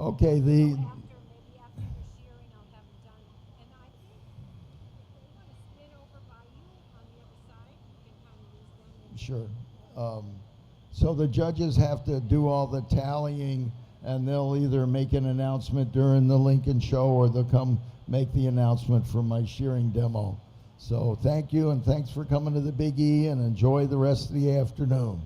Okay, So the after, maybe after the shearing, I'll have it done. And I think if they want to spin over by you on the other side, you can kind of use them in sure. the Um, so the judges have to do all the tallying, and they'll either make an announcement during the Lincoln show or they'll come make the announcement for my shearing demo. So thank you, and thanks for coming to the Big E, and enjoy the rest of the afternoon.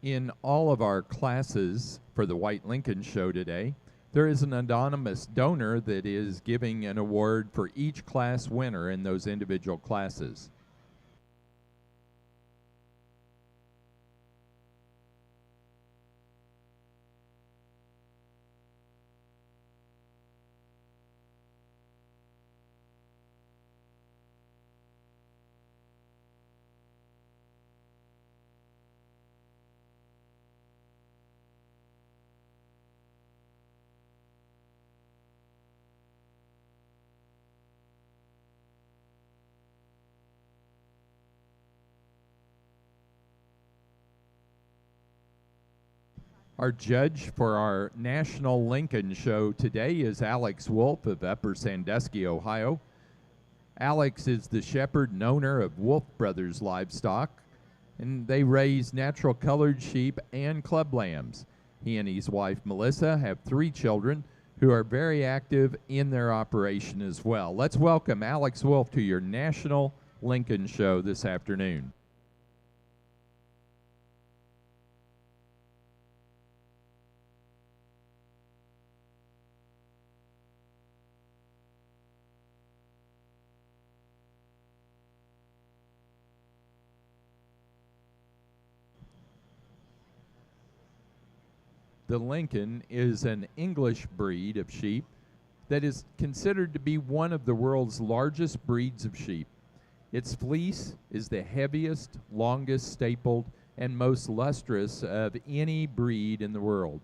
In all of our classes for the White Lincoln Show today, there is an anonymous donor that is giving an award for each class winner in those individual classes. Our judge for our National Lincoln Show today is Alex Wolf of Upper Sandusky, Ohio. Alex is the shepherd and owner of Wolf Brothers Livestock, and they raise natural colored sheep and club lambs. He and his wife Melissa have 3 children who are very active in their operation as well. Let's welcome Alex Wolf to your National Lincoln Show this afternoon. The Lincoln is an English breed of sheep that is considered to be one of the world's largest breeds of sheep. Its fleece is the heaviest, longest stapled, and most lustrous of any breed in the world.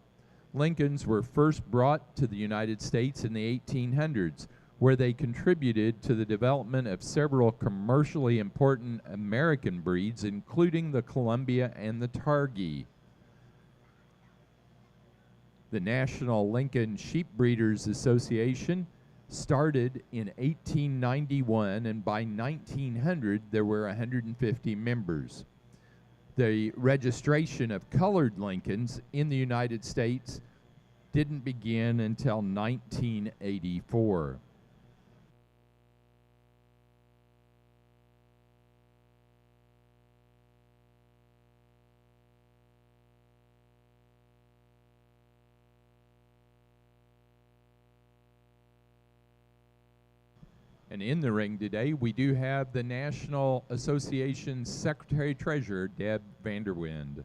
Lincolns were first brought to the United States in the 1800s, where they contributed to the development of several commercially important American breeds, including the Columbia and the Targhee. The National Lincoln Sheep Breeders Association started in 1891, and by 1900 there were 150 members. The registration of colored Lincolns in the United States didn't begin until 1984. And in the ring today, we do have the National Association Secretary-Treasurer, Deb Vanderwind.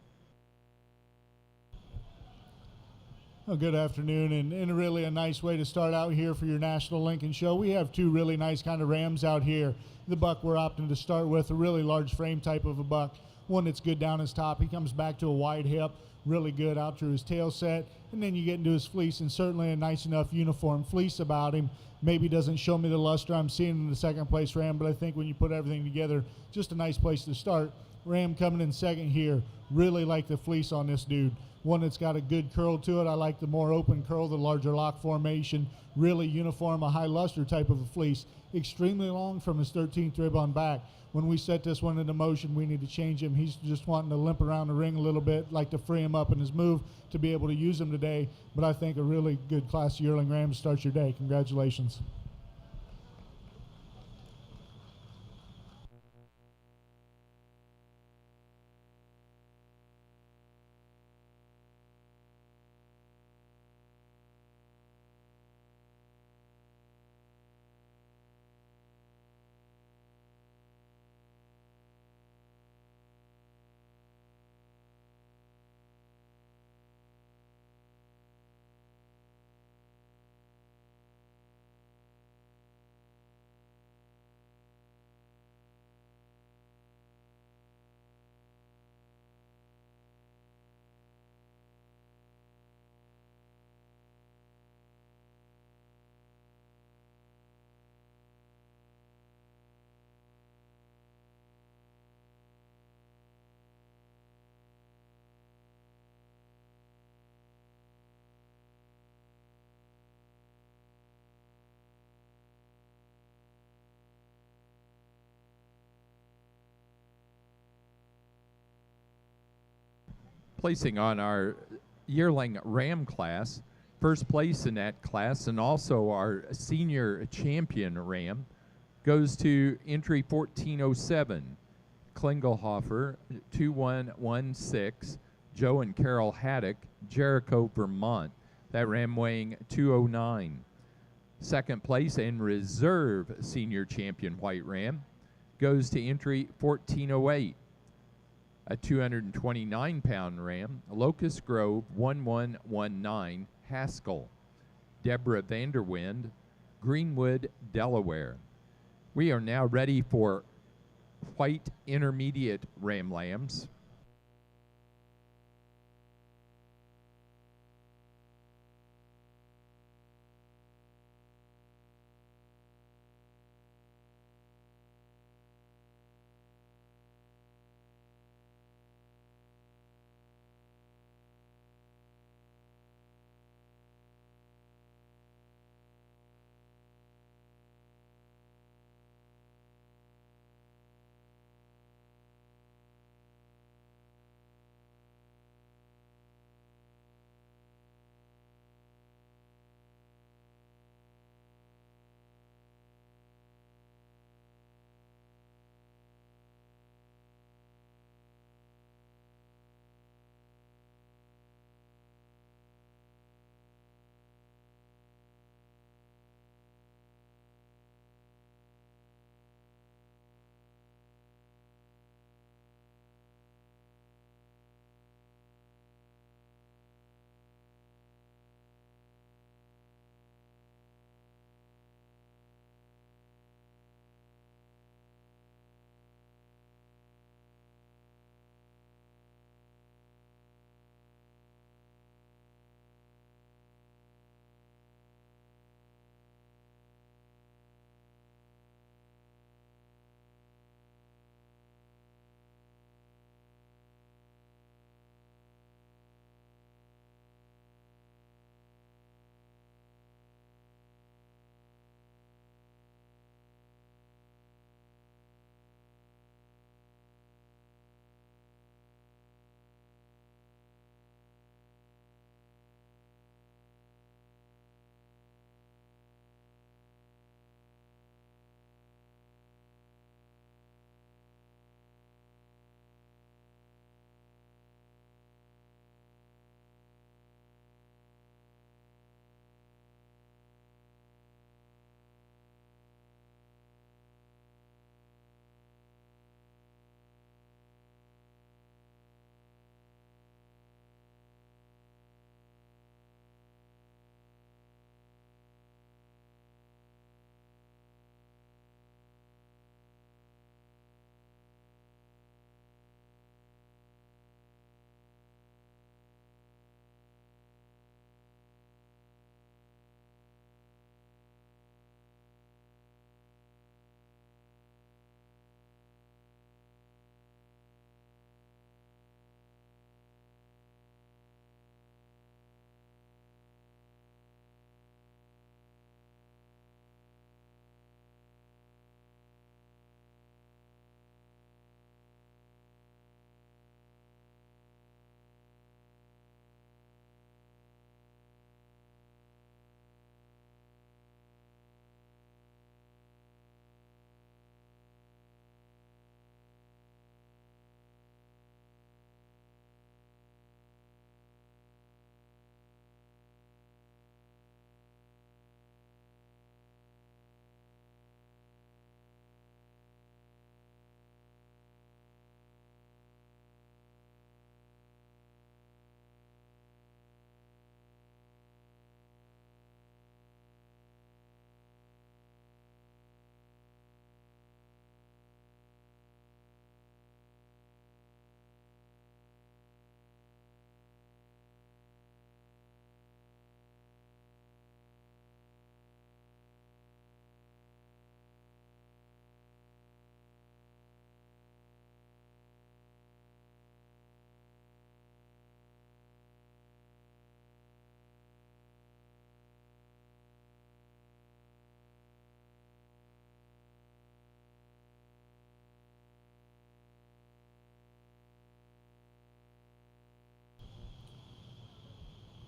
Well, good afternoon, and really a nice way to start out here for your National Lincoln Show. We have 2 really nice kind of rams out here. The buck we're opting to start with, a really large frame type of a buck, one that's good down his top. He comes back to a wide hip, really good out through his tail set, and then you get into his fleece, and certainly a nice enough uniform fleece about him. Maybe doesn't show me the luster I'm seeing in the second place ram, but I think when you put everything together, just a nice place to start. Ram coming in second here. Really like the fleece on this dude. One that's got a good curl to it. I like the more open curl, the larger lock formation. Really uniform, a high luster type of a fleece. Extremely long from his 13th rib on back. When we set this one into motion, we need to change him. He's just wanting to limp around the ring a little bit, like to free him up in his move to be able to use him today. But I think a really good class yearling ram to start your day. Congratulations. Placing on our yearling ram class, first place in that class, and also our senior champion ram, goes to entry 1407, Klingelhofer 2116, Joe and Carol Haddock, Jericho, Vermont. That ram weighing 209. Second place and reserve senior champion white ram goes to entry 1408. A 229-pound ram, Locust Grove 1119, Haskell. Deborah Vanderwind, Greenwood, Delaware. We are now ready for white intermediate ram lambs.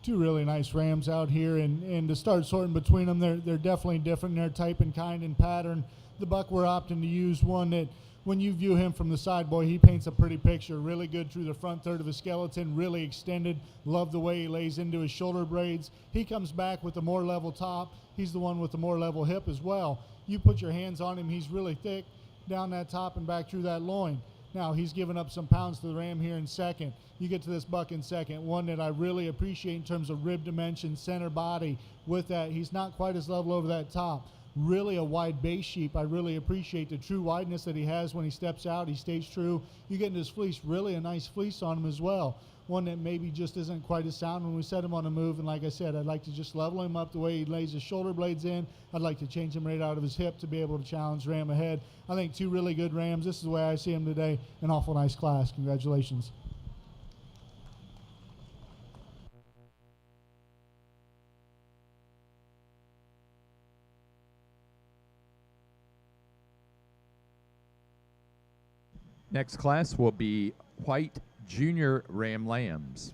Two really nice rams out here, and to start sorting between them, they're definitely different in their type and kind and pattern. The buck we're opting to use one that when you view him from the side, boy, he paints a pretty picture. Really good through the front third of his skeleton, really extended. Love the way he lays into his shoulder blades. He comes back with a more level top. He's the one with the more level hip as well. You put your hands on him, he's really thick down that top and back through that loin. Now, he's given up some pounds to the ram here in second. You get to this buck in second, one that I really appreciate in terms of rib dimension, center body. With that, he's not quite as level over that top. Really a wide base sheep. I really appreciate the true wideness that he has when he steps out. He stays true. You get into his fleece, really a nice fleece on him as well. One that maybe just isn't quite as sound when we set him on a move. And like I said, I'd like to just level him up the way he lays his shoulder blades in. I'd like to change him right out of his hip to be able to challenge ram ahead. I think two really good rams. This is the way I see him today. An awful nice class. Congratulations. Next class will be White Junior Ram Lambs.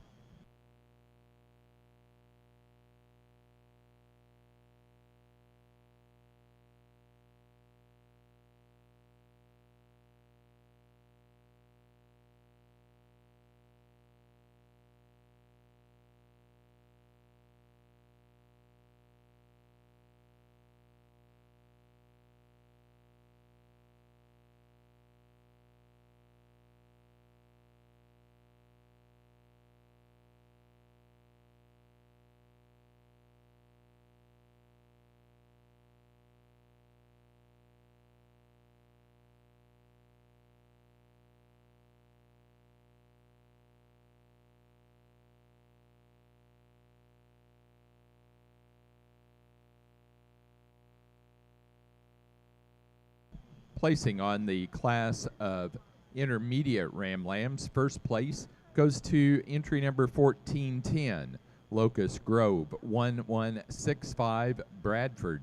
Placing on the class of intermediate ram lambs, first place goes to entry number 1410, Locust Grove, 1165 Bradford.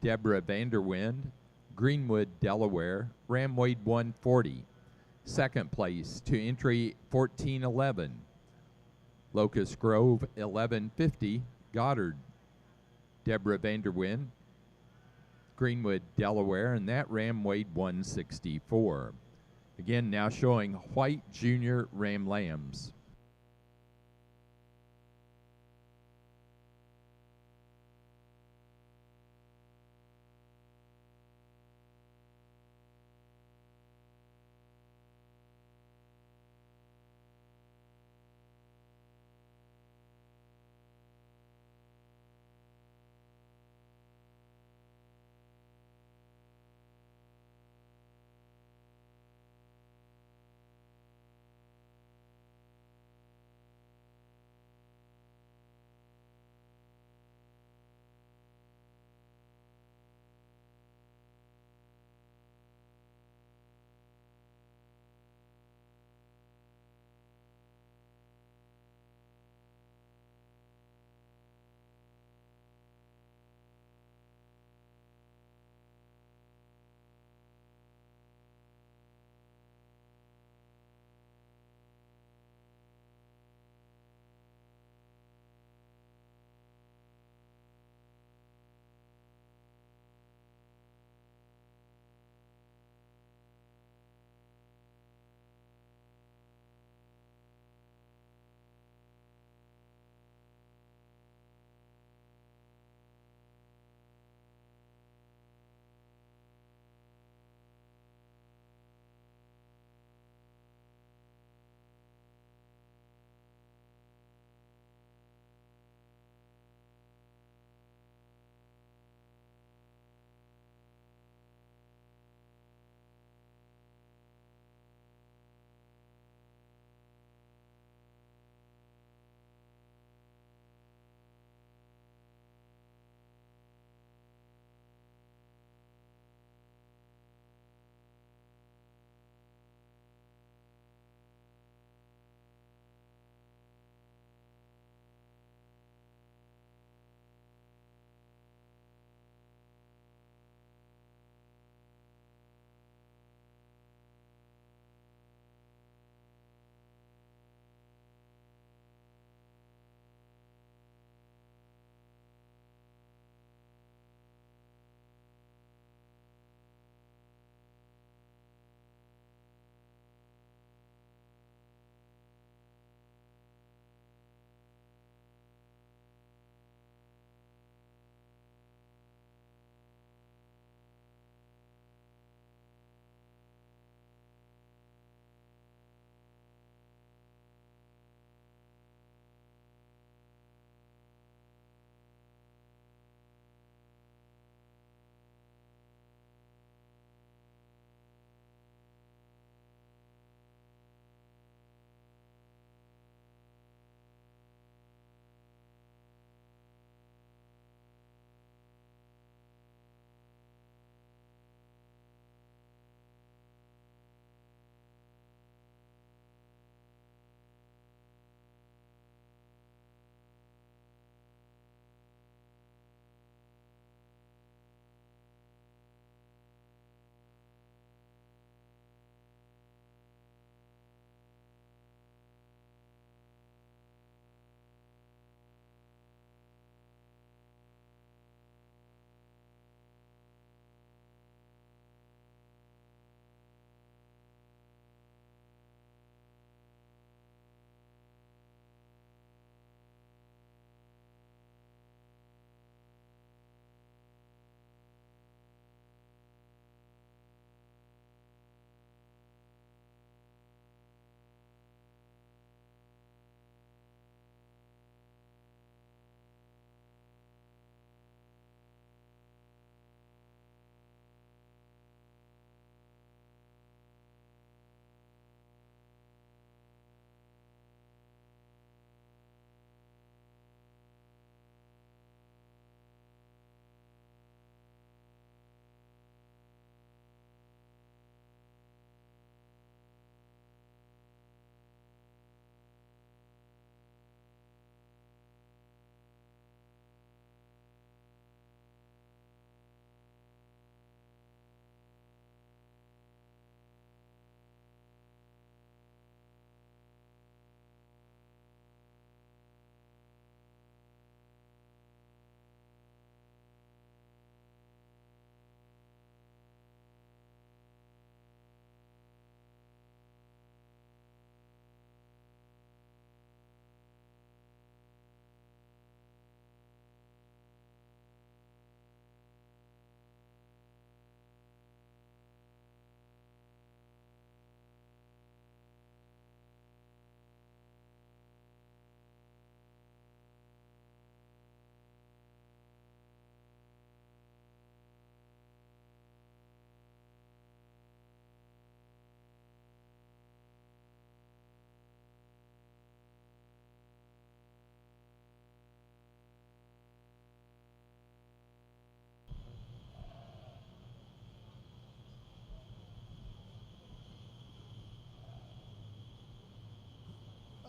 Deborah Vanderwind, Greenwood, Delaware, ram weighed 140. Second place to entry 1411, Locust Grove, 1150 Goddard. Deborah Vanderwind, Greenwood, Delaware, and that ram weighed 164. Again, now showing White Junior Ram Lambs.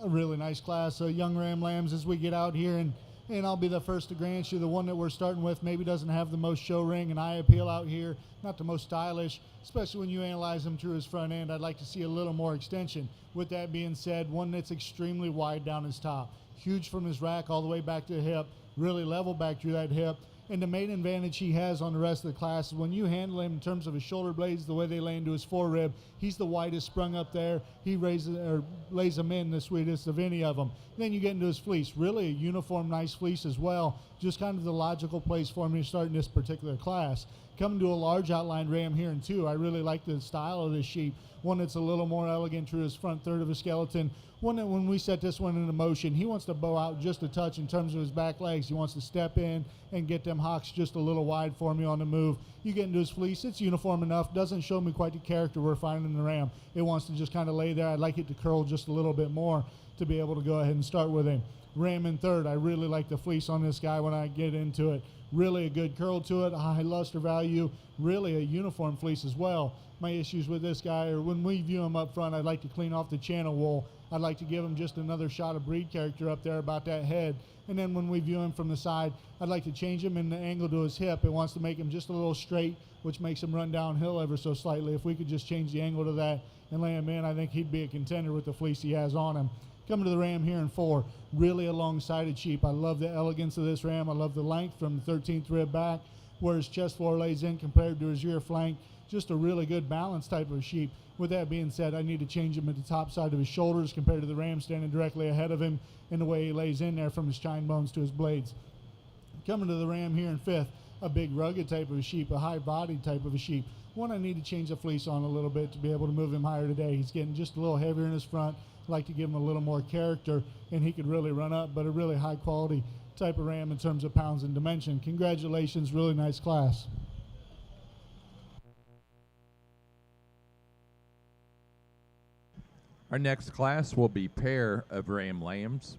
a really nice class of young ram lambs as we get out here, and I'll be the first to grant you the one that we're starting with maybe doesn't have the most show ring and eye appeal out here, not the most stylish, especially when you analyze him through his front end. I'd like to see a little more extension. With that being said, one that's extremely wide down his top, huge from his rack all the way back to the hip, really level back through that hip. And the main advantage he has on the rest of the class is when you handle him in terms of his shoulder blades, the way they lay into his forerib, he's the widest sprung up there. He raises or lays them in the sweetest of any of them. Then you get into his fleece, really a uniform, nice fleece as well. Just kind of the logical place for me to start in this particular class. Coming to a large outline ram here in two, I really like the style of this sheep. One that's a little more elegant through his front third of his skeleton. One that when we set this one into motion, he wants to bow out just a touch in terms of his back legs. He wants to step in and get them hocks just a little wide for me on the move. You get into his fleece, it's uniform enough, doesn't show me quite the character we're finding in the ram. It wants to just kind of lay there. I'd like it to curl just a little bit more to be able to go ahead and start with him. Ram in third, I really like the fleece on this guy when I get into it. Really a good curl to it, a high luster value, really a uniform fleece as well. My issues with this guy are when we view him up front, I'd like to clean off the channel wool. I'd like to give him just another shot of breed character up there about that head. And then when we view him from the side, I'd like to change him in the angle to his hip. It wants to make him just a little straight, which makes him run downhill ever so slightly. If we could just change the angle to that and lay him in, I think he'd be a contender with the fleece he has on him. Coming to the ram here in four, really a long-sided sheep. I love the elegance of this ram. I love the length from the 13th rib back, where his chest floor lays in compared to his rear flank. Just a really good balance type of sheep. With that being said, I need to change him at the top side of his shoulders compared to the ram standing directly ahead of him and the way he lays in there from his chine bones to his blades. Coming to the ram here in fifth, a big rugged type of a sheep, a high-bodied type of a sheep. One I need to change the fleece on a little bit to be able to move him higher today. He's getting just a little heavier in his front. I'd like to give him a little more character, and he could really run up, but a really high-quality type of ram in terms of pounds and dimension. Congratulations, really nice class. Our next class will be pair of ram lambs.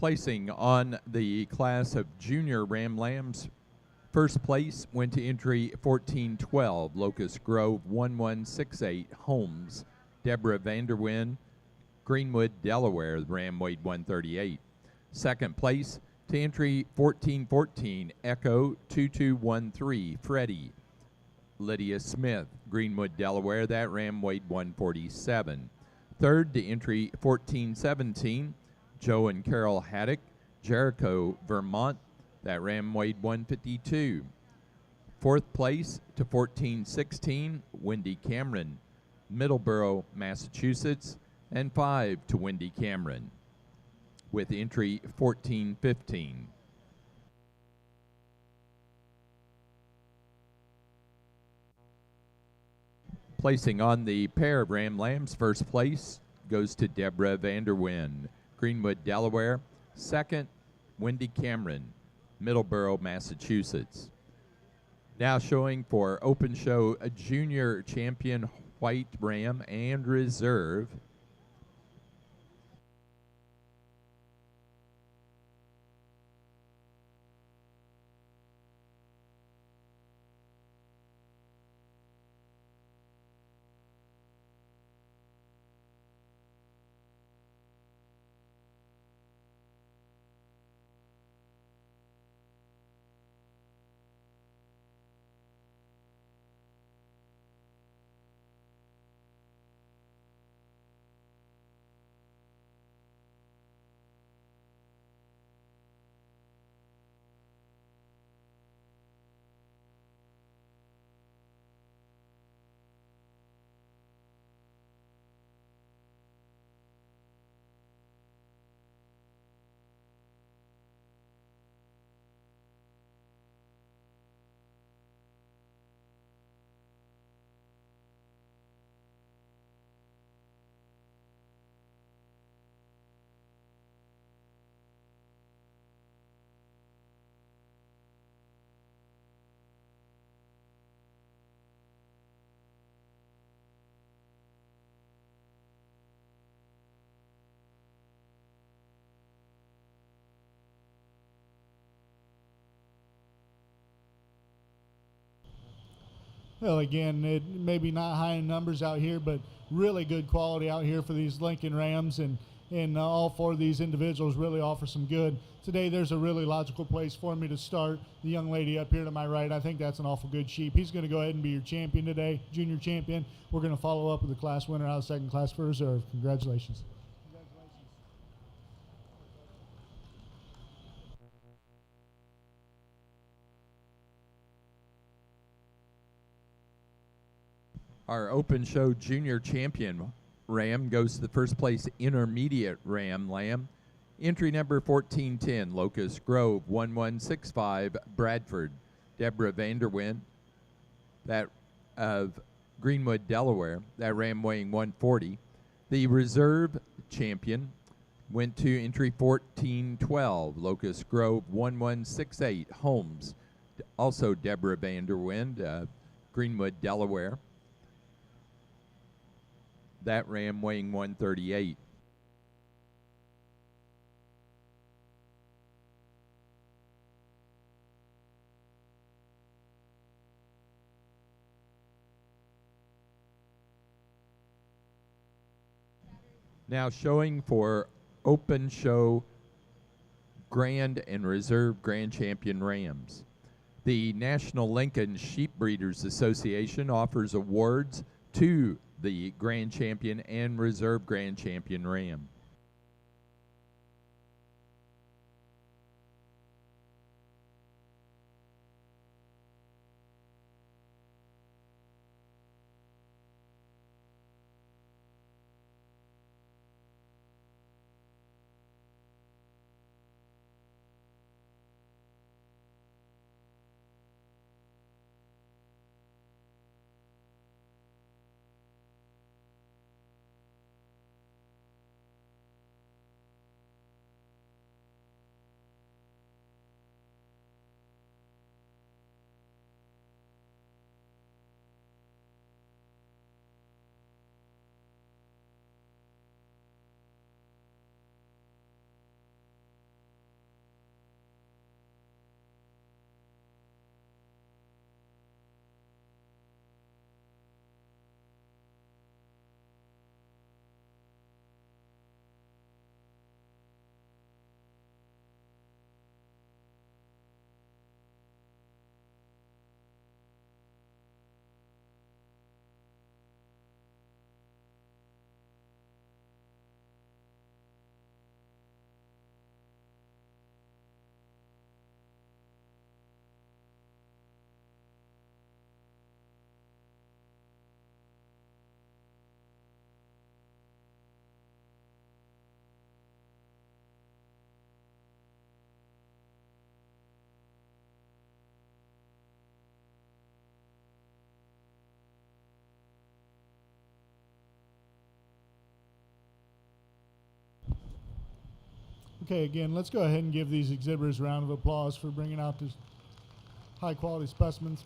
Placing on the class of junior ram lambs, first place went to entry 1412, Locust Grove 1168, Holmes, Deborah Vanderwyn, Greenwood, Delaware, the ram weighed 138. Second place to entry 1414, Echo 2213, Freddie, Lydia Smith, Greenwood, Delaware, that ram weighed 147. Third to entry 1417, Joe and Carol Haddock, Jericho, Vermont, that ram weighed 152. Fourth place to 1416, Wendy Cameron, Middleborough, Massachusetts, and 5 to Wendy Cameron, with entry 1415. Placing on the pair of ram lambs, first place goes to Deborah Vanderwyn, Greenwood, Delaware. Second, Wendy Cameron, Middleborough, Massachusetts. Now showing for Open Show a junior champion white ram and reserve. Well, again, it maybe not high in numbers out here, but really good quality out here for these Lincoln Rams, and all four of these individuals really offer some good. Today, there's a really logical place for me to start. The young lady up here to my right, I think that's an awful good sheep. He's going to go ahead and be your champion today, junior champion. We're going to follow up with the class winner out of second class for reserve. Congratulations. Our open show junior champion ram goes to the first place intermediate ram lamb. Entry number 1410, Locust Grove 1165, Bradford. Deborah Vanderwind, that of Greenwood, Delaware, that ram weighing 140. The reserve champion went to entry 1412, Locust Grove 1168, Holmes. Also Deborah Vanderwind, Greenwood, Delaware. That ram weighing 138. Now showing for open show grand and reserve grand champion rams. The National Lincoln Sheep Breeders Association offers awards to the grand champion and reserve grand champion ram. Okay, again, let's go ahead and give these exhibitors a round of applause for bringing out these high quality specimens.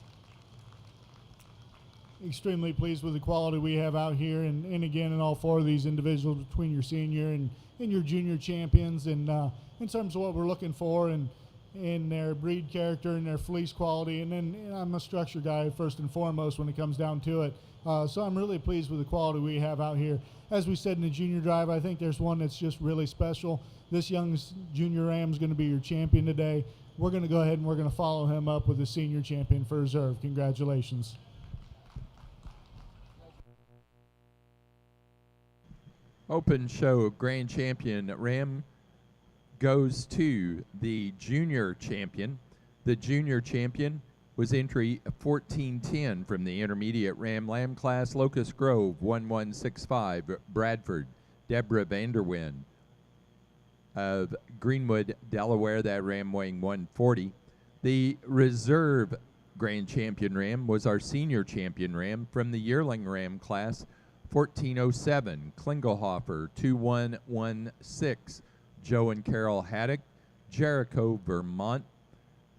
extremely pleased with the quality we have out here, and again, in all four of these individuals between your senior and your junior champions, and in terms of what we're looking for, and in their breed character and their fleece quality, and then I'm a structure guy first and foremost when it comes down to it. So I'm really pleased with the quality we have out here. As we said in the junior drive, I think there's one that's just really special. This young junior ram is going to be your champion today. We're going to go ahead and we're going to follow him up with the senior champion for reserve. Congratulations. Open show grand champion ram goes to the junior champion. The junior champion was entry 1410 from the intermediate ram lamb class, Locust Grove 1165, Bradford, Deborah Vanderwind of Greenwood, Delaware, that ram weighing 140. The reserve grand champion ram was our senior champion ram from the yearling ram class, 1407, Klingelhofer 2116, Joe and Carol Haddock, Jericho, Vermont,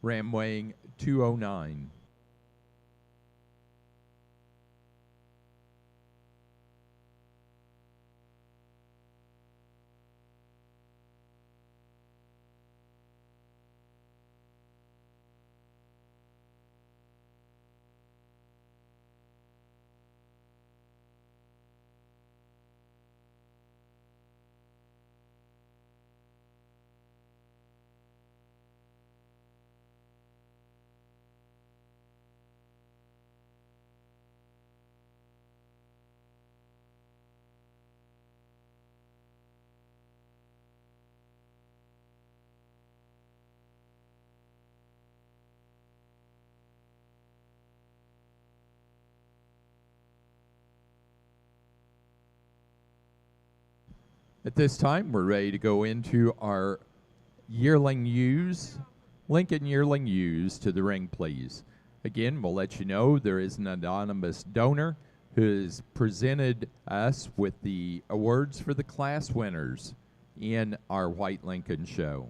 ram weighing 209. At this time, we're ready to go into our yearling ewes. Lincoln yearling ewes to the ring, please. Again, we'll let you know there is an anonymous donor who has presented us with the awards for the class winners in our White Lincoln show.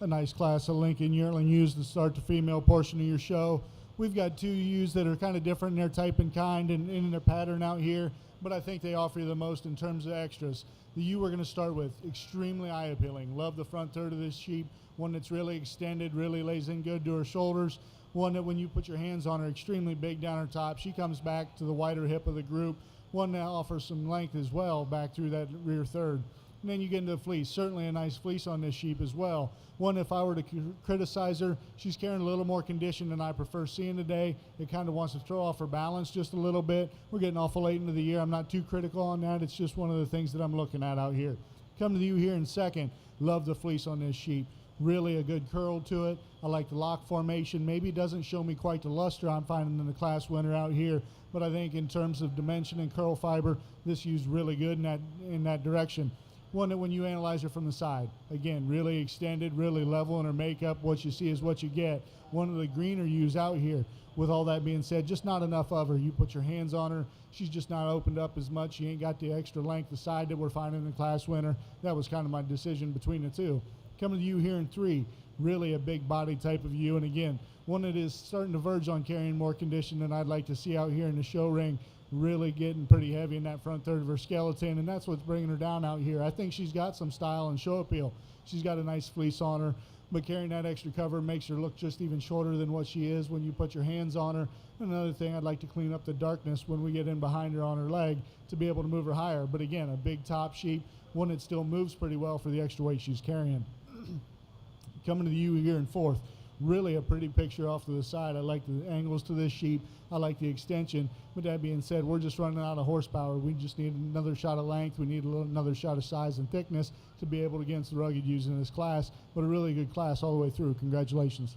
a nice class of Lincoln yearling ewes to start the female portion of your show. We've got two ewes that are kind of different in their type and kind and in their pattern out here, but I think they offer you the most in terms of extras. The ewe we're going to start with, extremely eye appealing. Love the front third of this sheep, one that's really extended, really lays in good to her shoulders, one that when you put your hands on her, extremely big down her top. She comes back to the wider hip of the group, one that offers some length as well back through that rear third. And then you get into the fleece. Certainly a nice fleece on this sheep as well. One, if I were to criticize her, she's carrying a little more condition than I prefer seeing today. It kind of wants to throw off her balance just a little bit. We're getting awful late into the year. I'm not too critical on that. It's just one of the things that I'm looking at out here. Come to you here in second. Love the fleece on this sheep. Really a good curl to it. I like the lock formation. Maybe it doesn't show me quite the luster I'm finding in the class winner out here, but I think in terms of dimension and curl fiber, this ewe's really good in that direction. One that when you analyze her from the side, again, really extended, really level in her makeup. What you see is what you get. One of the greener ewes out here. With all that being said, just not enough of her. You put your hands on her, she's just not opened up as much. She ain't got the extra length of side that we're finding in the class winner. That was kind of my decision between the two. Coming to you here in three, really a big body type of ewe. And again, one that is starting to verge on carrying more condition than I'd like to see out here in the show ring. Really getting pretty heavy in that front third of her skeleton, and that's what's bringing her down out here. I think she's got some style and show appeal. She's got a nice fleece on her, but carrying that extra cover makes her look just even shorter than what she is when you put your hands on her. Another thing, I'd like to clean up the darkness when we get in behind her on her leg to be able to move her higher. But again, a big top sheep, one that still moves pretty well for the extra weight she's carrying. Coming to the ewe here in fourth. Really a pretty picture off to the side. I like the angles to this sheep. I like the extension. With that being said, we're just running out of horsepower. We just need another shot of length. We need another shot of size and thickness to be able to against the rugged ewes in this class. But a really good class all the way through. Congratulations.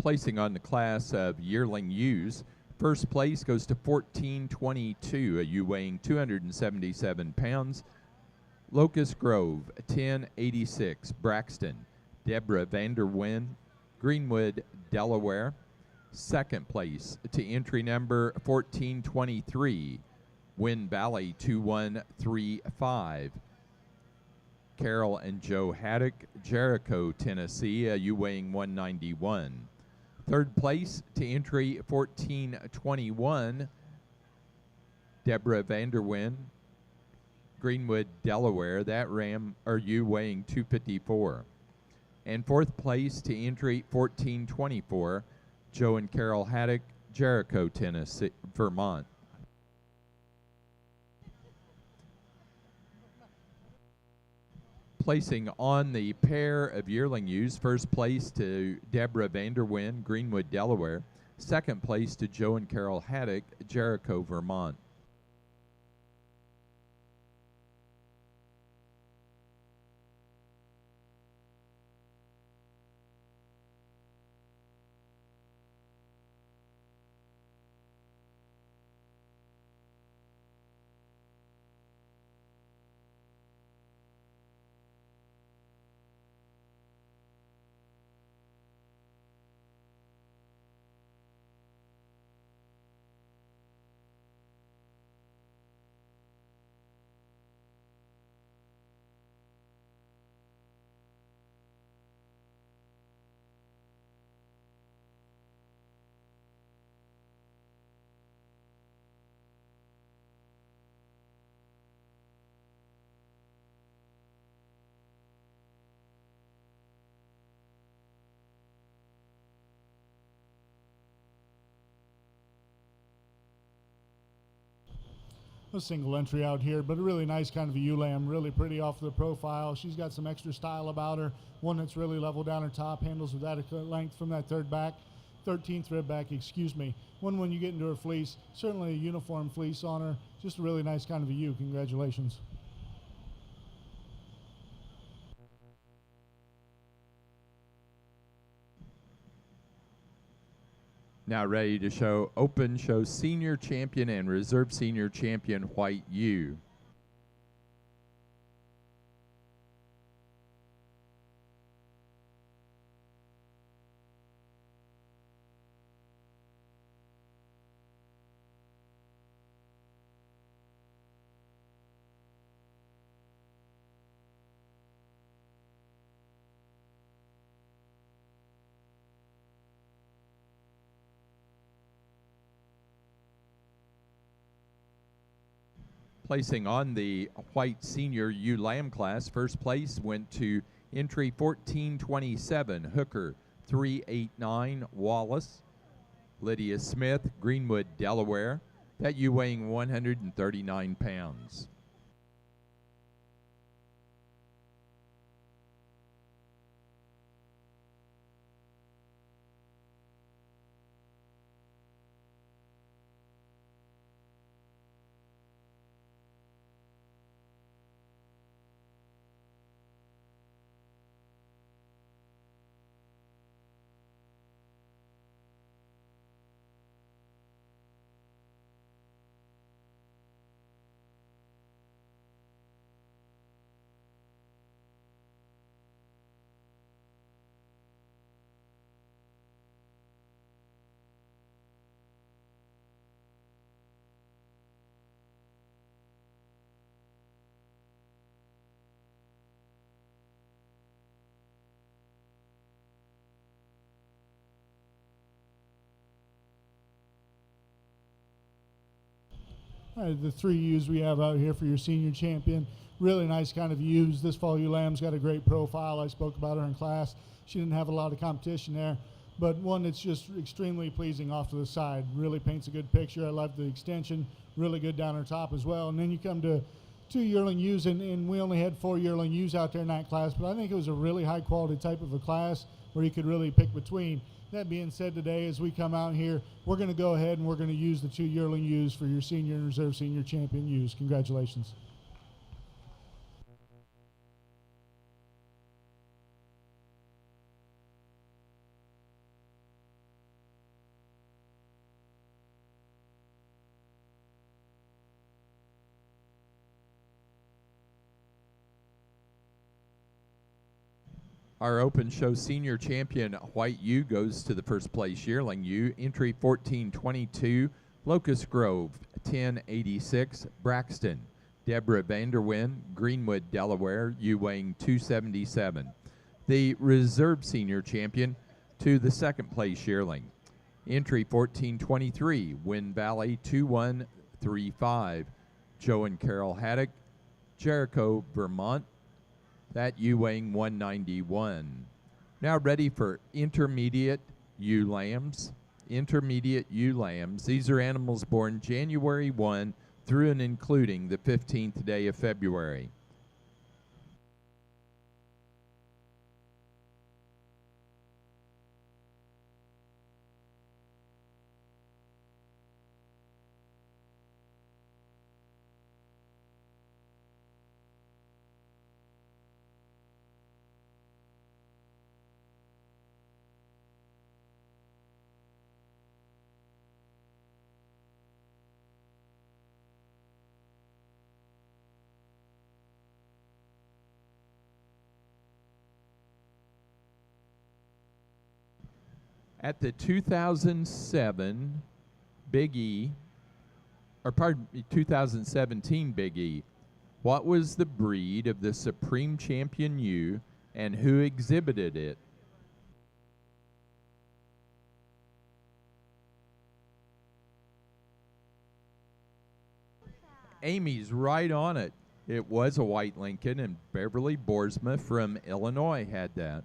Placing on the class of yearling ewes, first place goes to 1422, a ewe weighing 277 pounds. Locust Grove, 1086, Braxton, Deborah Vanderwyn, Greenwood, Delaware. Second place to entry number 1423, Wind Valley 2135. Carol and Joe Haddock, Jericho, Tennessee, a ewe weighing 191. Third place to entry 1421, Deborah Vanderwyn, Greenwood, Delaware. That ram or ewe weighing 254. And fourth place to entry 1424, Joe and Carol Haddock, Jericho, Tennessee, Vermont. Placing on the pair of yearling ewes, first place to Deborah Vanderwyn, Greenwood, Delaware. Second place to Joe and Carol Haddock, Jericho, Vermont. a single entry out here, but a really nice kind of a ewe lamb, really pretty off the profile. She's got some extra style about her, one that's really level down her top, handles with adequate length from that 13th rib back, excuse me. One when you get into her fleece, certainly a uniform fleece on her, just a really nice kind of a ewe. Congratulations. Now ready to show Open Show Senior Champion and Reserve Senior Champion White ewe. Placing on the white senior ewe lamb class, first place went to entry 1427, Hooker 389, Wallace. Lydia Smith, Greenwood, Delaware. That ewe weighing 139 pounds. All right, the three ewes we have out here for your senior champion, really nice kind of ewes. This fall ewe lamb's got a great profile. I spoke about her in class. She didn't have a lot of competition there, but one that's just extremely pleasing off to the side. Really paints a good picture. I love the extension, really good down her top as well. And then you come to two yearling ewes, and we only had 4 yearling ewes out there in that class, but I think it was a really high quality type of a class where you could really pick between. That being said, today as we come out here, we're going to go ahead and we're going to use the 2 yearling ewes for your senior and reserve senior champion ewes. Congratulations. Our Open Show Senior Champion White ewe goes to the first place yearling ewe, entry 1422, Locust Grove 1086, Braxton. Deborah Vanderwyn, Greenwood, Delaware, ewe weighing 277. The Reserve Senior Champion to the second place yearling, entry 1423, Wind Valley 2135, Joe and Carol Haddock, Jericho, Vermont. That ewe weighing 191. Now ready for intermediate ewe lambs. Intermediate ewe lambs. These are animals born January 1 through and including the 15th day of February. At the 2007 Big E, or pardon me, 2017 Big E, what was the breed of the Supreme Champion ewe and who exhibited it? Amy's right on it. It was a White Lincoln, and Beverly Boersma from Illinois had that.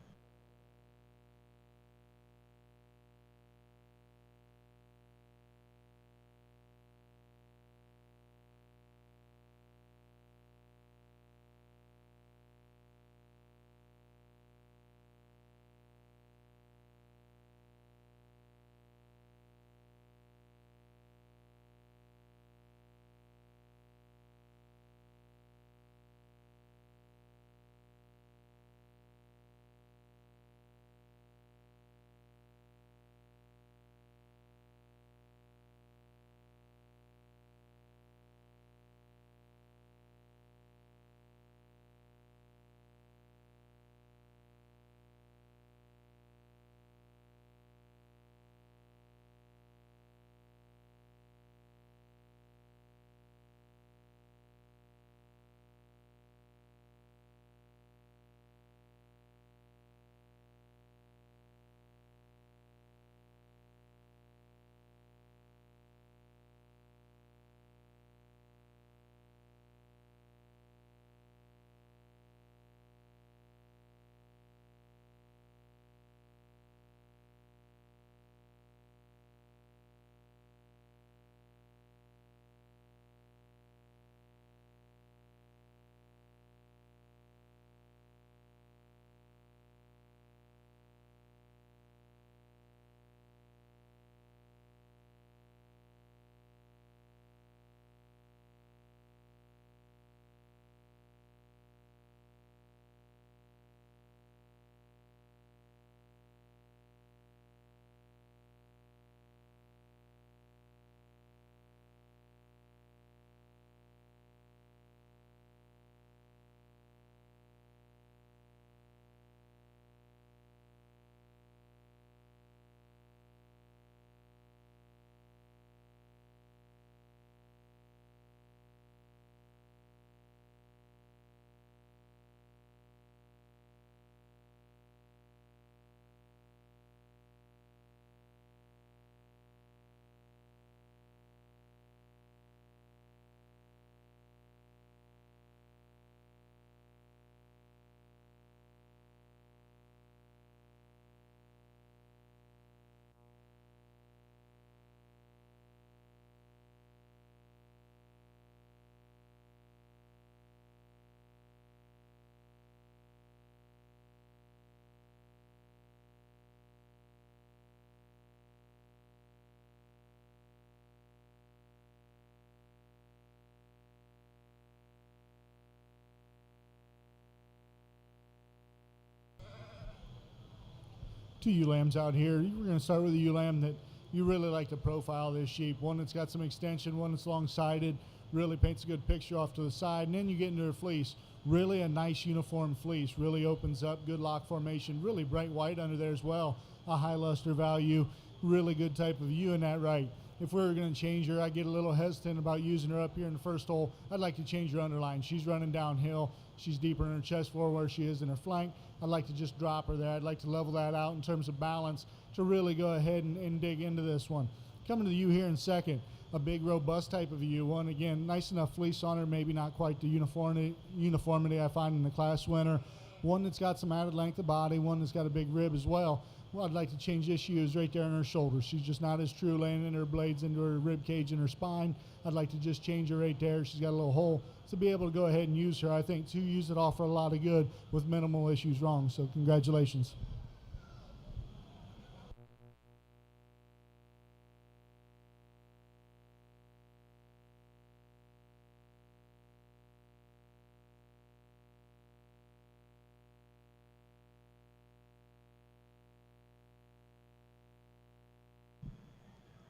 two ewe lambs out here. We're going to start with a ewe lamb that you really like to profile this sheep. One that's got some extension, one that's long-sided, really paints a good picture off to the side. And then you get into her fleece. Really a nice uniform fleece, really opens up, good lock formation, really bright white under there as well. A high luster value, really good type of ewe in that right. If we were going to change her, I get a little hesitant about using her up here in the first hole. I'd like to change her underline. She's running downhill. She's deeper in her chest floor where she is in her flank. I'd like to just drop her there. I'd like to level that out in terms of balance to really go ahead and dig into this one. Coming to the ewe here in second, a big robust type of ewe. One, again, nice enough fleece on her, maybe not quite the uniformity I find in the class winner. One that's got some added length of body, one that's got a big rib as well. Well, I'd like to change this ewe is right there in her shoulder. She's just not as true, laying in her blades into her rib cage and her spine. I'd like to just change her right there. She's got a little hole. To be able to go ahead and use her, I think two ewes that offer a lot of good with minimal issues wrong. So congratulations.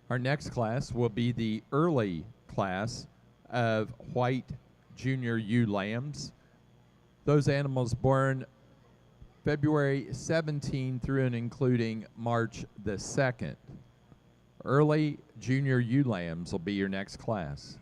Our next class will be the early class of white junior ewe lambs. Those animals born February 17 through and including March the 2nd. Early junior ewe lambs will be your next class.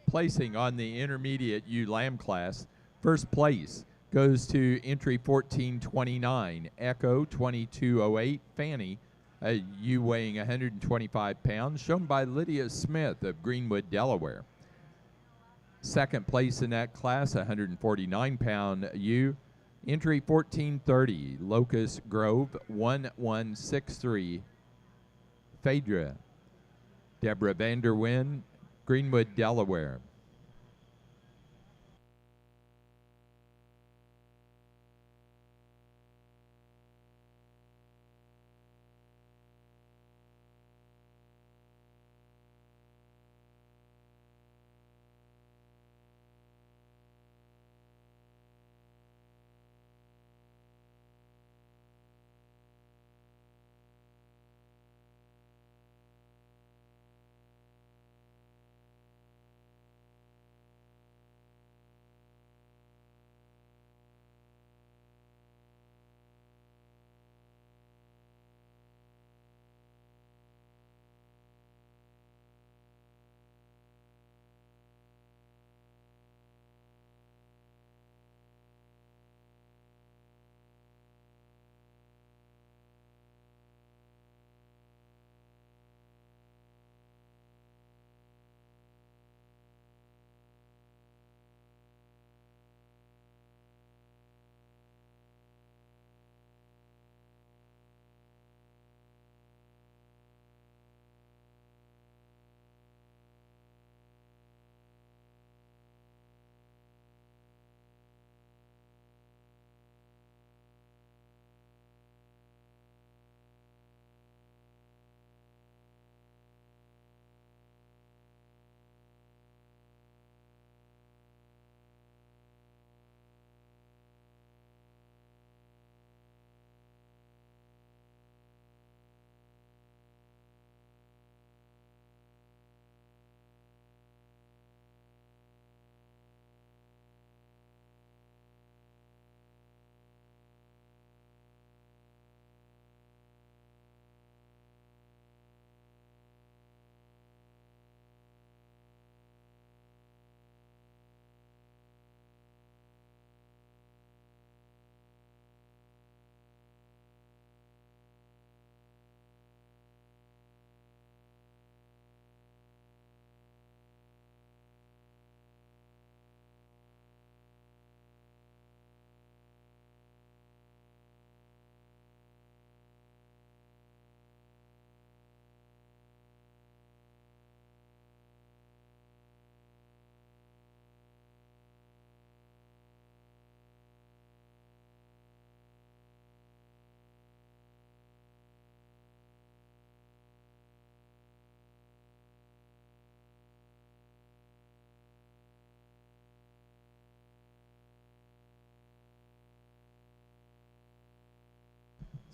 Placing on the intermediate ewe lamb class, first place goes to entry 1429, Echo 2208, Fanny, a ewe weighing 125 pounds, shown by Lydia Smith of Greenwood, Delaware. Second place in that class, 149-pound ewe, entry 1430, Locust Grove 1163, Phaedra, Deborah Vanderwyn, Greenwood, Delaware.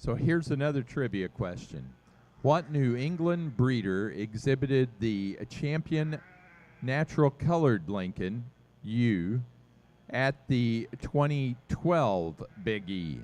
So here's another trivia question. What New England breeder exhibited the champion natural colored Lincoln ewe at the 2012 Big E?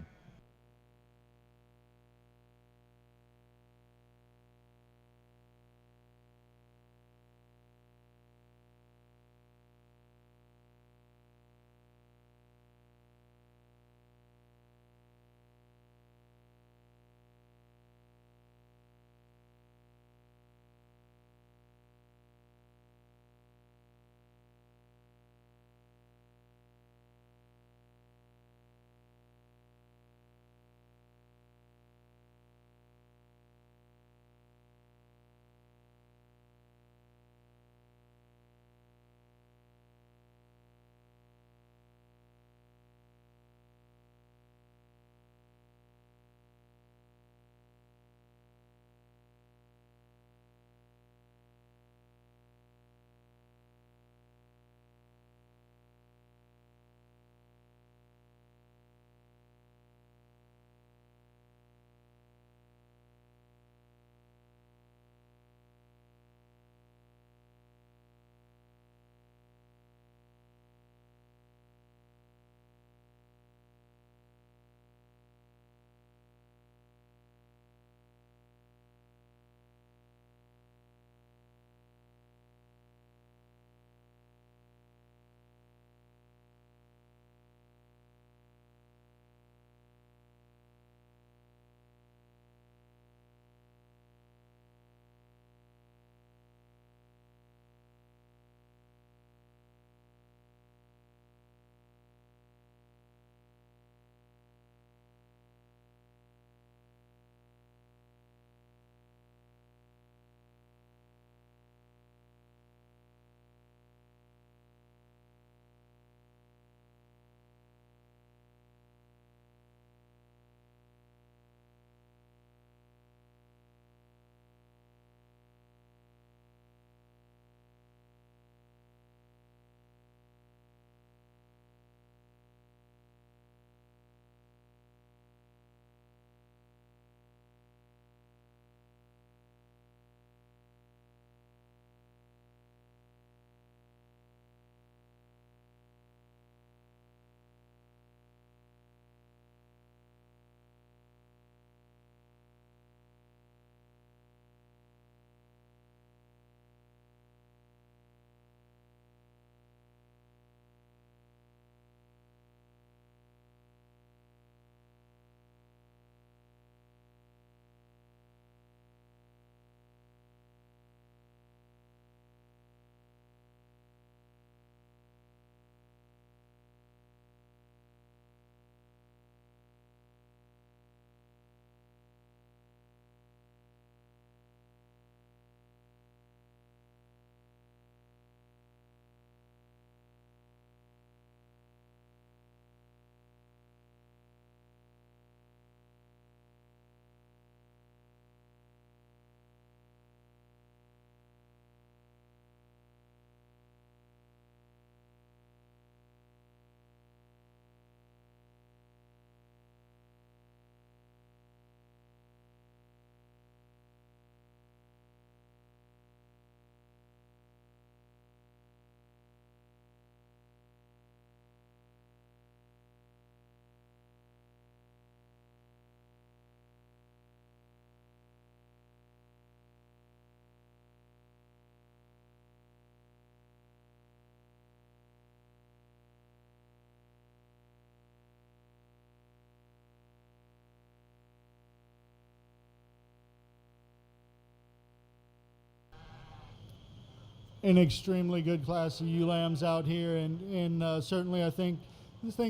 An extremely good class of ewe lambs out here, and certainly I think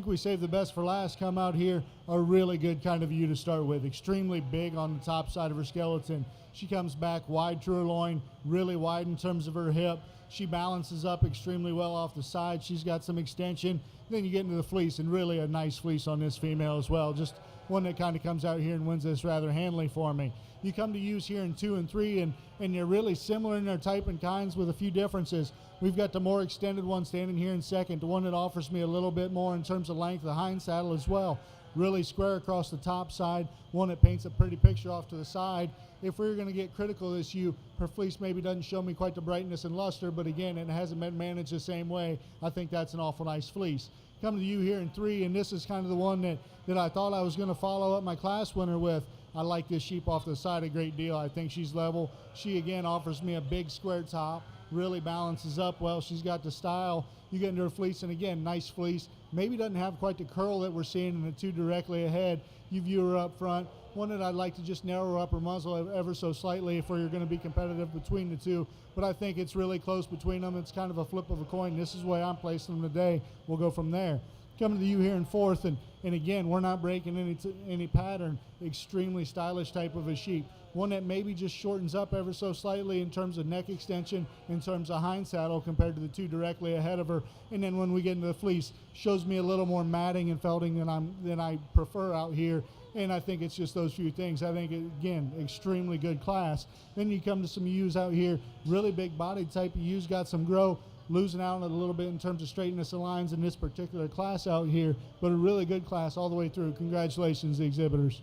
we saved the best for last. Come out here, a really good kind of ewe to start with. Extremely big on the top side of her skeleton. She comes back wide to her loin, really wide in terms of her hip. She balances up extremely well off the side. She's got some extension. Then you get into the fleece, and really a nice fleece on this female as well. Just one that kind of comes out here and wins this rather handily for me. You come to ewes here in 2 and 3, and you're really similar in their type and kinds with a few differences. We've got the more extended one standing here in second, the one that offers me a little bit more in terms of length, the hind saddle as well. really square across the top side, one that paints a pretty picture off to the side. If we were going to get critical of this ewe, her fleece maybe doesn't show me quite the brightness and luster, but again, it hasn't been managed the same way. I think that's an awful nice fleece. Come to you here in 3, and this is kind of the one that I thought I was going to follow up my class winner with. I like this sheep off the side a great deal. I think she's level. She, again, offers me a big square top, really balances up well. She's got the style. You get into her fleece, and again, nice fleece. Maybe doesn't have quite the curl that we're seeing in the 2 directly ahead. You view her up front. One that I'd like to just narrow up her muzzle ever so slightly if we're going to be competitive between the 2. But I think it's really close between them. It's kind of a flip of a coin. This is the way I'm placing them today. We'll go from there. Coming to you here in 4th, and again, we're not breaking any pattern. Extremely stylish type of a sheep. One that maybe just shortens up ever so slightly in terms of neck extension, in terms of hind saddle compared to the 2 directly ahead of her. And then when we get into the fleece, shows me a little more matting and felting than I prefer out here. And I think it's just those few things. I think, again, extremely good class. Then you come to some ewes out here, really big body type of ewes, got some grow, losing out a little bit in terms of straightness of lines in this particular class out here, but a really good class all the way through. Congratulations, the exhibitors.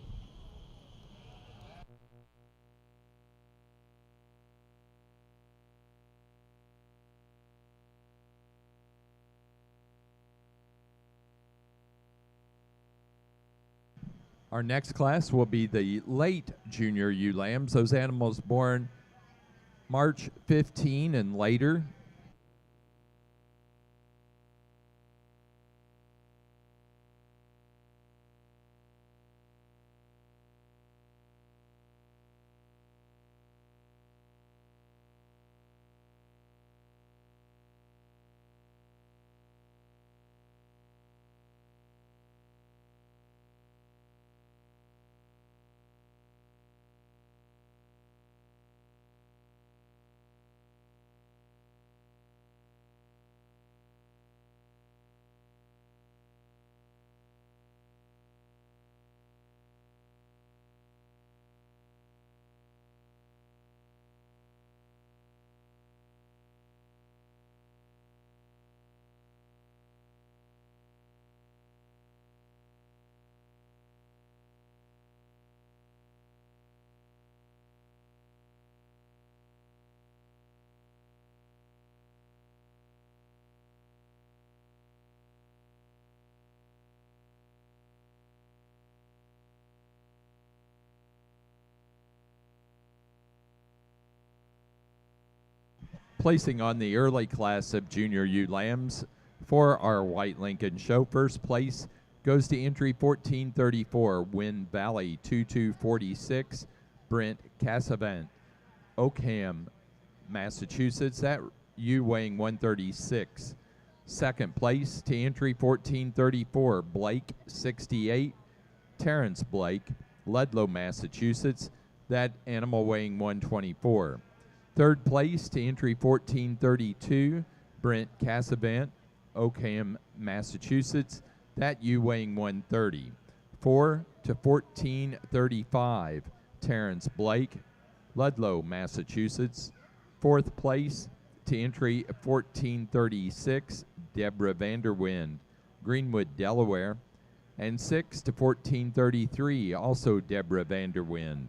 Our next class will be the late junior ewe lambs, those animals born March 15 and later. Placing on the early class of junior ewe lambs for our White Lincoln Show, first place goes to entry 1434, Wind Valley 2246, Brent Cassavant, Oakham, Massachusetts. That ewe weighing 136. Second place to entry 1434, Blake 68, Terrence Blake, Ludlow, Massachusetts. That animal weighing 124. Third place to entry 1432, Brent Cassavant, Oakham, Massachusetts. That ewe weighing 130. 4 to 1435, Terrence Blake, Ludlow, Massachusetts. Fourth place to entry 1436, Deborah Vanderwind, Greenwood, Delaware. And 6 to 1433, also Deborah Vanderwind.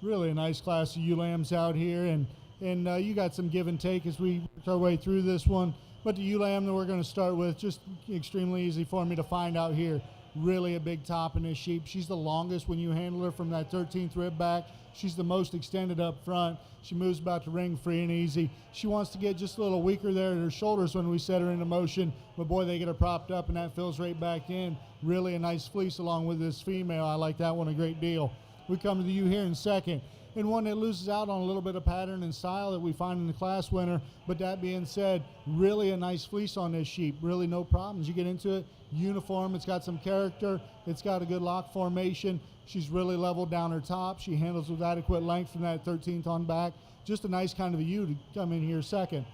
Really a nice class of ewe lambs out here, and you got some give and take as we work our way through this one. But the ewe lamb that we're going to start with, just extremely easy for me to find out here. Really a big top in this sheep. She's the longest when you handle her from that 13th rib back. She's the most extended up front. She moves about the ring free and easy. She wants to get just a little weaker there at her shoulders when we set her into motion, but boy, they get her propped up and that fills right back in. Really a nice fleece along with this female. I like that one a great deal. We come to the ewe here in second, and one that loses out on a little bit of pattern and style that we find in the class winner. But that being said, really a nice fleece on this sheep. Really no problems. You get into it, uniform, it's got some character, it's got a good lock formation. She's really leveled down her top. She handles with adequate length from that 13th on back. Just a nice kind of a ewe to come in here second.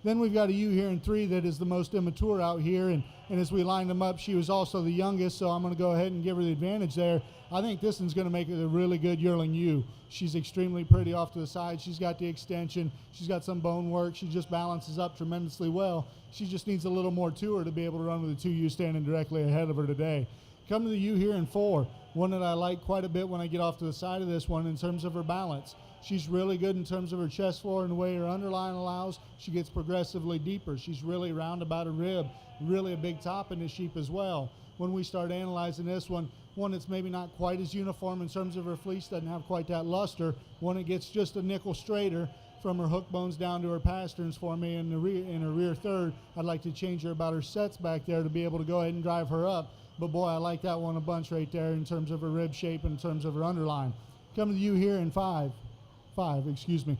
Then we've got a ewe here in three that is the most immature out here, and as we lined them up, she was also the youngest, so I'm going to go ahead and give her the advantage there. I think this one's going to make it a really good yearling ewe. She's extremely pretty off to the side. She's got the extension. She's got some bone work. She just balances up tremendously well. She just needs a little more to her to be able to run with the two ewes standing directly ahead of her today. Come to the ewe here in four, one that I like quite a bit when I get off to the side of this one in terms of her balance. She's really good in terms of her chest floor and the way her underline allows. She gets progressively deeper. She's really round about her rib. Really a big top in this sheep as well. When we start analyzing this one that's maybe not quite as uniform in terms of her fleece, doesn't have quite that luster. One that gets just a nickel straighter from her hook bones down to her pasterns for me in her rear third. I'd like to change her about her sets back there to be able to go ahead and drive her up. But boy, I like that one a bunch right there in terms of her rib shape and in terms of her underline. Come to you here in five, excuse me.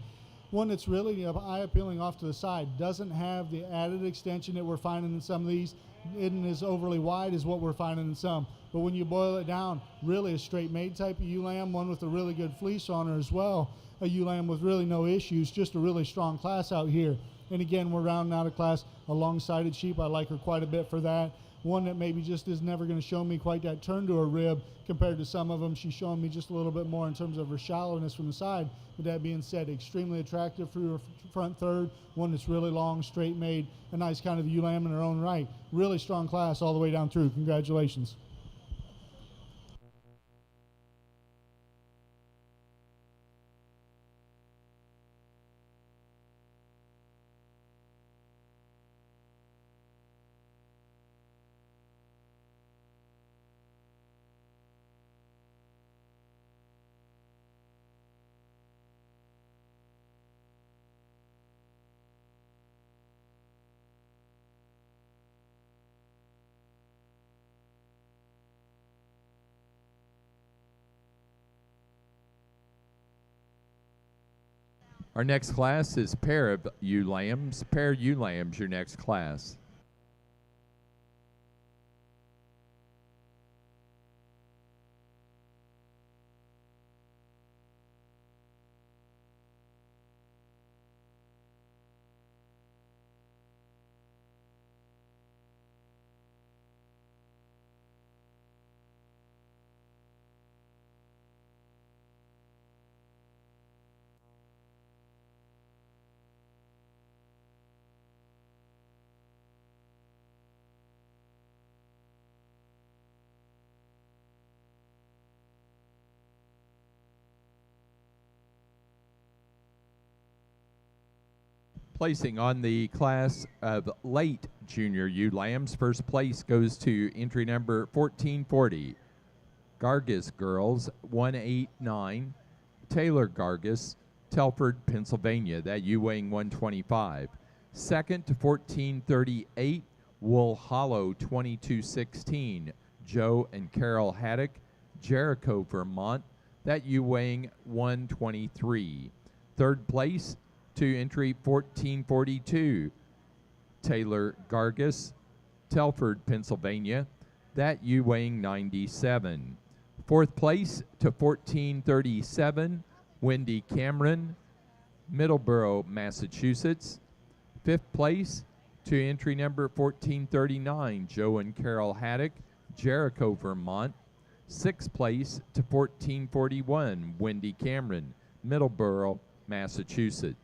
One that's really eye appealing off to the side. Doesn't have the added extension that we're finding in some of these. Isn't as overly wide as what we're finding in some. But when you boil it down, really a straight made type of ewe lamb, one with a really good fleece on her as well. A ewe lamb with really no issues, just a really strong class out here. And again, we're rounding out a class, a long-sided sheep. I like her quite a bit for that. One that maybe just is never going to show me quite that turn to her rib compared to some of them. She's showing me just a little bit more in terms of her shallowness from the side. But that being said, extremely attractive through her front third. One that's really long, straight made, a nice kind of ewe lamb in her own right. Really strong class all the way down through. Congratulations. Our next class is pair of ewe lambs. Pair ewe lambs, your next class. Placing on the class of late junior ewe lambs, first place goes to entry number 1440, Gargis Girls 189, Taylor Gargis, Telford, Pennsylvania. That ewe weighing 125. Second to 1438, Wool Hollow 2216, Joe and Carol Haddock, Jericho, Vermont. That ewe weighing 123. Third place to entry 1442, Taylor Gargis, Telford, Pennsylvania. That ewe weighing 97. Fourth place to 1437, Wendy Cameron, Middleborough, Massachusetts. Fifth place to entry number 1439, Joe and Carol Haddock, Jericho, Vermont. Sixth place to 1441, Wendy Cameron, Middleborough, Massachusetts.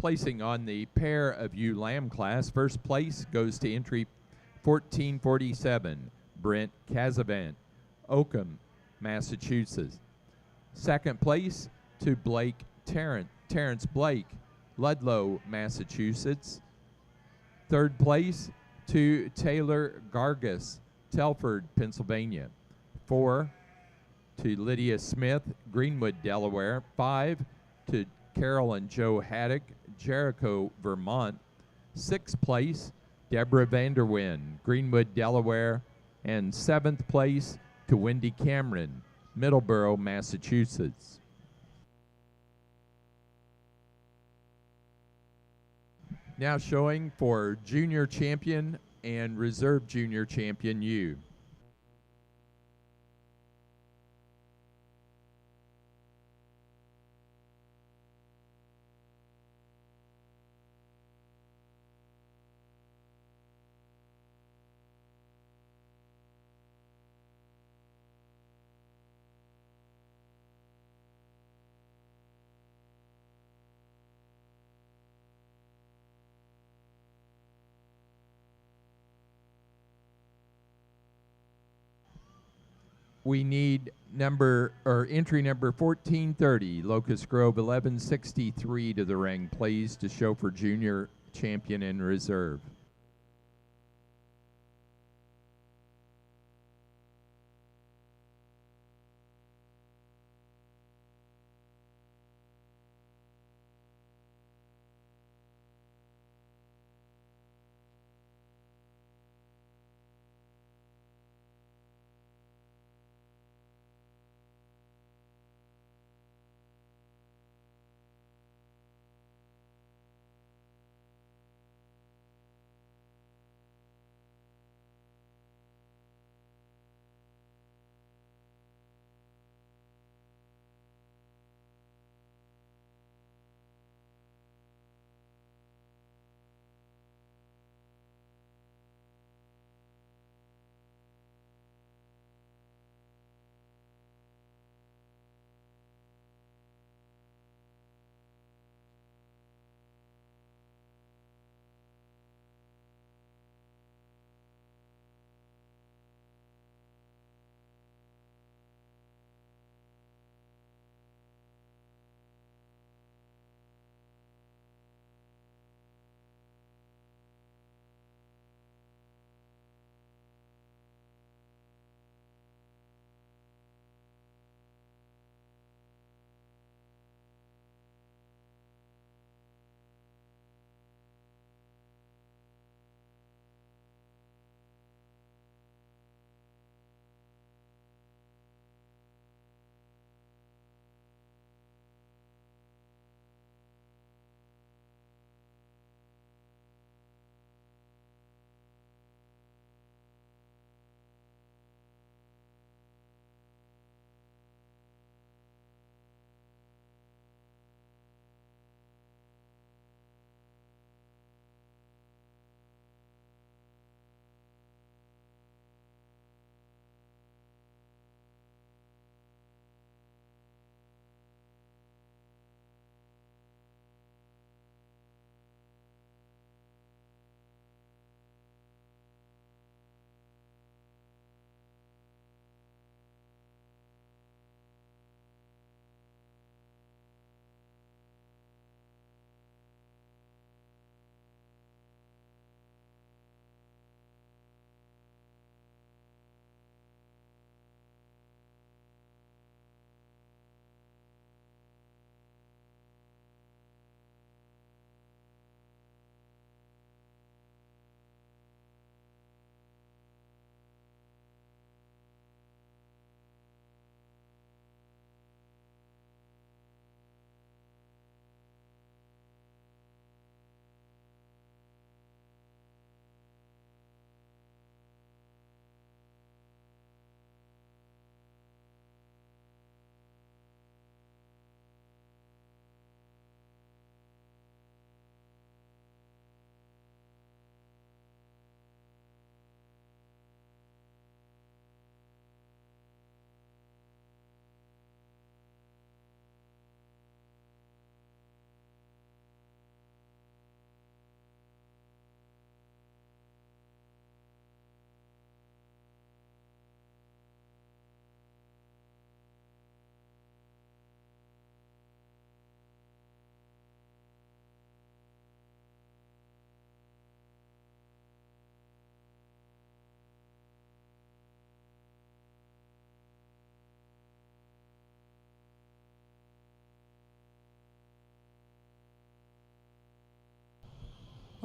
placing on the pair of ewe lamb class, first place goes to entry 1447, Brent Casavant, Oakham, Massachusetts. Second place to Terrence Blake, Ludlow, Massachusetts. Third place to Taylor Gargas, Telford, Pennsylvania. 4 to Lydia Smith, Greenwood, Delaware. 5 to Carol and Joe Haddock, Jericho, Vermont. 6th place, Deborah Vanderwyn, Greenwood, Delaware. And 7th place to Wendy Cameron, Middleborough, Massachusetts. Now showing for junior champion and reserve junior champion ewe. We need entry number 1430, Locust Grove 1163 to the ring, please, to show for junior champion and reserve.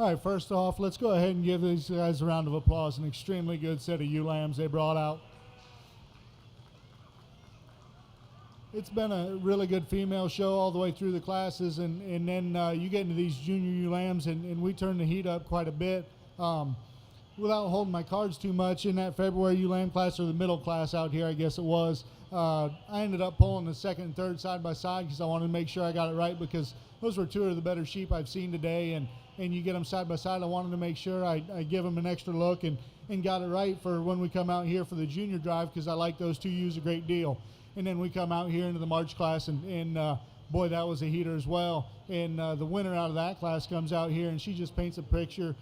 All right, first off, let's go ahead and give these guys a round of applause. An extremely good set of ewe lambs they brought out. It's been a really good female show all the way through the classes, and then you get into these junior ewe lambs, and we turn the heat up quite a bit. Without holding my cards too much, in that February ewe lamb class, or the middle class out here, I guess it was, I ended up pulling the second and third side by side because I wanted to make sure I got it right, because those were two of the better sheep I've seen today, and you get them side by side. I wanted to make sure I give them an extra look and got it right for when we come out here for the junior drive, because I like those two ewes a great deal. And then we come out here into the March class, and boy, that was a heater as well. And the winner out of that class comes out here, and she just paints a picture,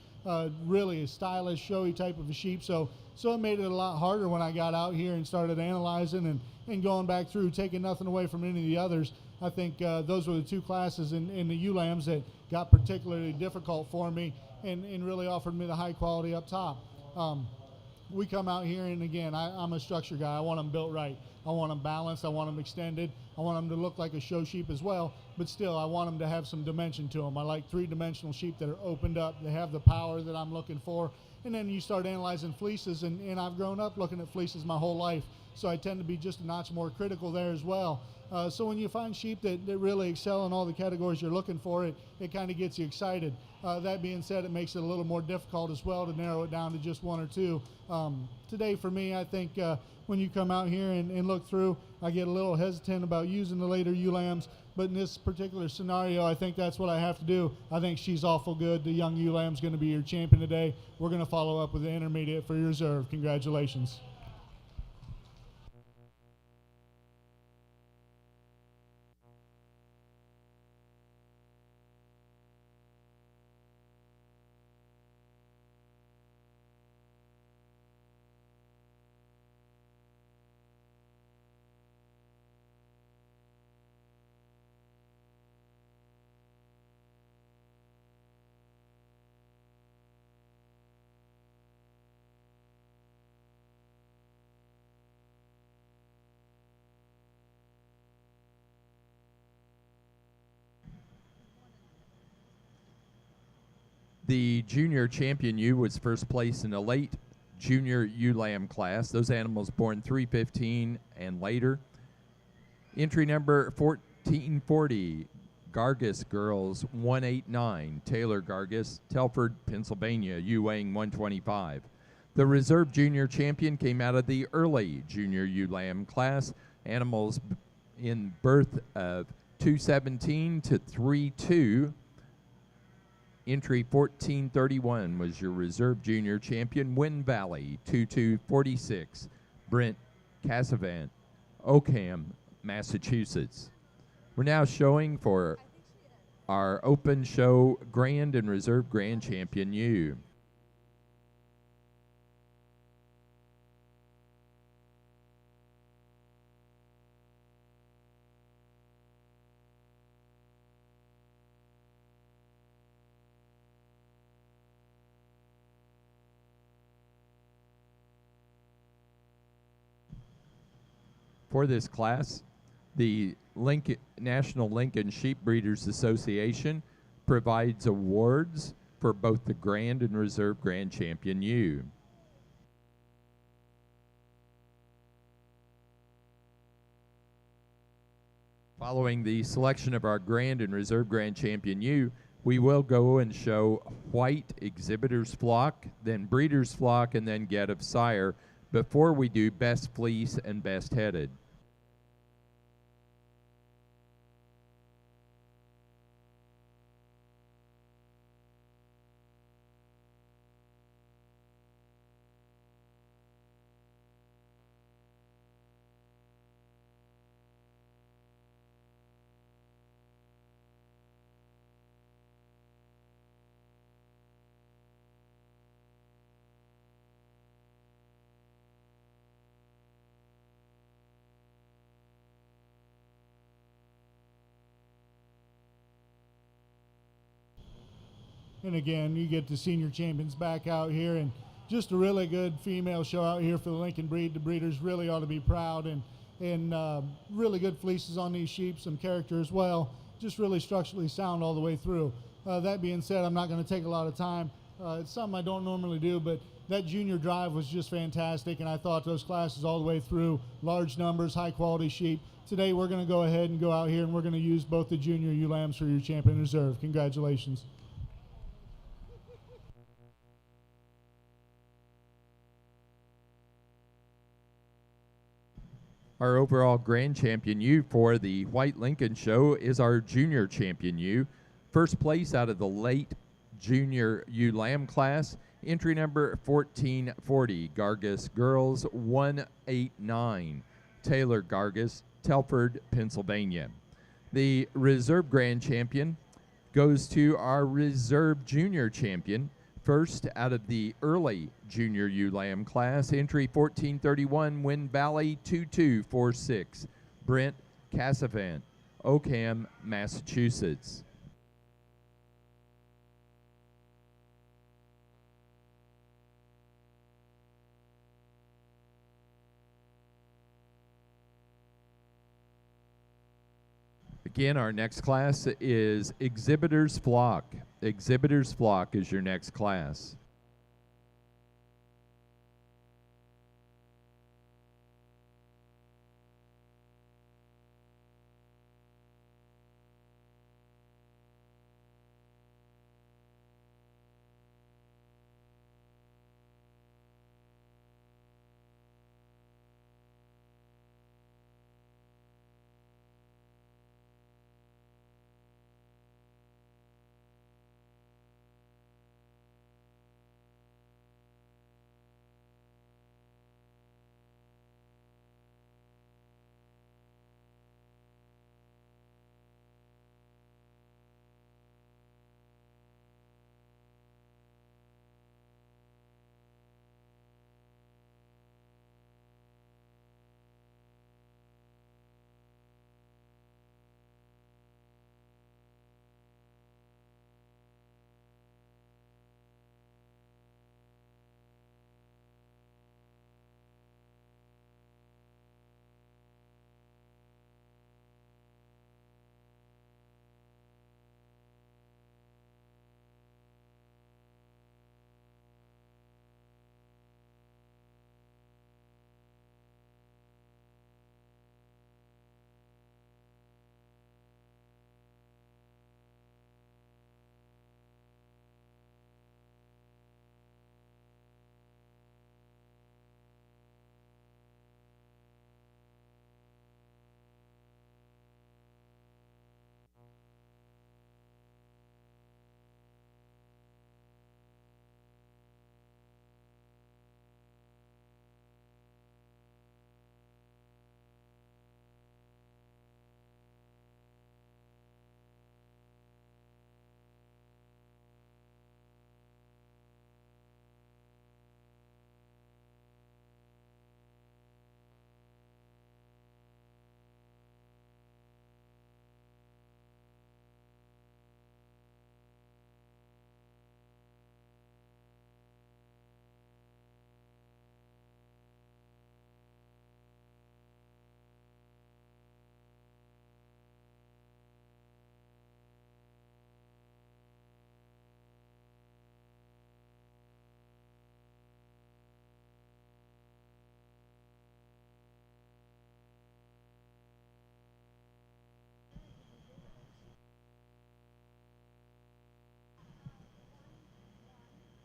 really a stylish, showy type of a sheep. So it made it a lot harder when I got out here and started analyzing and going back through, taking nothing away from any of the others. I think those were the two classes in the ewe lambs that got particularly difficult for me and really offered me the high quality up top. We come out here, and again, I'm a structure guy. I want them built right. I want them balanced. I want them extended. I want them to look like a show sheep as well, but still I want them to have some dimension to them. I like three-dimensional sheep that are opened up. They have the power that I'm looking for. And then you start analyzing fleeces, and I've grown up looking at fleeces my whole life, so I tend to be just a notch more critical there as well. So when you find sheep that really excel in all the categories you're looking for, it kind of gets you excited. That being said, it makes it a little more difficult as well to narrow it down to just one or two. Today for me, I think when you come out here and look through, I get a little hesitant about using the later ewe lambs, but in this particular scenario, I think that's what I have to do. I think she's awful good. The young ewe lamb's going to be your champion today. We're going to follow up with the intermediate for your reserve. Congratulations. The junior champion ewe was first place in the late junior ewe lamb class. Those animals born 315 and later. Entry number 1440, Gargis Girls 189, Taylor Gargis, Telford, Pennsylvania, ewe weighing 125. The reserve junior champion came out of the early junior ewe lamb class. Animals in birth of 217 to 32. Entry 1431 was your reserve junior champion. Wind Valley 2246, Brent Cassavant, Oakham, Massachusetts. We're now showing for our open show grand and reserve grand champion ewe. For this class, the National Lincoln Sheep Breeders Association provides awards for both the Grand and Reserve Grand Champion ewe. Following the selection of our Grand and Reserve Grand Champion ewe, we will go and show white exhibitor's flock, then breeder's flock, and then get of sire, before we do best fleece and best headed. And again, you get the senior champions back out here, and just a really good female show out here for the Lincoln breed. The breeders really ought to be proud, and really good fleeces on these sheep, some character as well. Just really structurally sound all the way through. That being said, I'm not going to take a lot of time. It's something I don't normally do, but that junior drive was just fantastic, and I thought those classes all the way through, large numbers, high quality sheep. Today we're going to go ahead and go out here and we're going to use both the junior ewe lambs for your champion reserve. Congratulations. Our overall grand champion ewe for the White Lincoln Show is our junior champion ewe. First place out of the late junior ewe lamb class, entry number 1440, Gargus Girls 189, Taylor Gargus, Telford, Pennsylvania. The reserve grand champion goes to our reserve junior champion, first out of the early junior ewe lamb class, entry 1431, Wind Valley 2246, Brent Cassavant, Oakham, Massachusetts. Again, our next class is Exhibitor's Flock. Exhibitor's Flock is your next class.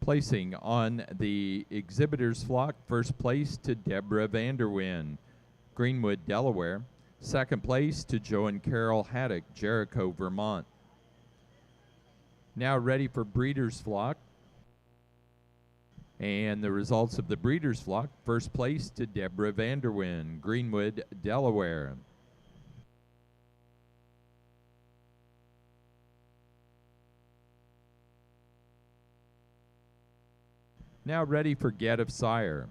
Placing on the Exhibitor's Flock, first place to Deborah Vanderwyn, Greenwood, Delaware. Second place to Joe and Carol Haddock, Jericho, Vermont. Now ready for Breeder's Flock. And the results of the Breeder's Flock, first place to Deborah Vanderwyn, Greenwood, Delaware. Now ready for Get of Sire.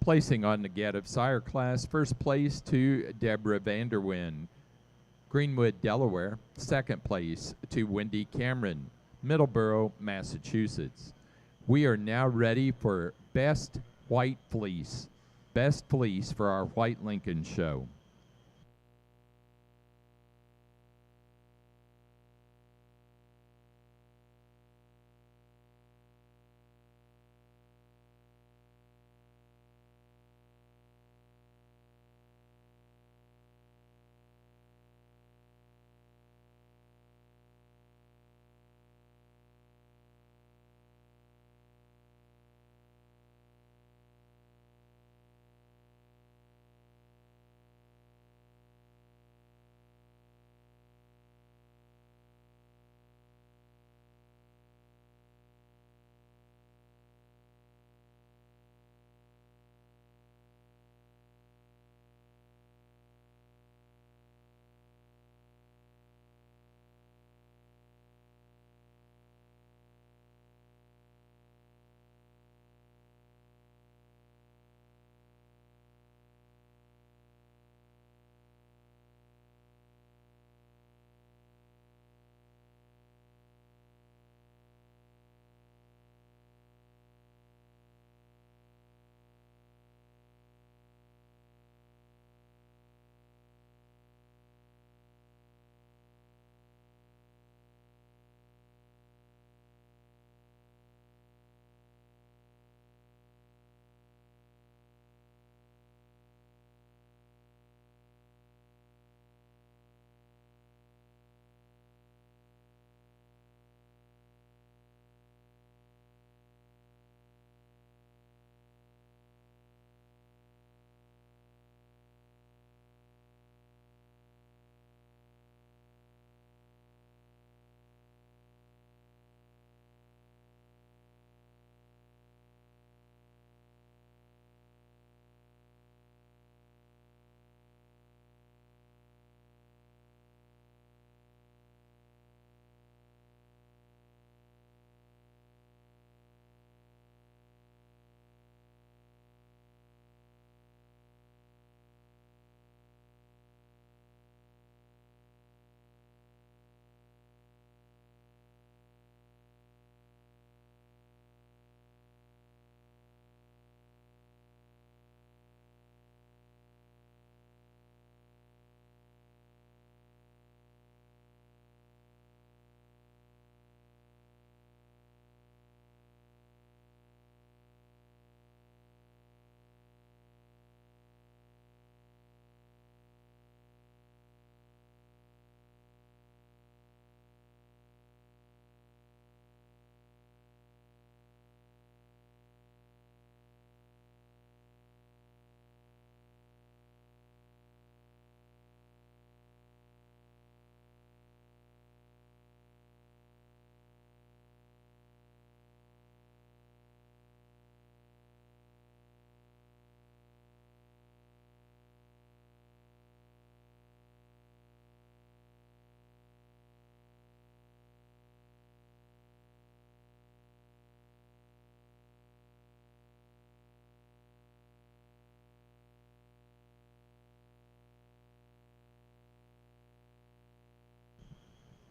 Placing on the Gaddis Sire class, first place to Deborah Vanderwyn, Greenwood, Delaware. Second place to Wendy Cameron, Middleborough, Massachusetts. We are now ready for Best White Fleece. Best Fleece for our White Lincoln Show.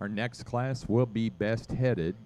Our next class will be Best Headed.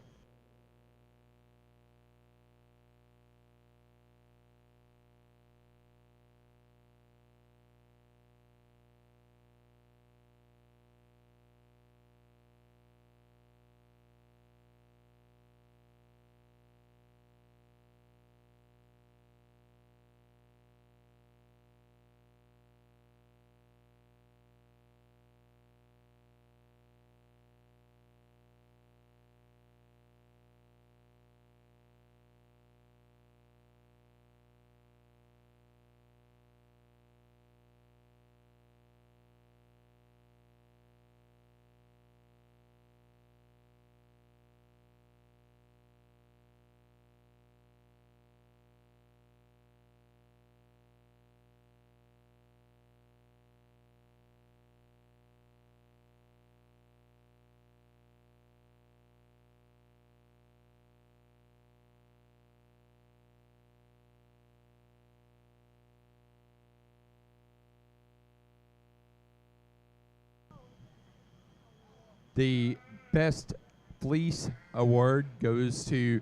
The Best Fleece Award goes to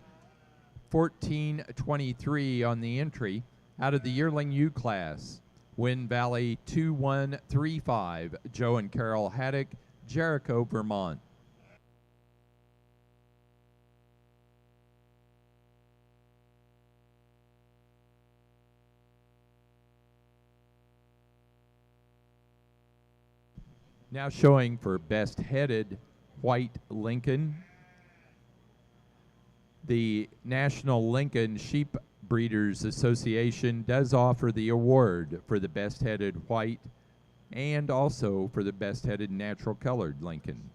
1423 on the entry out of the Yearling U class. Wind Valley 2135, Joe and Carol Haddock, Jericho, Vermont. Now showing for Best Headed White Lincoln. The National Lincoln Sheep Breeders Association does offer the award for the Best Headed White and also for the Best Headed Natural Colored Lincoln.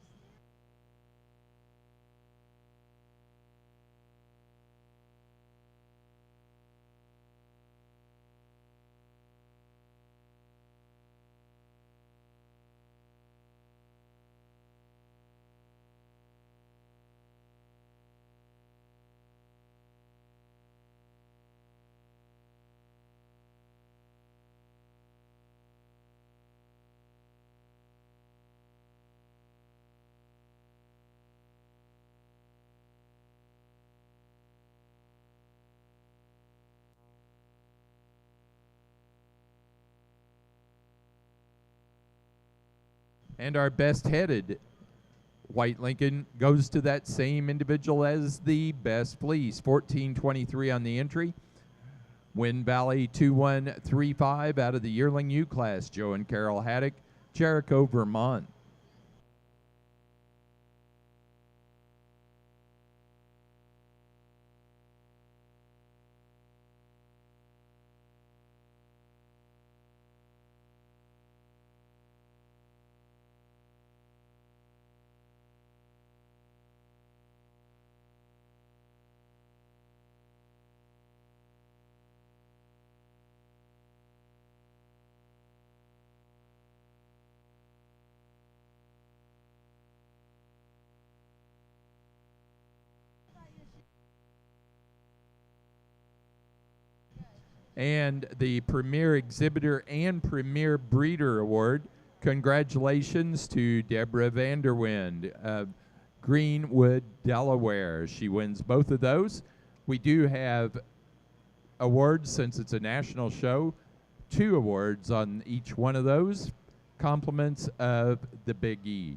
And our Best Headed White Lincoln goes to that same individual as the Best Fleece, 1423 on the entry. Wind Valley 2135 out of the Yearling U class, Joe and Carol Haddock, Jericho, Vermont. And the Premier Exhibitor and Premier Breeder Award. Congratulations to Deborah Vanderwind of Greenwood, Delaware. She wins both of those. We do have awards since it's a national show, 2 awards on each one of those. Compliments of the Big E.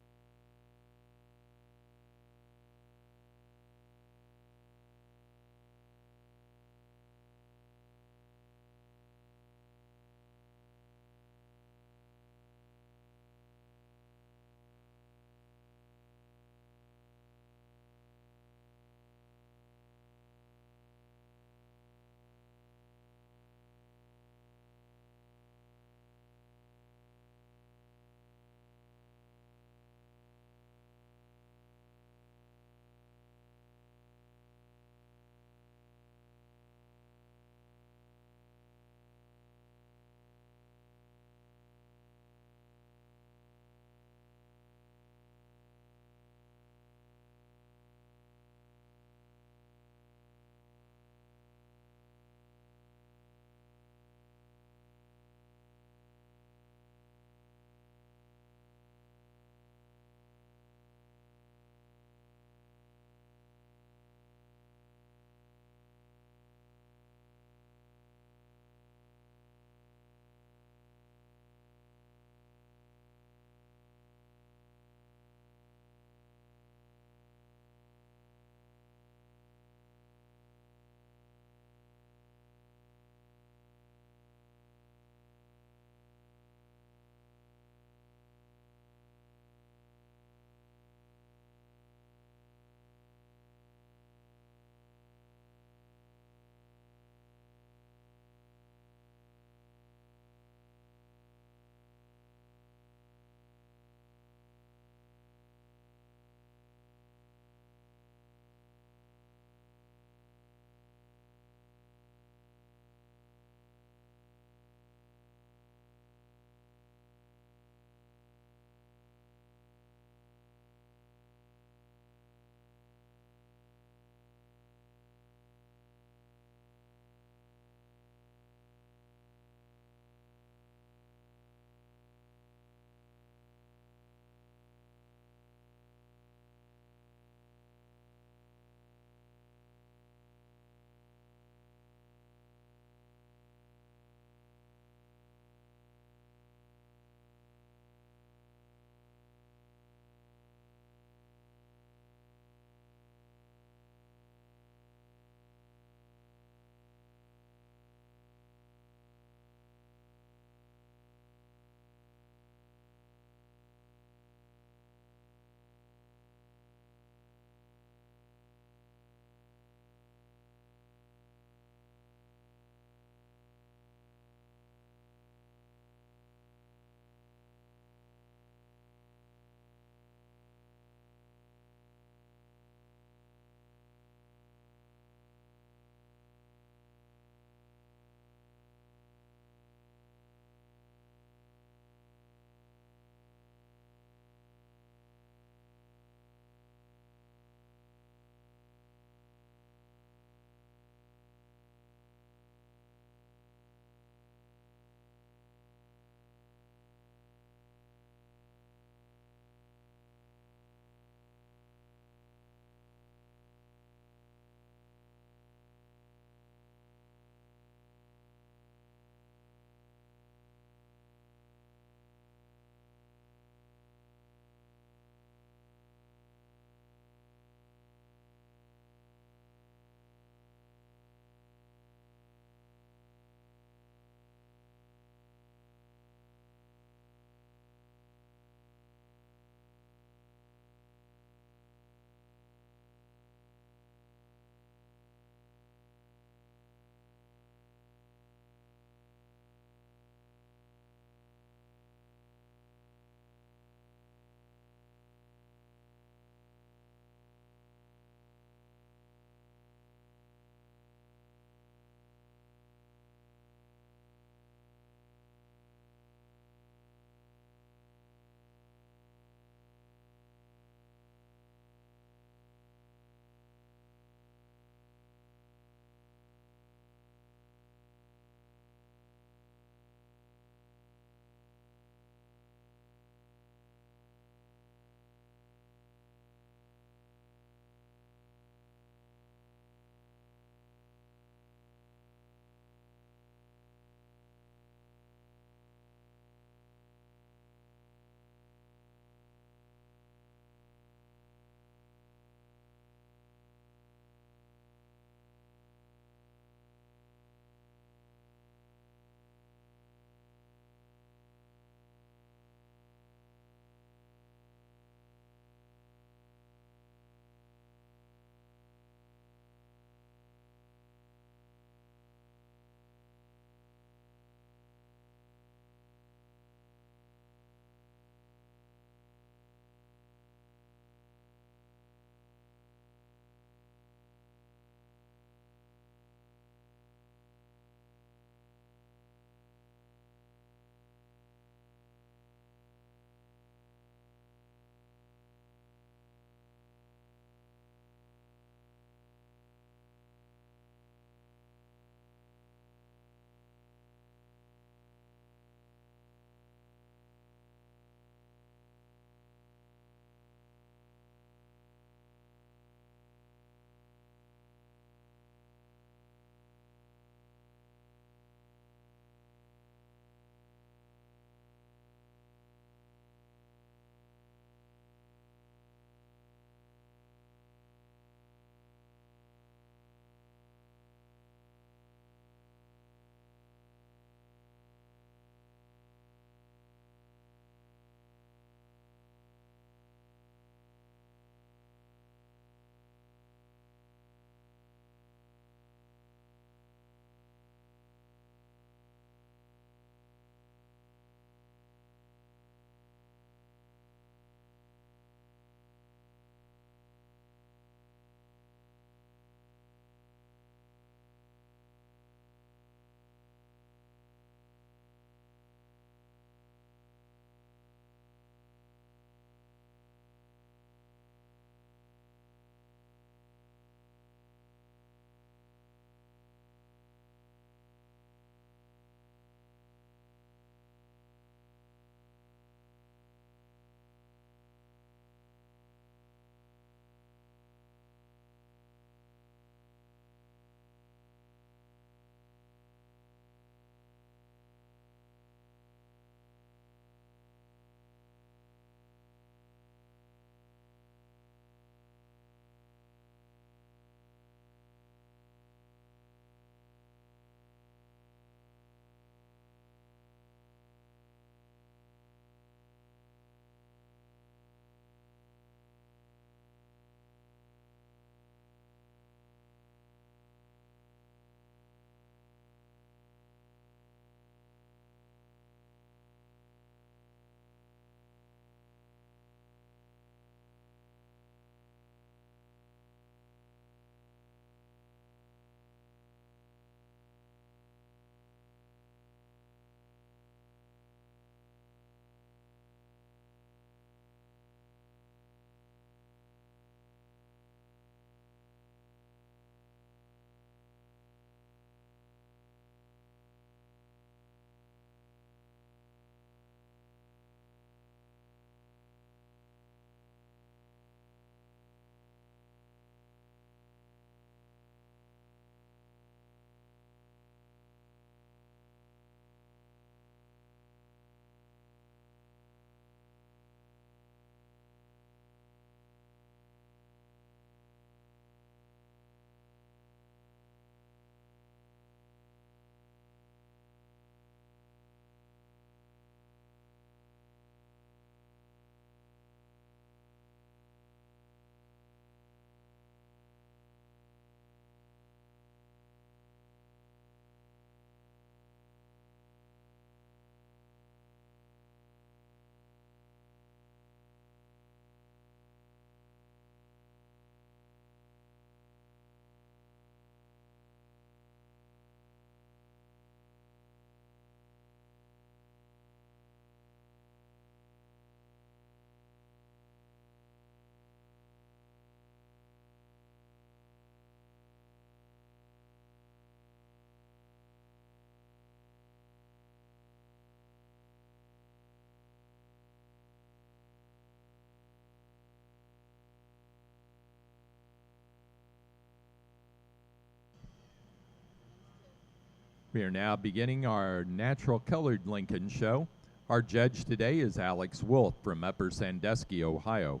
We are now beginning our natural colored Lincoln show. Our judge today is Alex Wolf from Upper Sandusky, Ohio.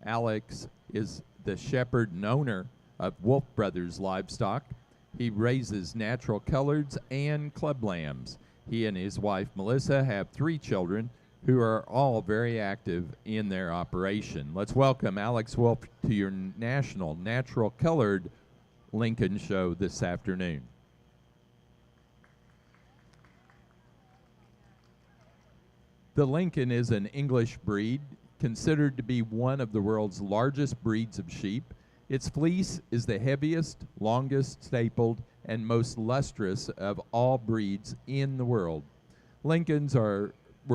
Alex is the shepherd and owner of Wolf Brothers Livestock. He raises natural coloreds and club lambs. He and his wife Melissa have 3 children who are all very active in their operation. Let's welcome Alex Wolf to your national natural colored Lincoln show this afternoon. The Lincoln is an English breed considered to be one of the world's largest breeds of sheep. Its fleece is the heaviest, longest stapled, and most lustrous of all breeds in the world. Lincolns were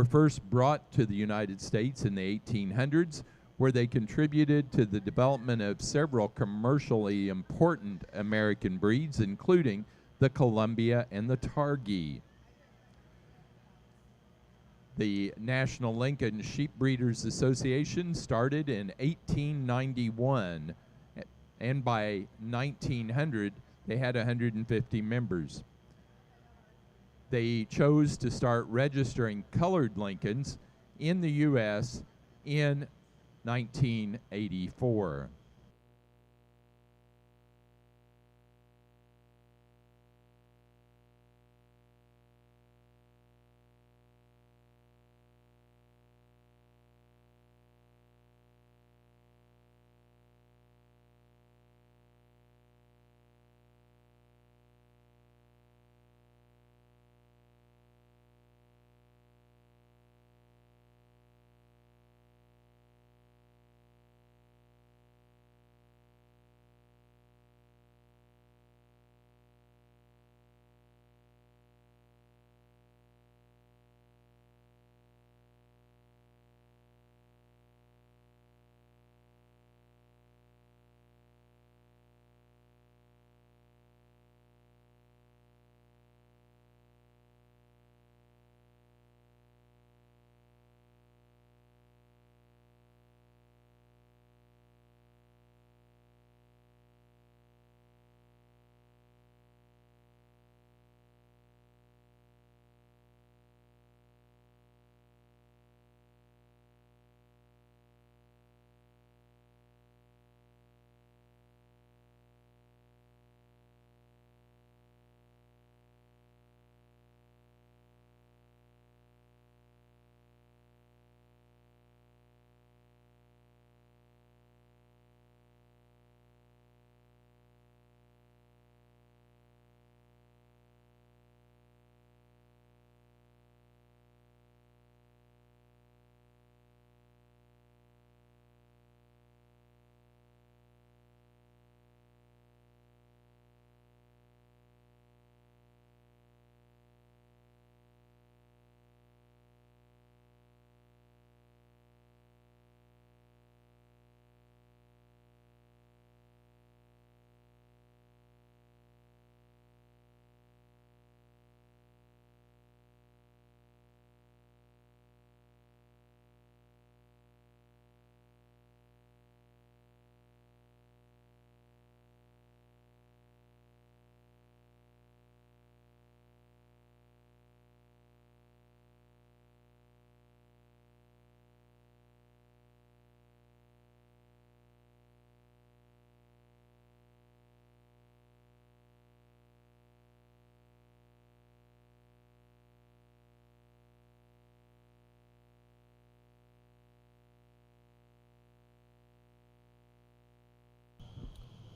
first brought to the United States in the 1800s, where they contributed to the development of several commercially important American breeds, including the Columbia and the Targhee. The National Lincoln Sheep Breeders Association started in 1891, and by 1900 they had 150 members. They chose to start registering colored Lincolns in the U.S. in 1984.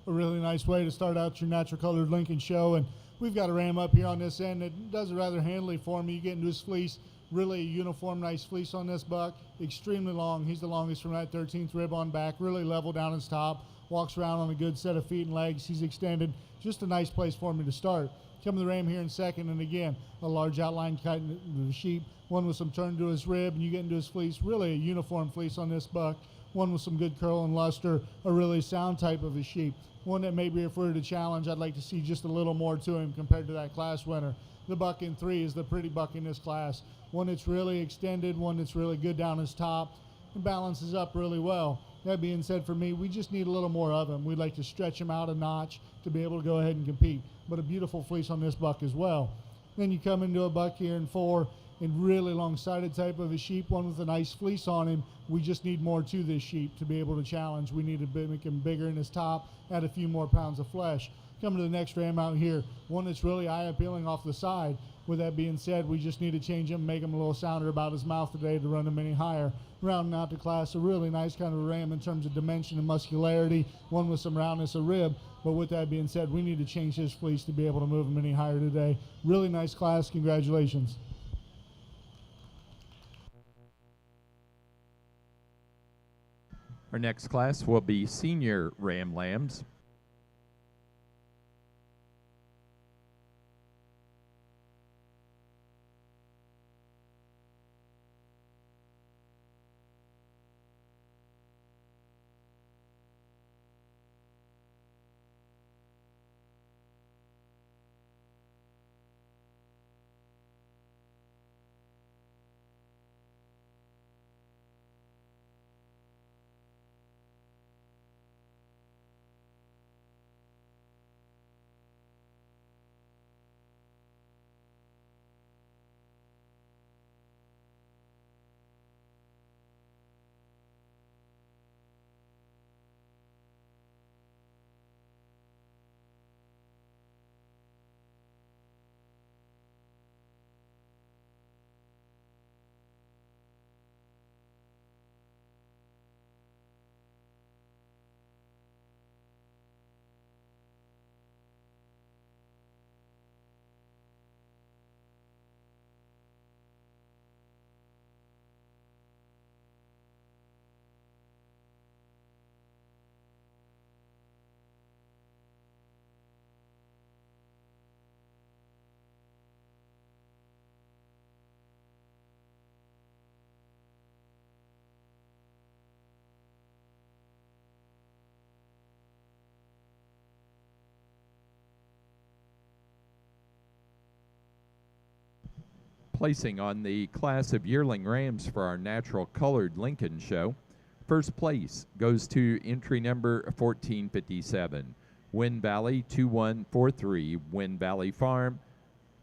A really nice way to start out your natural colored Lincoln show. And we've got a ram up here on this end that does it rather handily for me. You get into his fleece, really uniform, nice fleece on this buck, extremely long. He's the longest from that 13th rib on back, really level down his top, walks around on a good set of feet and legs. He's extended, just a nice place for me to start. Come to the ram here in second, and again, a large outline cut into the sheep, one with some turn to his rib, and you get into his fleece, really a uniform fleece on this buck, one with some good curl and luster, a really sound type of a sheep. One that maybe if we were to challenge, I'd like to see just a little more to him compared to that class winner. The buck in 3 is the pretty buck in this class. One that's really extended, one that's really good down his top, and balances up really well. That being said, for me, we just need a little more of them. We'd like to stretch them out a notch to be able to go ahead and compete. But a beautiful fleece on this buck as well. Then you come into a buck here in 4 in really long-sided type of a sheep, one with a nice fleece on him. We just need more to this sheep to be able to challenge. We need to make him bigger in his top, add a few more pounds of flesh. Coming to the next ram out here, one that's really eye-appealing off the side. With that being said, we just need to change him, make him a little sounder about his mouth today to run him any higher. Rounding out the class, a really nice kind of a ram in terms of dimension and muscularity, one with some roundness of rib. But with that being said, we need to change his fleece to be able to move him any higher today. Really nice class. Congratulations. Our next class will be senior ram lambs. Placing on the class of yearling rams for our natural colored Lincoln show. First place goes to entry number 1457, Wind Valley 2143, Wind Valley Farm,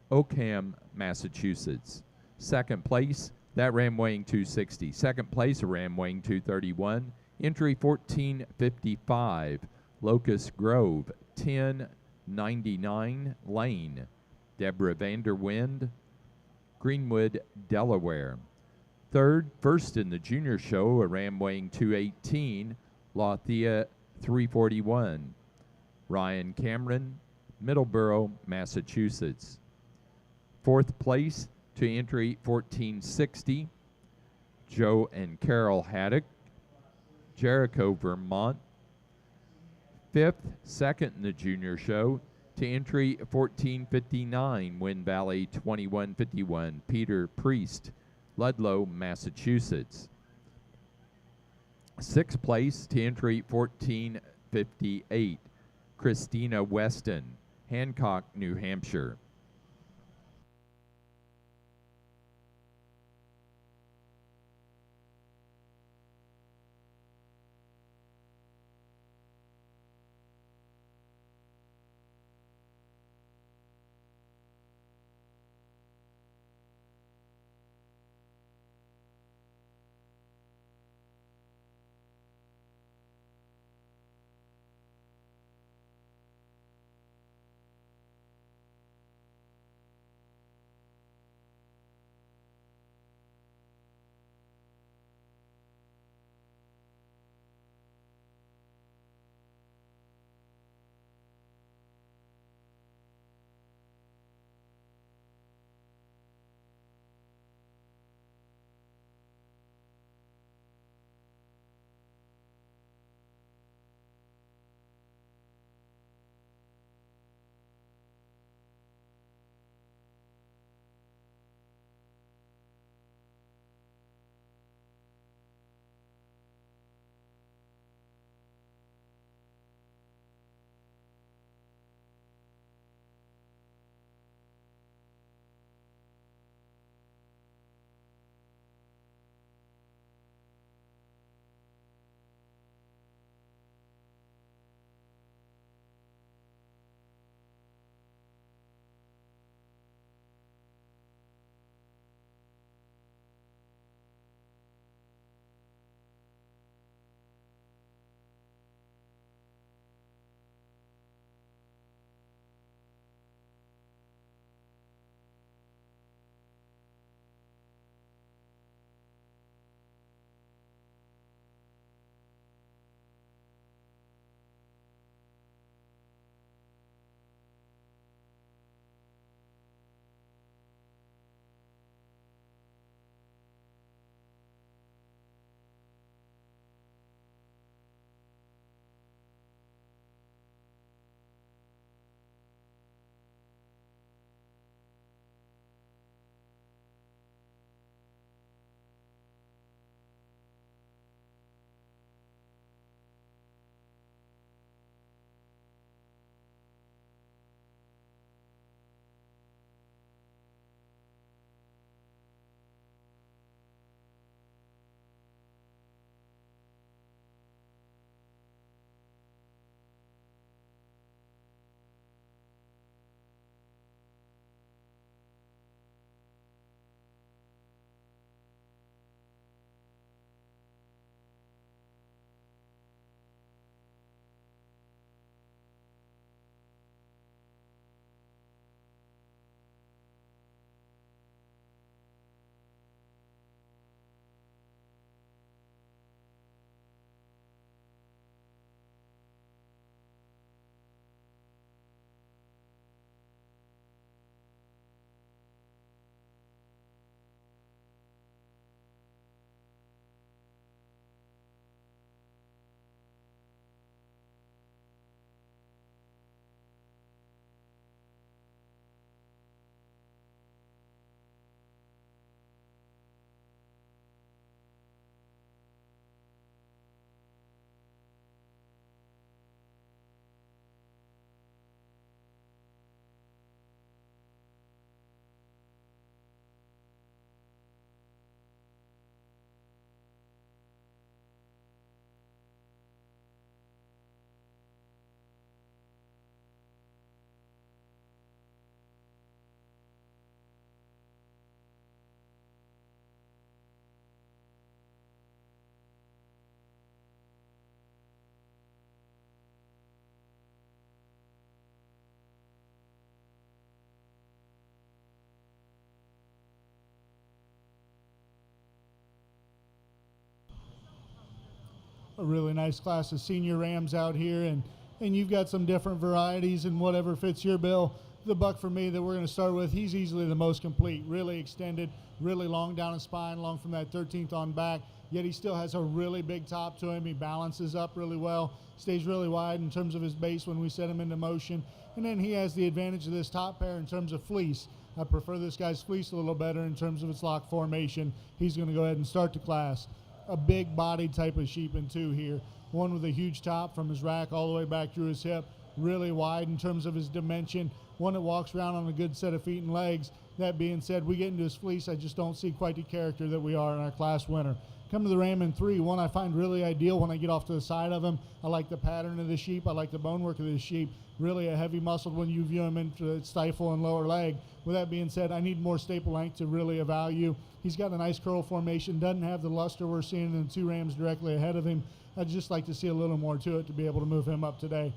Oakham, Massachusetts. Second place, that ram weighing 260. Second place, a ram weighing 231. Entry 1455, Locust Grove 1099 Lane, Deborah Vanderwind, Greenwood, Delaware. Third, first in the junior show, a ram weighing 218, Lothian 341. Ryan Cameron, Middleborough, Massachusetts. Fourth place to entry 1460, Joe and Carol Haddock, Jericho, Vermont. Fifth, second in the junior show, to entry 1459, Wind Valley 2151, Peter Priest, Ludlow, Massachusetts. Sixth place to entry 1458, Christina Weston, Hancock, New Hampshire. a really nice class of senior rams out here, and you've got some different varieties and whatever fits your bill. The buck for me that we're going to start with, he's easily the most complete, really extended, really long down his spine, long from that 13th on back, yet he still has a really big top to him. He balances up really well, stays really wide in terms of his base when we set him into motion, and then he has the advantage of this top pair in terms of fleece. I prefer this guy's fleece a little better in terms of its lock formation. He's going to go ahead and start the class. A big bodied type of sheep in two here, one with a huge top from his rack all the way back through his hip, really wide in terms of his dimension, one that walks around on a good set of feet and legs. That being said, we get into his fleece, I just don't see quite the character that we are in our class winner. Come to the ram in three, one I find really ideal when I get off to the side of him. I like the pattern of the sheep, I like the bone work of the sheep, really a heavy muscled when you view him into its stifle and lower leg. With that being said, I need more staple length to really evaluate. He's got a nice curl formation, doesn't have the luster we're seeing in the two rams directly ahead of him. I'd just like to see a little more to it to be able to move him up today.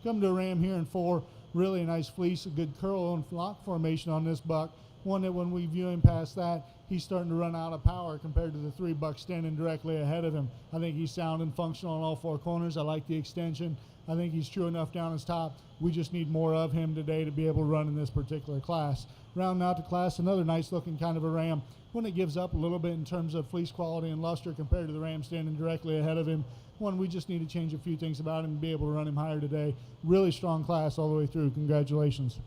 Come to a ram here in four, really a nice fleece, a good curl and lock formation on this buck. One that when we view him past that, he's starting to run out of power compared to the three bucks standing directly ahead of him. I think he's sound and functional on all four corners. I like the extension. I think he's true enough down his top. We just need more of him today to be able to run in this particular class. Rounding out the class, another nice looking kind of a ram. One that gives up a little bit in terms of fleece quality and luster compared to the ram standing directly ahead of him. One, we just need to change a few things about him and be able to run him higher today. Really strong class all the way through. Congratulations.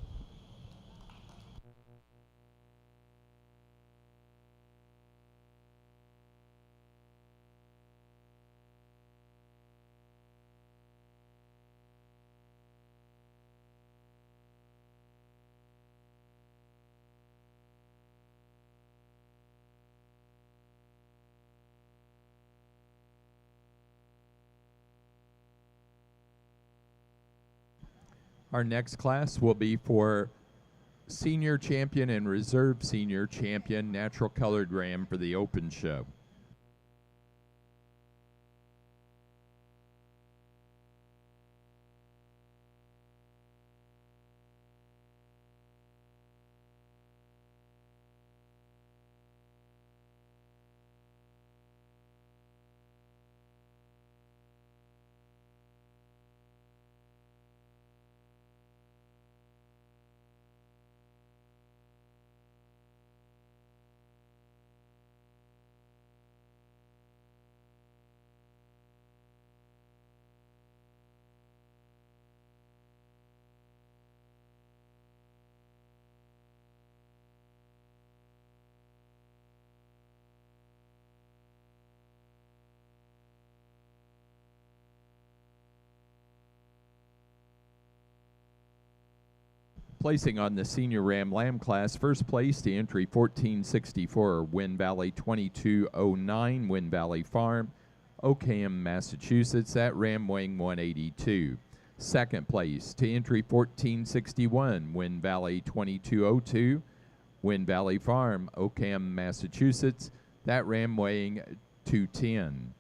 Our next class will be for senior champion and reserve senior champion natural colored ram for the open show. Placing on the senior ram lamb class, first place to entry 1464, Wind Valley 2209, Wind Valley Farm, Oakham, Massachusetts. That ram weighing 182. Second place to entry 1461, Wind Valley 2202, Wind Valley Farm, Oakham, Massachusetts. That ram weighing 210.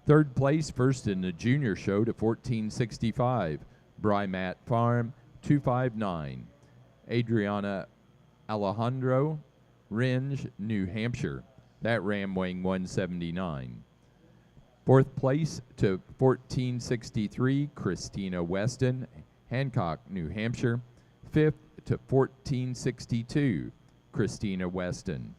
Third place, first in the junior show to 1465, Brymat Farm 259. Adriana Alejandro, Rindge, New Hampshire. That ram weighing 179. Fourth place to 1463, Christina Weston, Hancock, New Hampshire. Fifth to 1462, Christina Weston.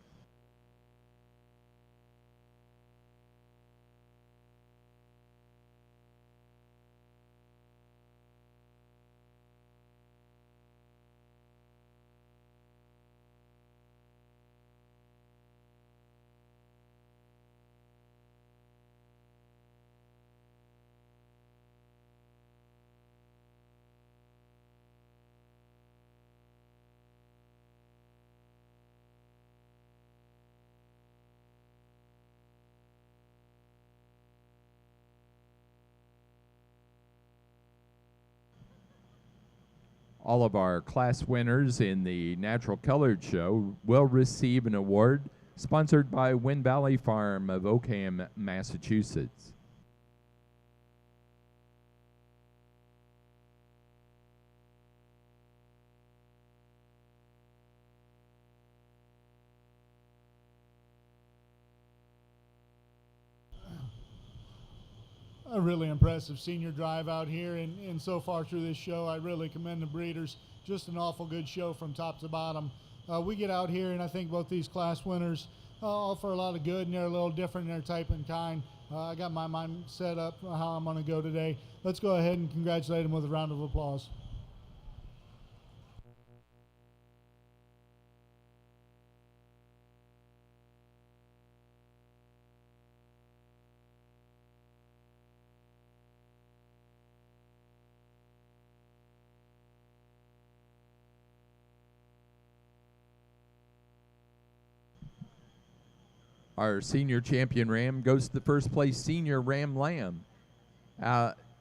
All of our class winners in the Natural Colored Show will receive an award sponsored by Wind Valley Farm of Oakham, Massachusetts. a really impressive senior drive out here, and so far through this show, I really commend the breeders. Just an awful good show from top to bottom. We get out here, and I think both these class winners offer a lot of good, and they're a little different in their type and kind. I got my mind set up how I'm going to go today. Let's go ahead and congratulate them with a round of applause. Our senior champion ram goes to the first place senior ram lamb.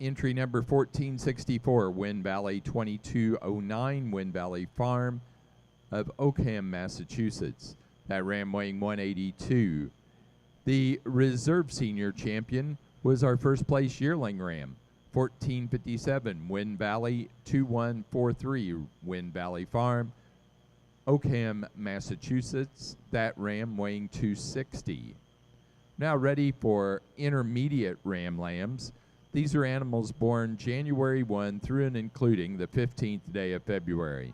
Entry number 1464, Wind Valley 2209, Wind Valley Farm of Oakham, Massachusetts. That ram weighing 182. The reserve senior champion was our first place yearling ram, 1457, Wind Valley 2143, Wind Valley Farm, Oakham, Massachusetts. That ram weighing 260. Now ready for intermediate ram lambs. These are animals born January 1 through and including the 15th day of February.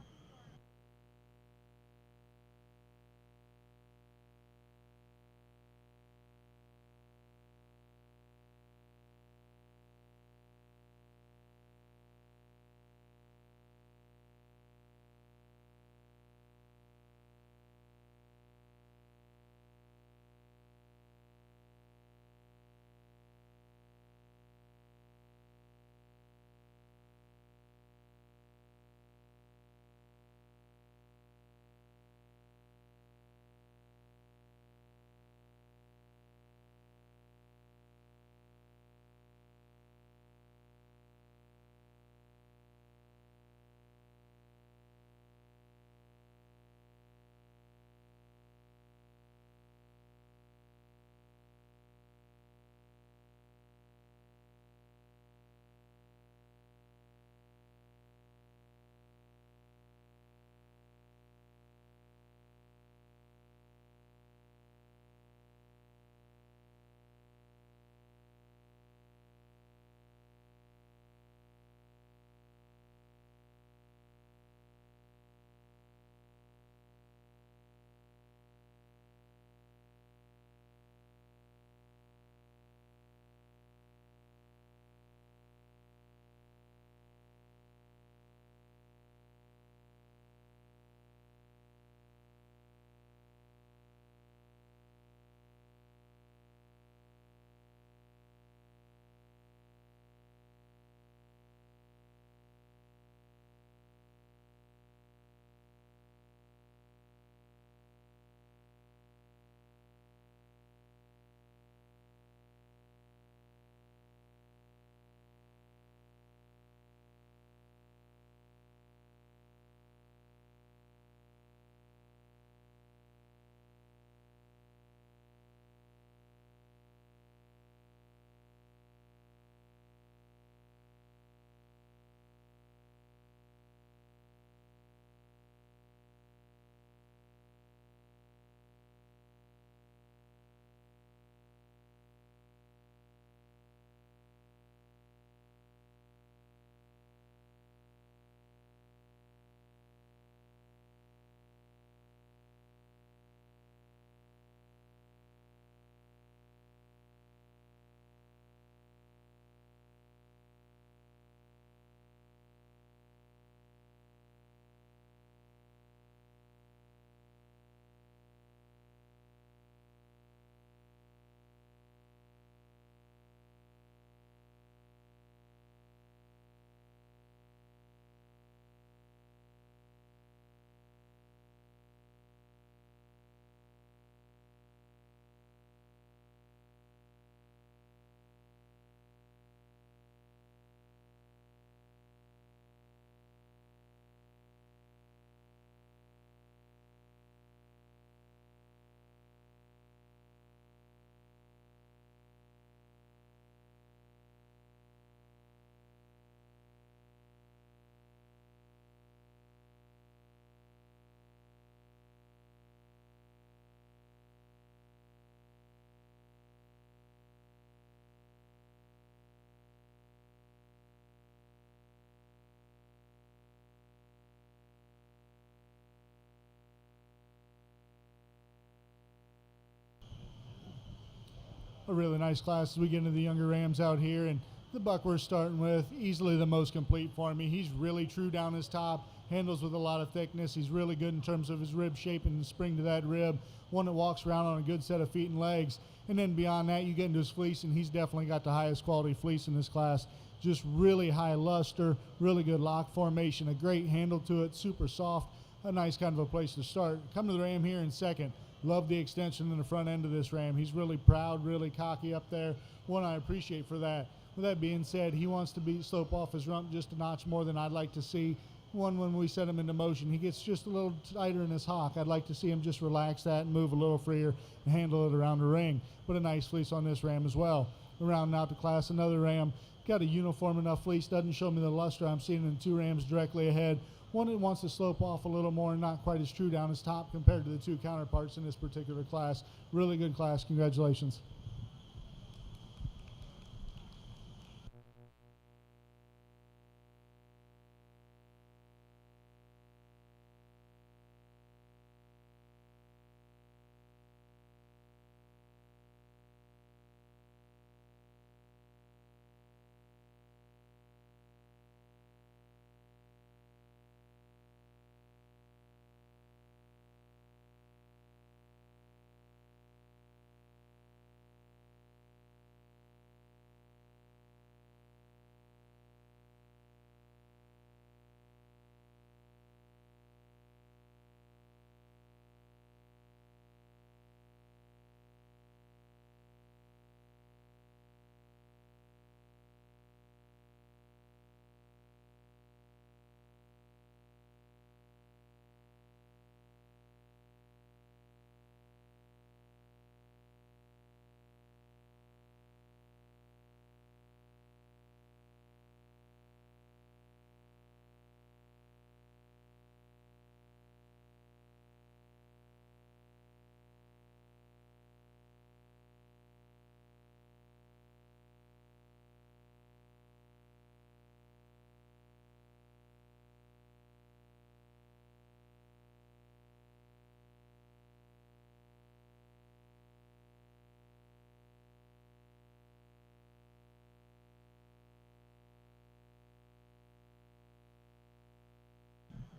a really nice class as we get into the younger Rams out here. And the buck we're starting with, easily the most complete for me. He's really true down his top, handles with a lot of thickness. He's really good in terms of his rib shape and the spring to that rib. One that walks around on a good set of feet and legs. And then beyond that, you get into his fleece, and he's definitely got the highest quality fleece in this class. Just really high luster, really good lock formation, a great handle to it, super soft, a nice kind of a place to start. Come to the Ram here in second. Love the extension in the front end of this Ram. He's really proud, really cocky up there. One I appreciate for that. With that being said, he wants to slope off his rump just a notch more than I'd like to see. One, when we set him into motion, he gets just a little tighter in his hock. I'd like to see him just relax that and move a little freer and handle it around the ring. But a nice fleece on this Ram as well. Around out the class, another Ram. Got a uniform enough fleece, doesn't show me the luster. I'm seeing it in two Rams directly ahead. One that wants to slope off a little more and not quite as true down his top compared to the two counterparts in this particular class. Really good class. Congratulations.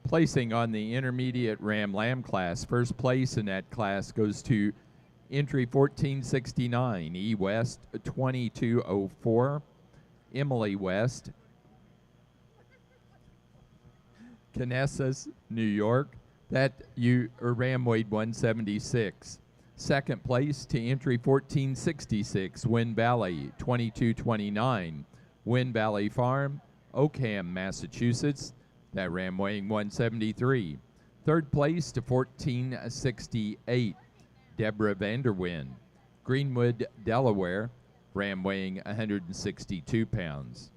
Placing on the intermediate Ram Lamb class, first place in that class goes to entry 1469, E West 2204, Emily West, Kansas, New York. That Ram weighed 176. Second place to entry 1466, Wind Valley 2229, Wind Valley Farm, Oakham, Massachusetts. That Ram weighing 173. Third place to 1468, Deborah Vanderwind, Greenwood, Delaware. Ram weighing 162 pounds.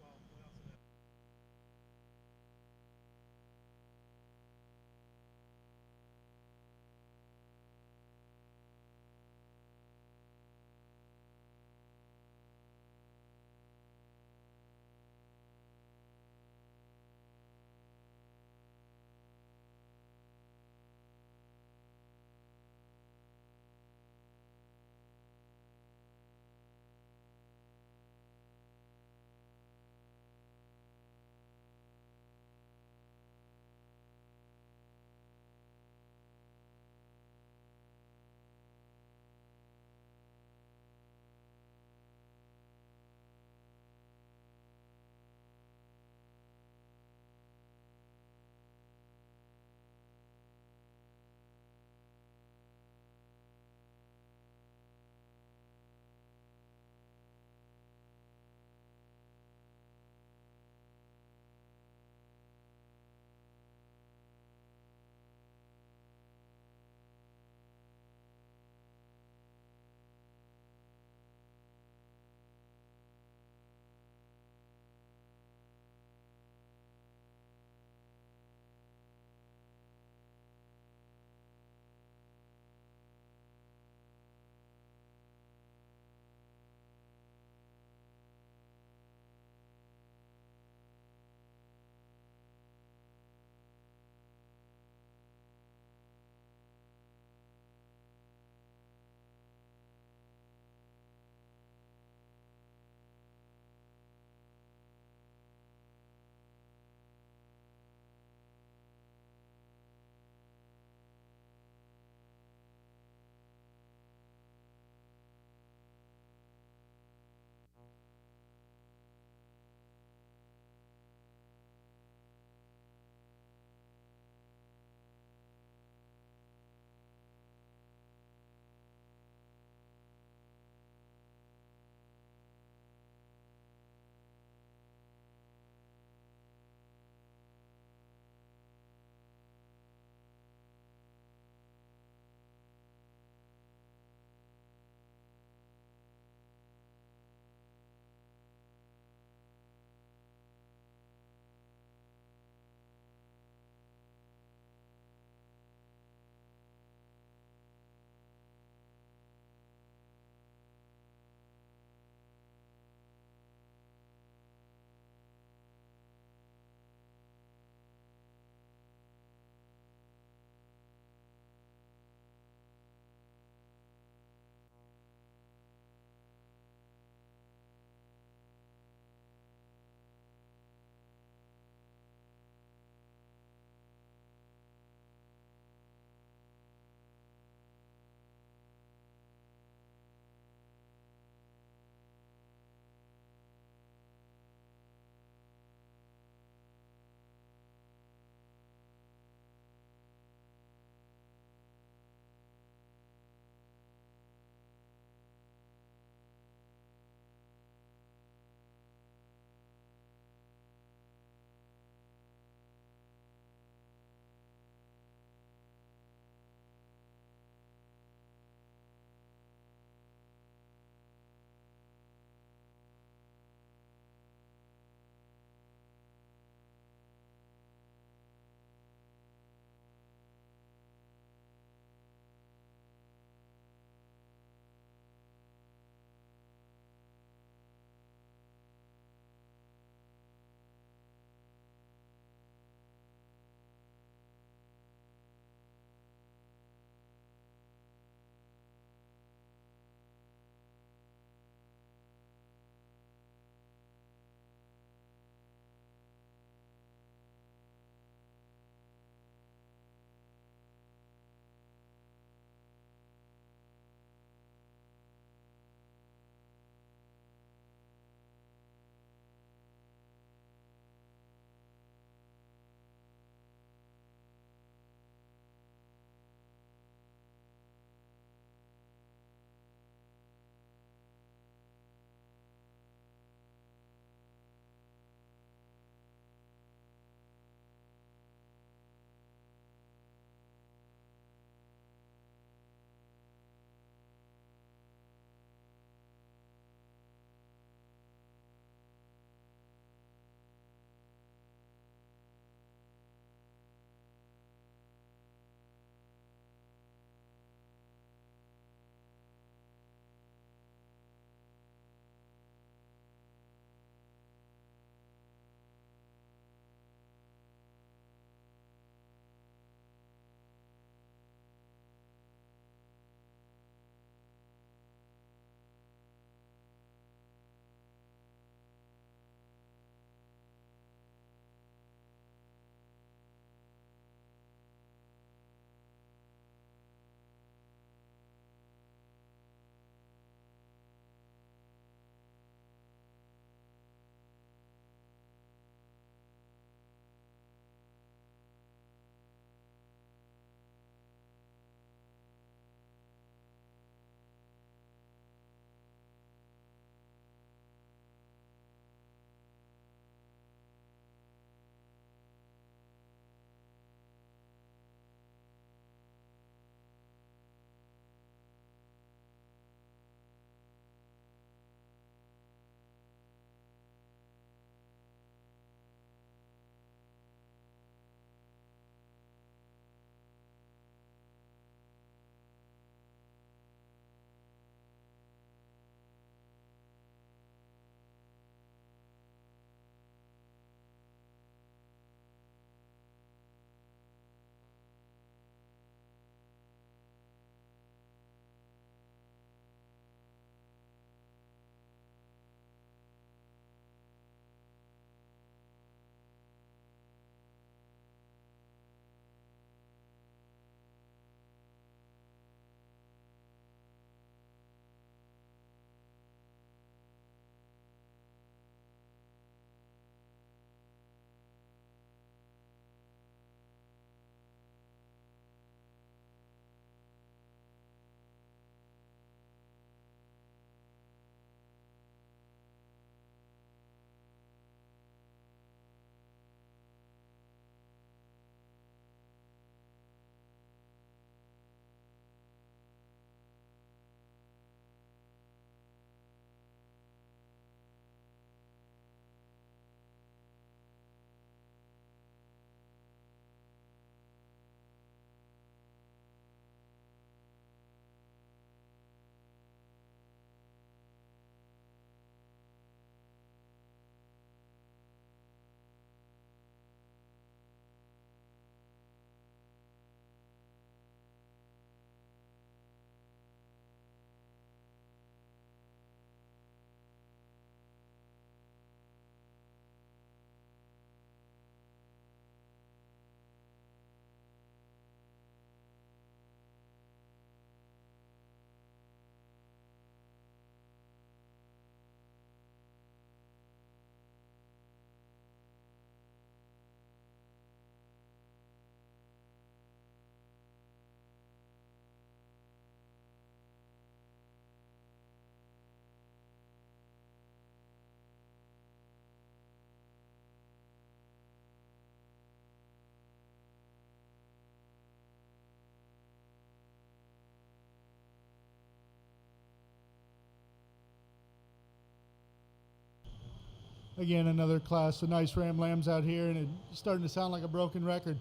Again, another class of nice ram lambs out here, and it's starting to sound like a broken record.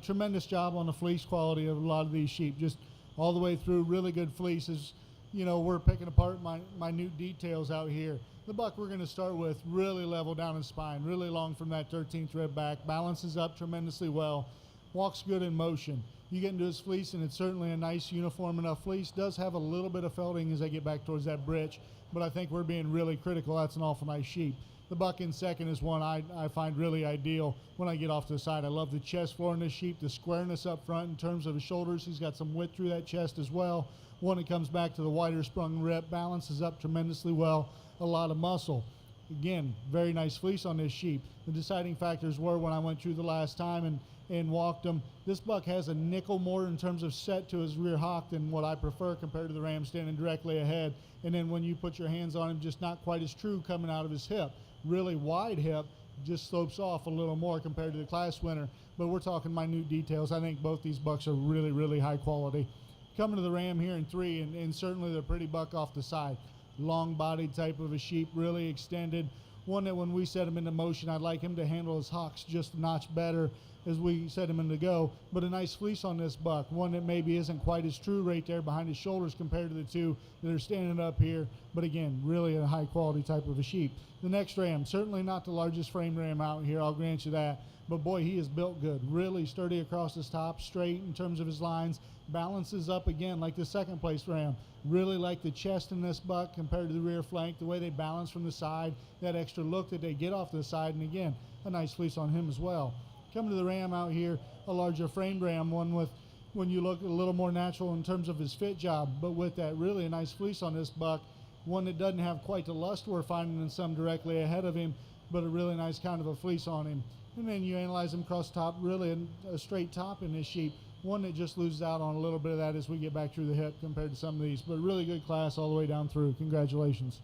Tremendous job on the fleece quality of a lot of these sheep, just all the way through. Really good fleeces. You know, we're picking apart minute details out here. The buck we're going to start with really level down in spine, really long from that 13th rib back, balances up tremendously well, walks good in motion. You get into his fleece, and it's certainly a nice uniform enough fleece. Does have a little bit of felting as I get back towards that britch, but I think we're being really critical. That's an awful nice sheep. The buck in second is one I find really ideal when I get off to the side. I love the chest floor in this sheep, the squareness up front in terms of his shoulders. He's got some width through that chest as well. One that comes back to the wider sprung rib, balances up tremendously well, a lot of muscle. Again, very nice fleece on this sheep. The deciding factors were when I went through the last time and walked him, this buck has a nickel more in terms of set to his rear hock than what I prefer compared to the ram standing directly ahead. And then when you put your hands on him, just not quite as true coming out of his hip. Really wide hip, just slopes off a little more compared to the class winner. But we're talking minute details. I think both these bucks are really, really high quality. Coming to the ram here in 3, and certainly the pretty buck off the side. Long-bodied type of a sheep, really extended. One that when we set him into motion, I'd like him to handle his hocks just a notch better as we set him into go. But a nice fleece on this buck, one that maybe isn't quite as true right there behind his shoulders compared to the two that are standing up here. But again, really a high-quality type of a sheep. The next ram, certainly not the largest frame ram out here, I'll grant you that. But boy, he is built good, really sturdy across his top, straight in terms of his lines, balances up again like the second place ram. Really like the chest in this buck compared to the rear flank, the way they balance from the side, that extra look that they get off the side, and again, a nice fleece on him as well. Coming to the ram out here, a larger framed ram, one with, when you look a little more natural in terms of his fit job, but with that really a nice fleece on this buck, one that doesn't have quite the lust we're finding in some directly ahead of him, but a really nice kind of a fleece on him. And then you analyze him cross top, really a straight top in this sheep. One that just loses out on a little bit of that as we get back through the hip compared to some of these, but really good class all the way down through. Congratulations.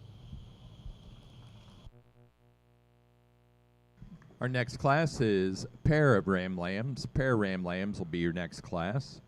Our next class is pair of ram lambs. Pair ram lambs will be your next class.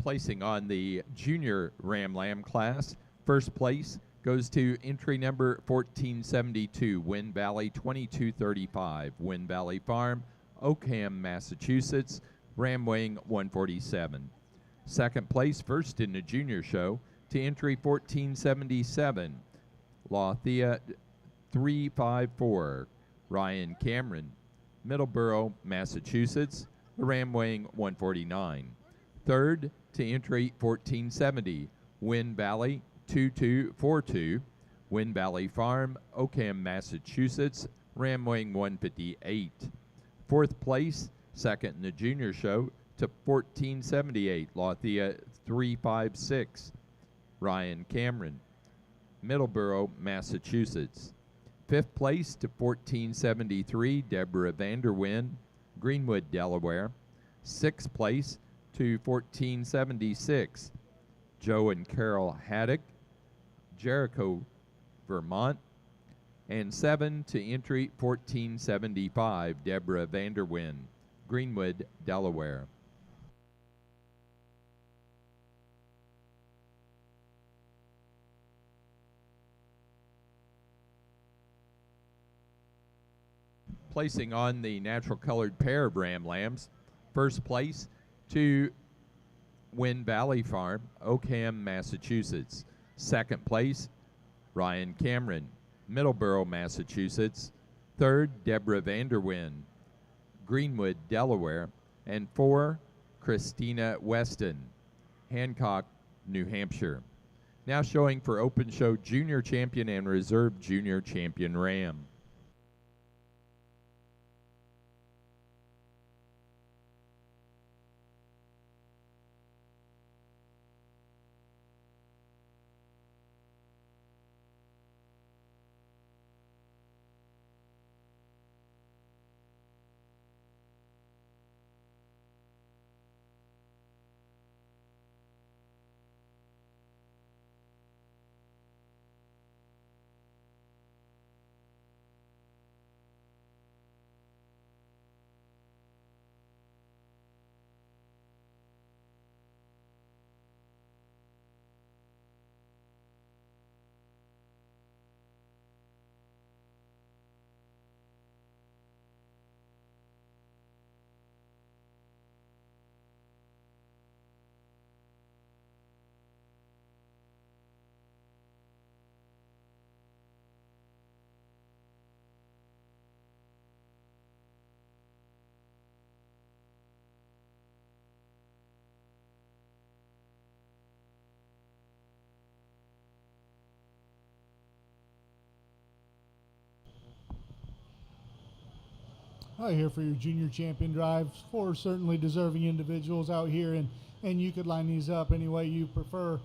Placing on the junior ram lamb class, first place goes to entry number 1472, Wind Valley 2235, Wind Valley Farm, Oakham, Massachusetts, ram weighing 147. Second place, first in the junior show, to entry 1477, Lothian 354, Ryan Cameron, Middleborough, Massachusetts, the ram weighing 149. Third, to entry 1470, Wind Valley 2242, Wind Valley Farm, Oakham, Massachusetts, ram weighing 158. Fourth place, second in the junior show, to 1478, Lothian 356, Ryan Cameron, Middleborough, Massachusetts. Fifth place to 1473, Deborah Vanderwyn, Greenwood, Delaware. Sixth place to 1476, Joe and Carol Haddock, Jericho, Vermont. And 7 to entry 1475, Deborah Vanderwyn, Greenwood, Delaware. Placing on the natural colored pair of Ram Lambs, first place to Wind Valley Farm, Oakham, Massachusetts. Second place, Ryan Cameron, Middleborough, Massachusetts. Third, Deborah Vanderwyn, Greenwood, Delaware. And 4, Christina Weston, Hancock, New Hampshire. Now showing for Open Show Junior Champion and Reserve Junior Champion Ram. Here for your junior champion drives. 4 certainly deserving individuals out here, and you could line these up any way you prefer.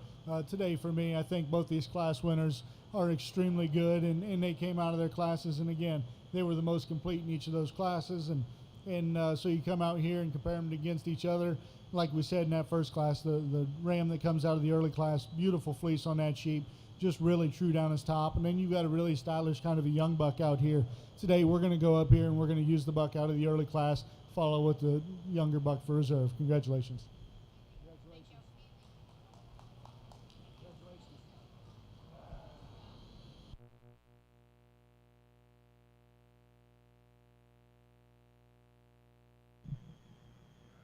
Today for me, I think both these class winners are extremely good, and they came out of their classes, and again, they were the most complete in each of those classes, and so you come out here and compare them against each other. Like we said in that first class, the ram that comes out of the early class, beautiful fleece on that sheep, just really true down his top. And then you've got a really stylish kind of a young buck out here. Today we're going to go up here and we're going to use the buck out of the early class, follow with the younger buck for reserve. Congratulations.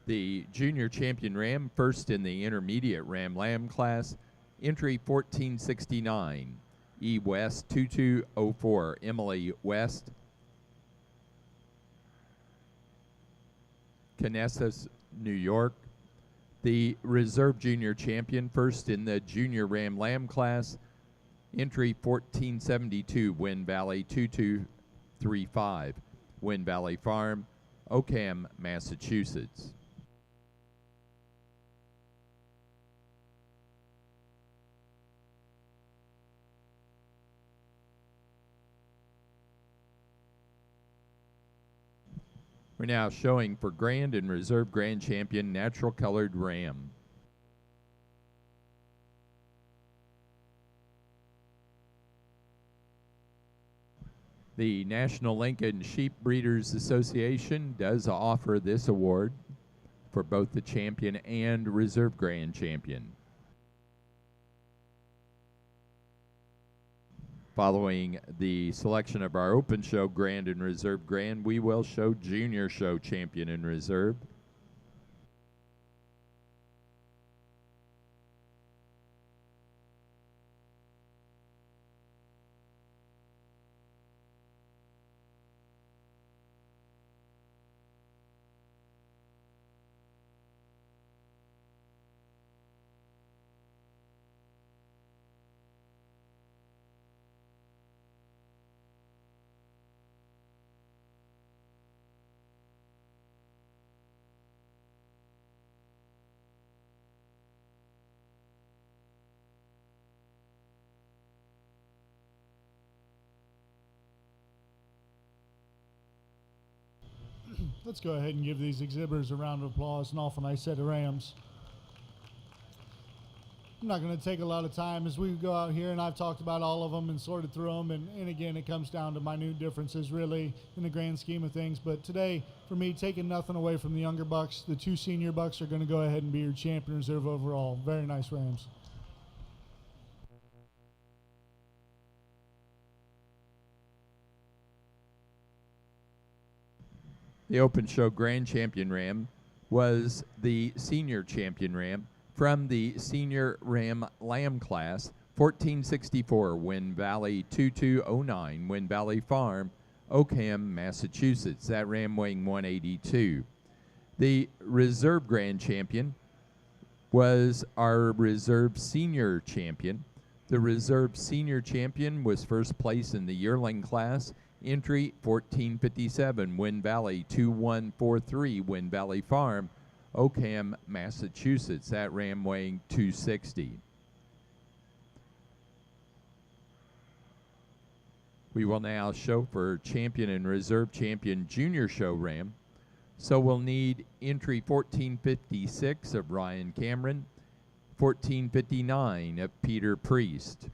The junior champion ram, first in the intermediate ram lamb class, entry 1469, E West 2204, Emily West, Kansas, New York. The reserve junior champion, first in the junior ram lamb class, entry 1472, Wind Valley 2235, Wind Valley Farm, Oakham, Massachusetts. We're now showing for Grand and Reserve Grand Champion Natural Colored Ram. The National Lincoln Sheep Breeders Association does offer this award for both the champion and Reserve Grand Champion. Following the selection of our Open Show Grand and Reserve Grand, we will show Junior Show Champion and Reserve. Let's go ahead and give these exhibitors a round of applause, an awful nice set of rams. I'm not going to take a lot of time as we go out here, and I've talked about all of them and sorted through them. And again, it comes down to minute differences, really, in the grand scheme of things. But today, for me, taking nothing away from the younger bucks, the 2 senior bucks are going to go ahead and be your champion reserve overall. Very nice rams. The Open Show Grand Champion Ram was the senior champion ram from the Senior Ram Lamb class, 1464, Wind Valley 2209, Wind Valley Farm, Oakham, Massachusetts. That ram weighing 182. The Reserve Grand Champion was our Reserve Senior Champion. The Reserve Senior Champion was first place in the yearling class, entry 1457, Wind Valley 2143, Wind Valley Farm, Oakham, Massachusetts. That ram weighing 260. We will now show for champion and reserve champion junior show ram. So we'll need entry 1456 of Ryan Cameron, 1459 of Peter Priest.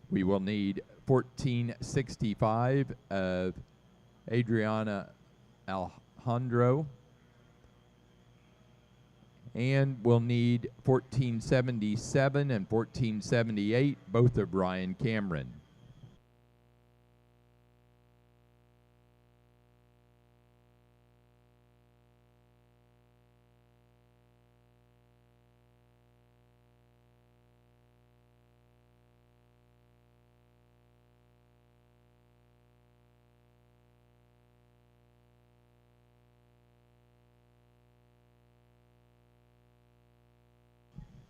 We will need 1465 of Adriana Alejandro. And we'll need 1477 and 1478, both of Ryan Cameron.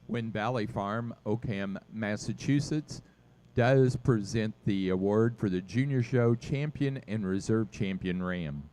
Wind Valley Farm, Oakham, Massachusetts, does present the award for the Junior Show Champion and Reserve Champion Ram.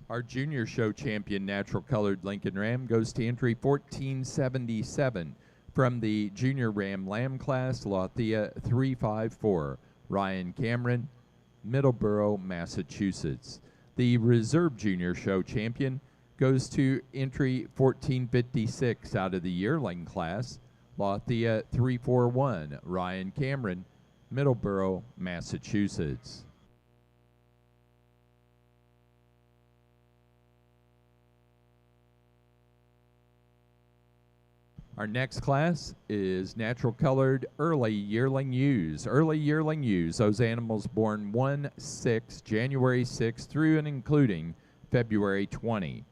Our junior show champion natural colored Lincoln Ram goes to entry 1477 from the junior Ram Lamb class, Lathea 354, Ryan Cameron. Middleborough, Massachusetts. The Reserve Junior Show champion goes to entry 1456 out of the yearling class, Lothian 341, Ryan Cameron, Middleborough, Massachusetts. Our next class is natural colored early yearling ewes. Early yearling ewes, those animals born 1/6, January 6 through and including February 20.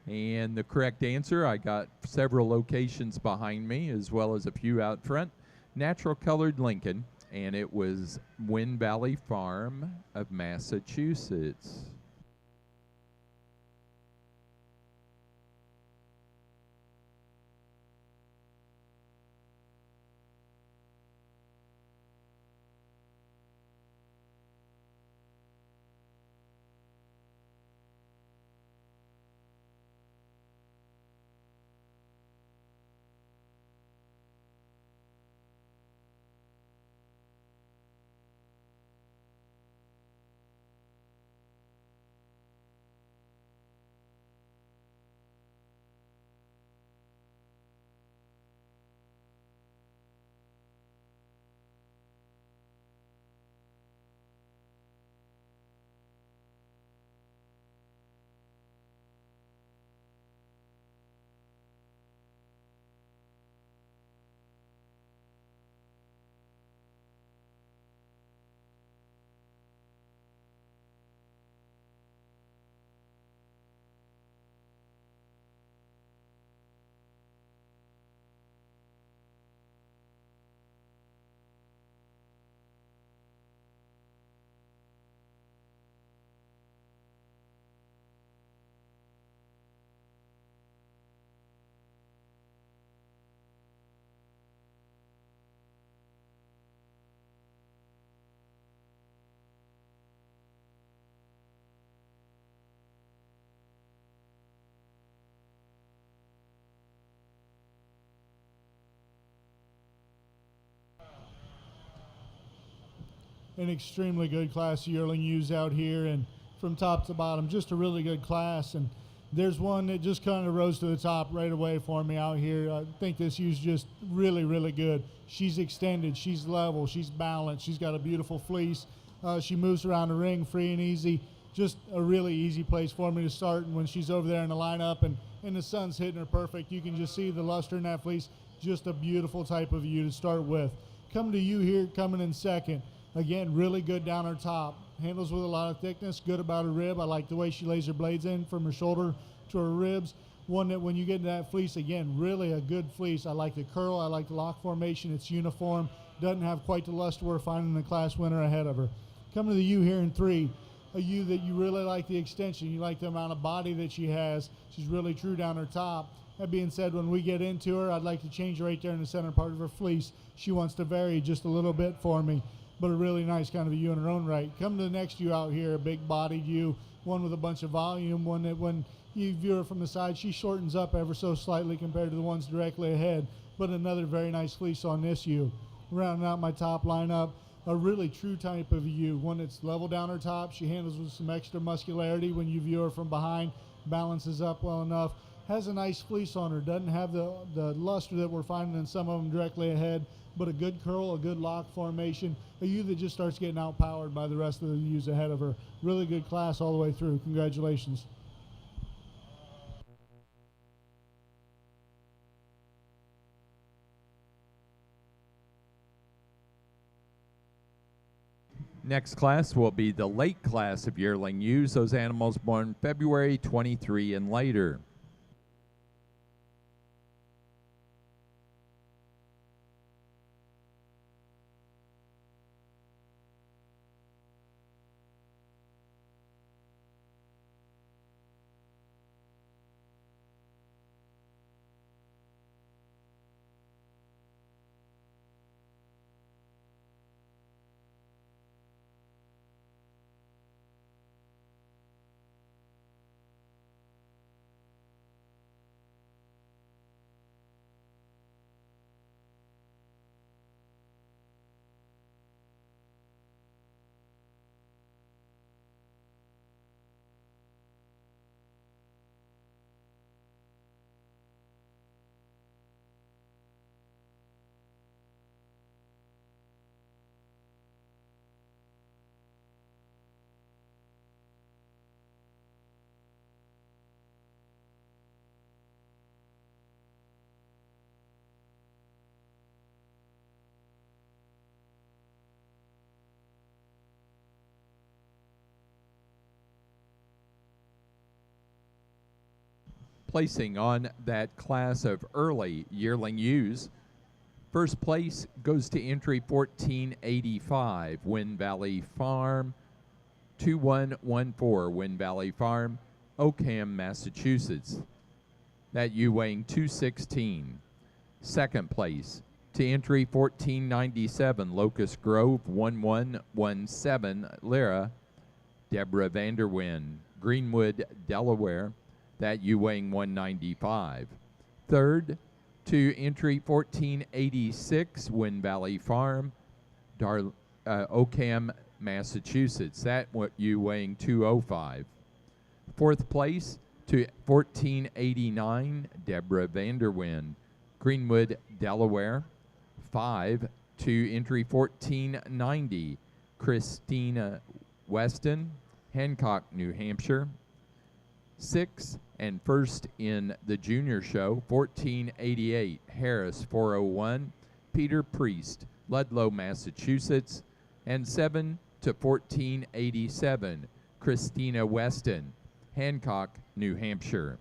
And the correct answer, I got several locations behind me as well as a few out front. Natural colored Lincoln, and it was Wind Valley Farm of Massachusetts. An extremely good class of yearling ewes out here, and from top to bottom, just a really good class. And there's one that just kind of rose to the top right away for me out here. I think this ewe's just really, really good. She's extended, she's level, she's balanced, she's got a beautiful fleece. She moves around the ring free and easy. Just a really easy place for me to start. And when she's over there in the lineup and the sun's hitting her perfect, you can just see the luster in that fleece. Just a beautiful type of ewe to start with. Coming to you here, coming in second. Again, really good down her top. Handles with a lot of thickness, good about her rib. I like the way she lays her blades in from her shoulder to her ribs. One that when you get into that fleece, again, really a good fleece. I like the curl, I like the lock formation. It's uniform. Doesn't have quite the luster we're finding the class winner ahead of her. Coming to the ewe here in three. A ewe that you really like the extension. You like the amount of body that she has. She's really true down her top. That being said, when we get into her, I'd like to change her right there in the center part of her fleece. She wants to vary just a little bit for me, but a really nice kind of a ewe in her own right. Come to the next ewe out here, a big-bodied ewe, one with a bunch of volume, one that when you view her from the side, she shortens up ever so slightly compared to the ones directly ahead, but another very nice fleece on this ewe. Rounding out my top lineup, a really true type of ewe, one that's level down her top. She handles with some extra muscularity when you view her from behind, balances up well enough, has a nice fleece on her, doesn't have the luster that we're finding in some of them directly ahead, but a good curl, a good lock formation, a ewe that just starts getting outpowered by the rest of the ewes ahead of her. Really good class all the way through. Congratulations. Next class will be the late class of yearling ewes, those animals born February 23 and later. Placing on that class of early yearling ewes, first place goes to entry 1485, Wind Valley Farm, 2114, Wind Valley Farm, Oakham, Massachusetts. That ewe weighing 216. Second place to entry 1497, Locust Grove, 1117, Lyra, Deborah Vanderwyn, Greenwood, Delaware. That ewe weighing 195. Third to entry 1486, Wind Valley Farm, Oakham, Massachusetts. That ewe weighing 205. Fourth place to 1489, Deborah Vanderwyn, Greenwood, Delaware. 5 to entry 1490, Christina Weston, Hancock, New Hampshire. 6 and first in the junior show, 1488, Harris 401, Peter Priest, Ludlow, Massachusetts. And 7 to 1487, Christina Weston, Hancock, New Hampshire.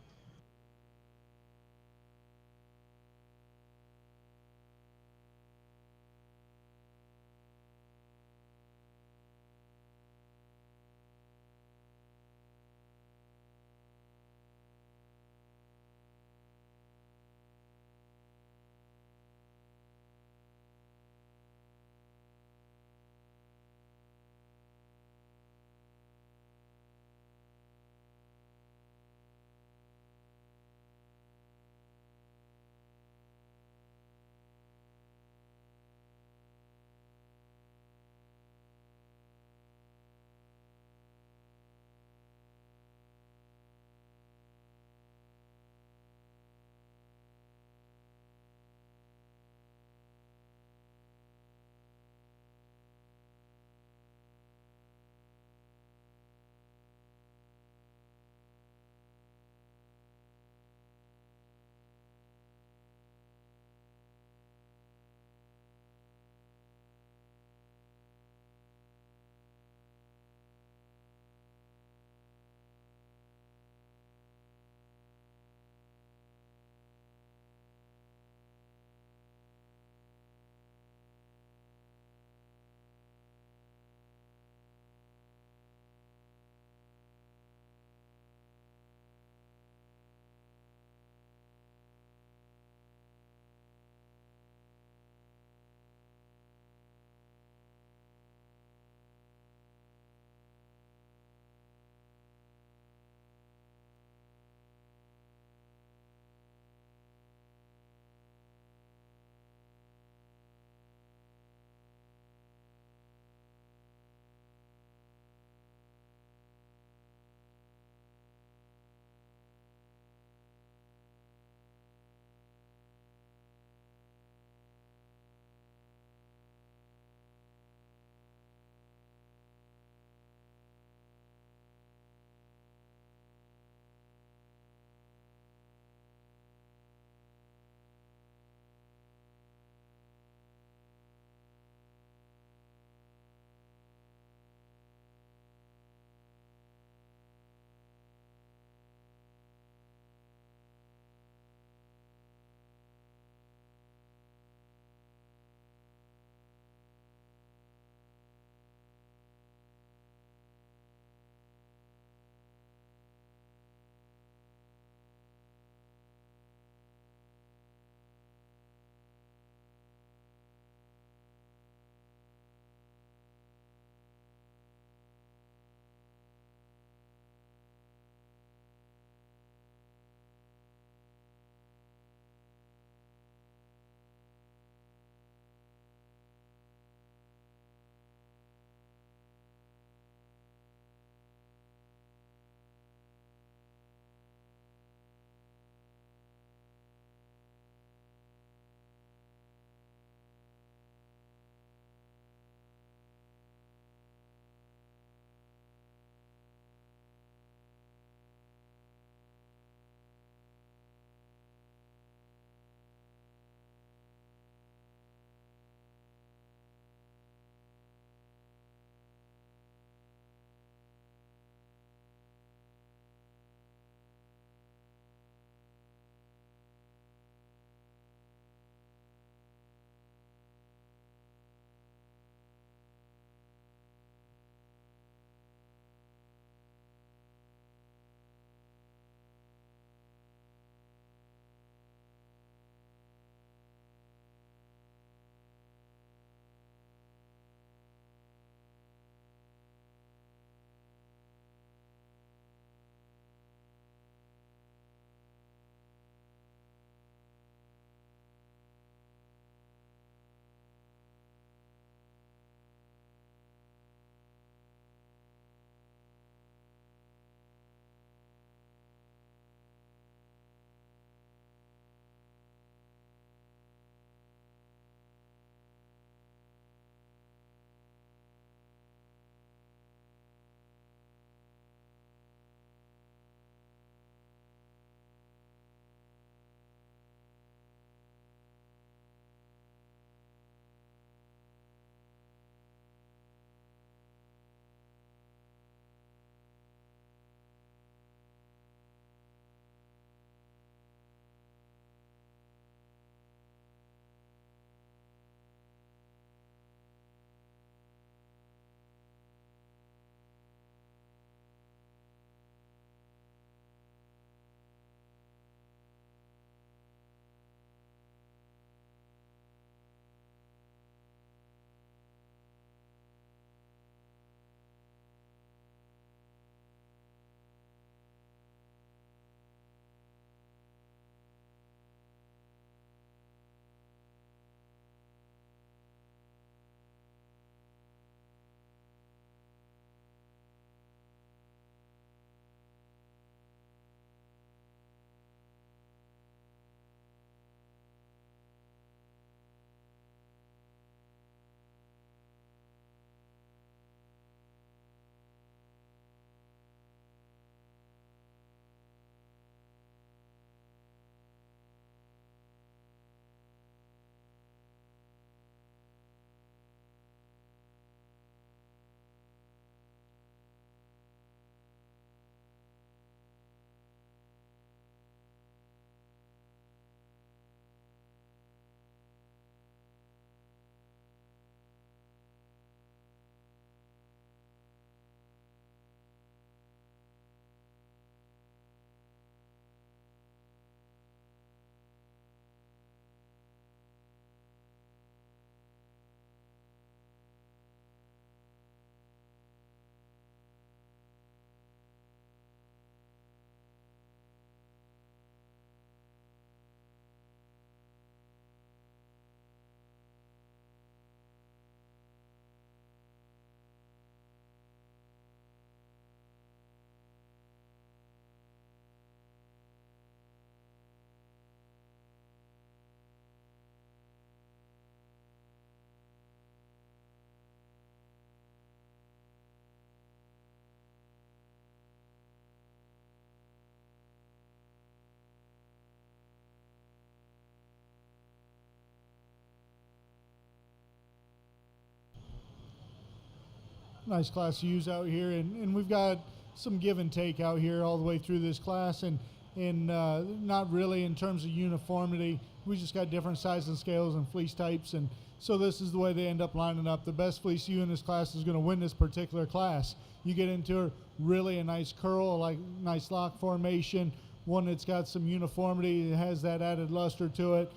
nice class to use out here, and we've got some give and take out here all the way through this class, and not really in terms of uniformity. We just got different sizes and scales and fleece types, and so this is the way they end up lining up. The best fleece you in this class is going to win this particular class. You get into really a nice curl, like nice lock formation, one that's got some uniformity, it has that added luster to it.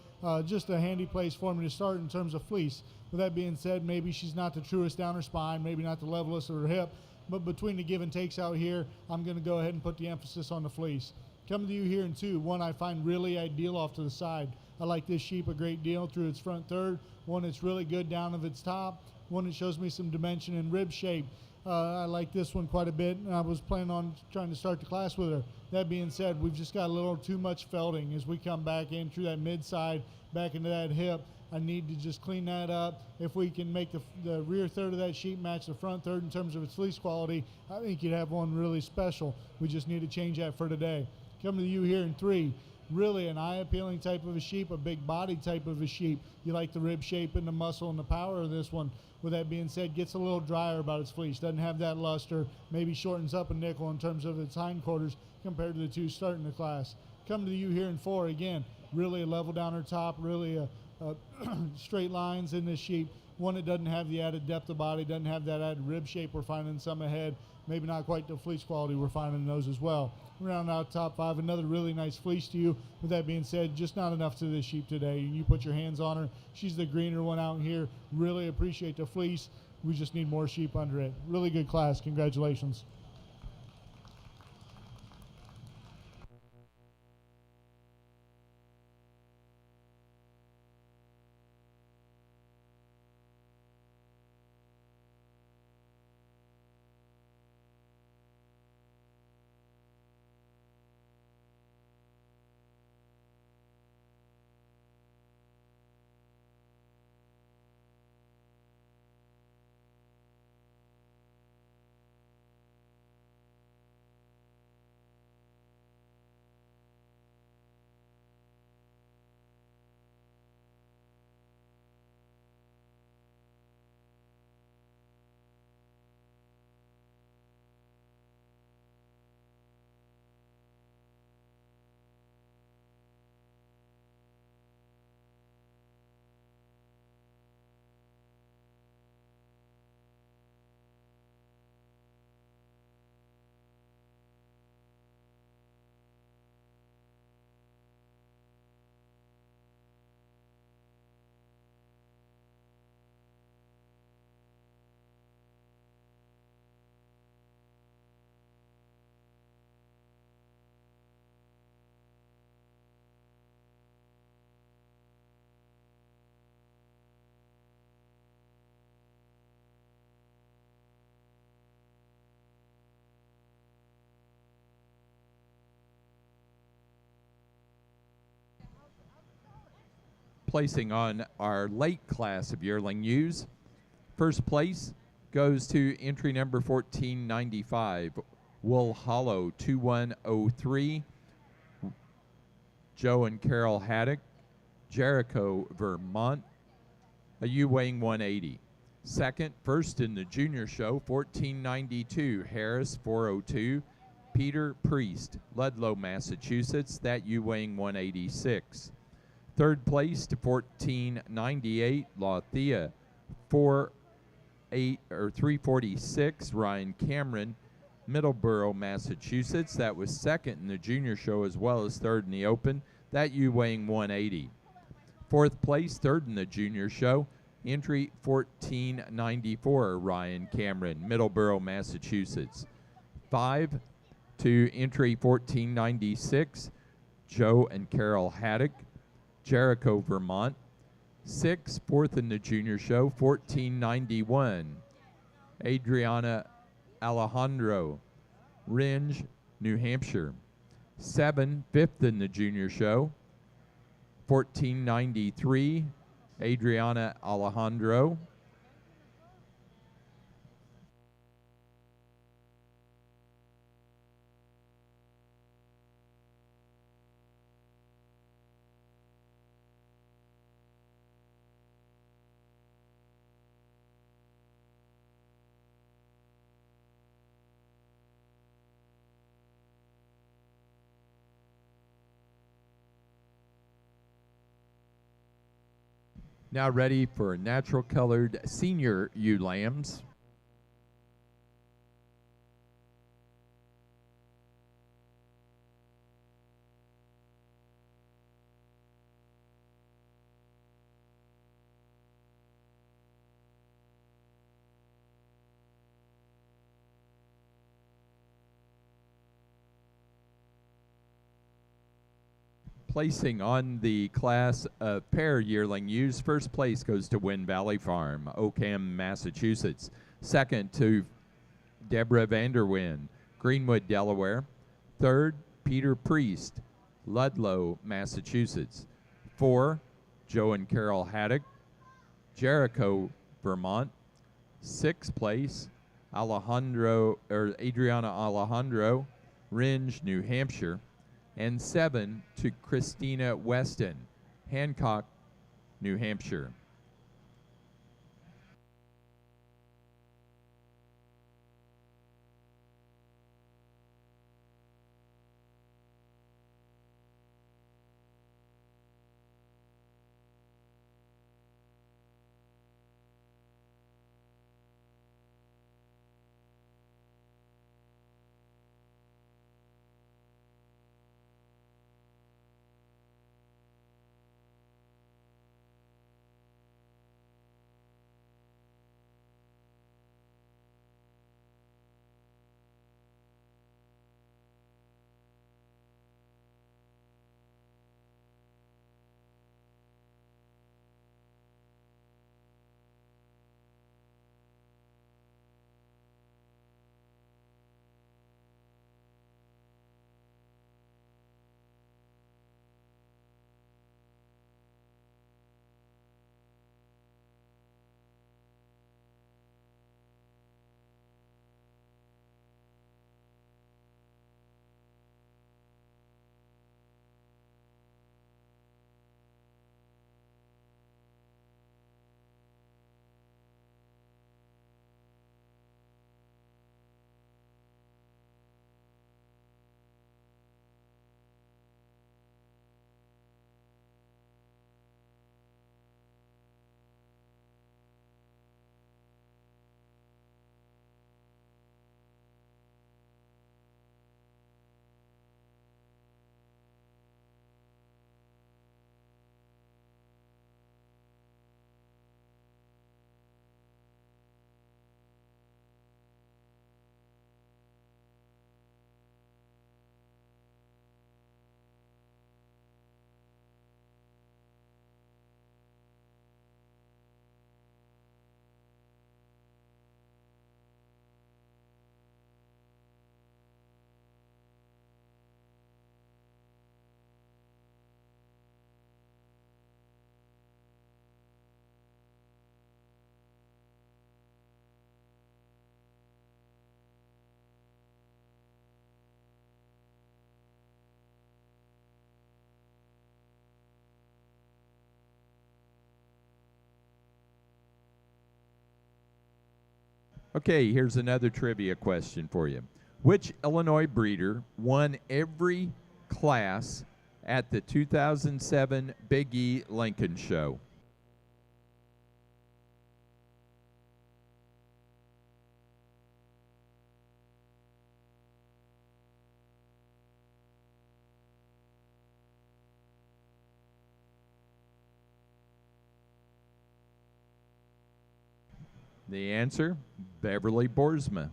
Just a handy place for me to start in terms of fleece. With that being said, maybe she's not the truest down her spine, maybe not the levelest of her hip, but between the give and takes out here, I'm going to go ahead and put the emphasis on the fleece. Coming to you here in two, one I find really ideal off to the side. I like this sheep a great deal through its front third, one that's really good down of its top, one that shows me some dimension and rib shape. I like this one quite a bit, and I was planning on trying to start the class with her. That being said, we've just got a little too much felting as we come back in through that mid side, back into that hip. I need to just clean that up. If we can make the rear third of that sheep match the front third in terms of its fleece quality, I think you'd have one really special. We just need to change that for today. Coming to you here in three, really an eye-appealing type of a sheep, a big body type of a sheep. You like the rib shape and the muscle and the power of this one. With that being said, gets a little drier about its fleece, doesn't have that luster, maybe shortens up a nickel in terms of its hindquarters compared to the two starting the class. Coming to you here in four, again, really a level down her top, really a straight lines in this sheep. One that doesn't have the added depth of body, doesn't have that added rib shape we're finding some ahead, maybe not quite the fleece quality we're finding in those as well. Round out top five, another really nice fleece to you. With that being said, just not enough to this sheep today. You put your hands on her, she's the greener one out here. Really appreciate the fleece. We just need more sheep under it. Really good class. Congratulations. Placing on our late class of yearling ewes. First place goes to entry number 1495, Wool Hollow 2103, Joe and Carol Haddock, Jericho, Vermont, a ewe weighing 180. Second, first in the junior show, 1492, Harris 402, Peter Priest, Ludlow, Massachusetts, that ewe weighing 186. Third place to 1498, Lathea 346, Ryan Cameron, Middleborough, Massachusetts. That was second in the junior show as well as third in the open. That ewe weighing 180. Fourth place, third in the junior show, entry 1494, Ryan Cameron, Middleborough, Massachusetts. 5 to entry 1496, Joe and Carol Haddock, Jericho, Vermont. 6, fourth in the junior show, 1491, Adriana Alejandro, Rindge, New Hampshire. 7, fifth in the junior show, 1493, Adriana Alejandro. Now ready for natural colored senior ewe lambs. Placing on the class of pair yearling ewes, first place goes to Wind Valley Farm, Oakham, Massachusetts. Second to Deborah Vanderwyn, Greenwood, Delaware. Third, Peter Priest, Ludlow, Massachusetts. 4, Joe and Carol Haddock, Jericho, Vermont. 6th place, Adriana Alejandro, Rindge, New Hampshire. And 7 to Christina Weston, Hancock, New Hampshire. Okay, here's another trivia question for you. Which Illinois breeder won every class at the 2007 Big E Lincoln Show? The answer, Beverly Boersma.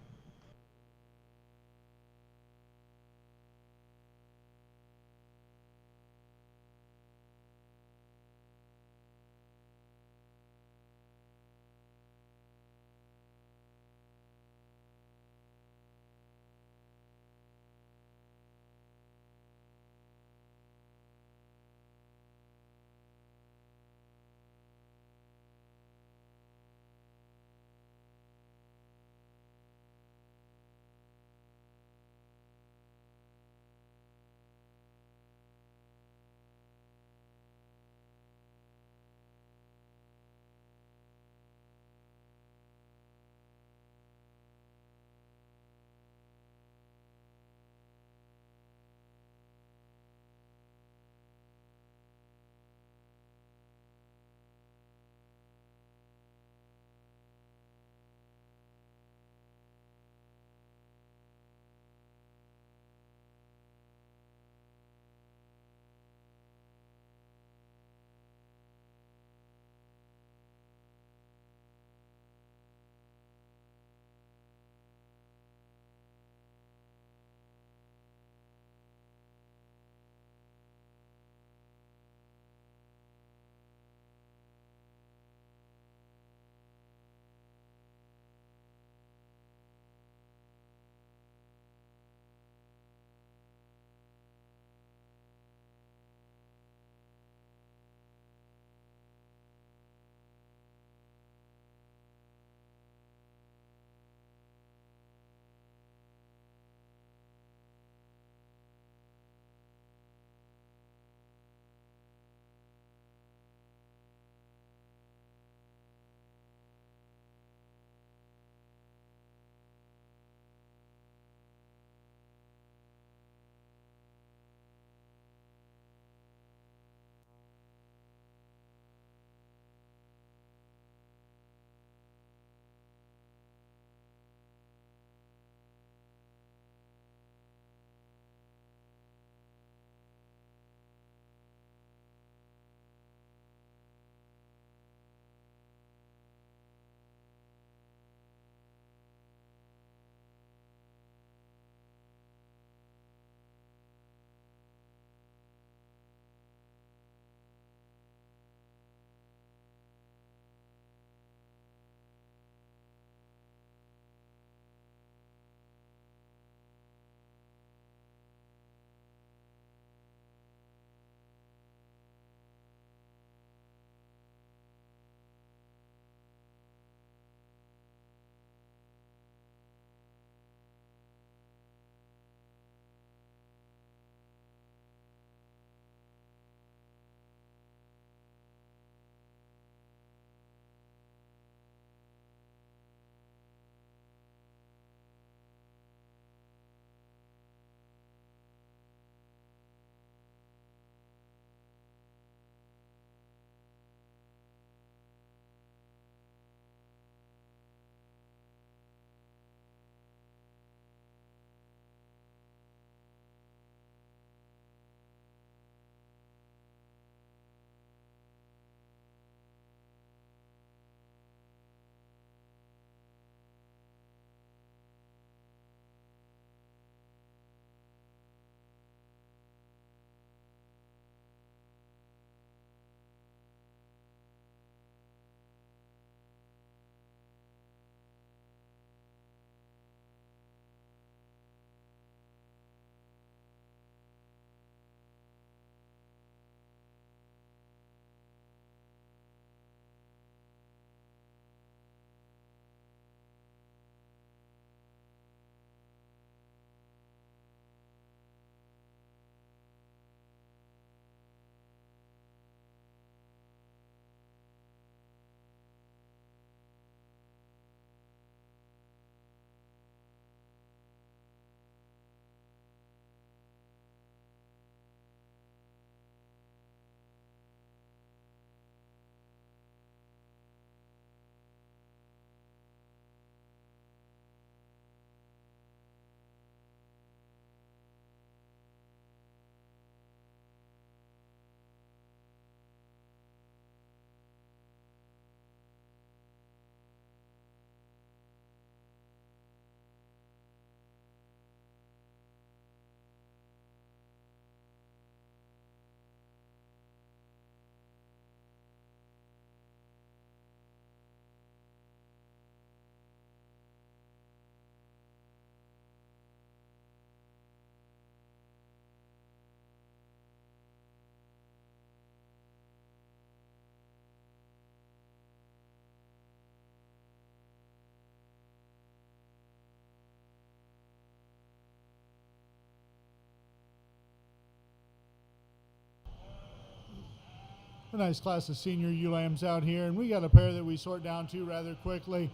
a nice class of senior ewe lambs out here, and we got a pair that we sort down to rather quickly.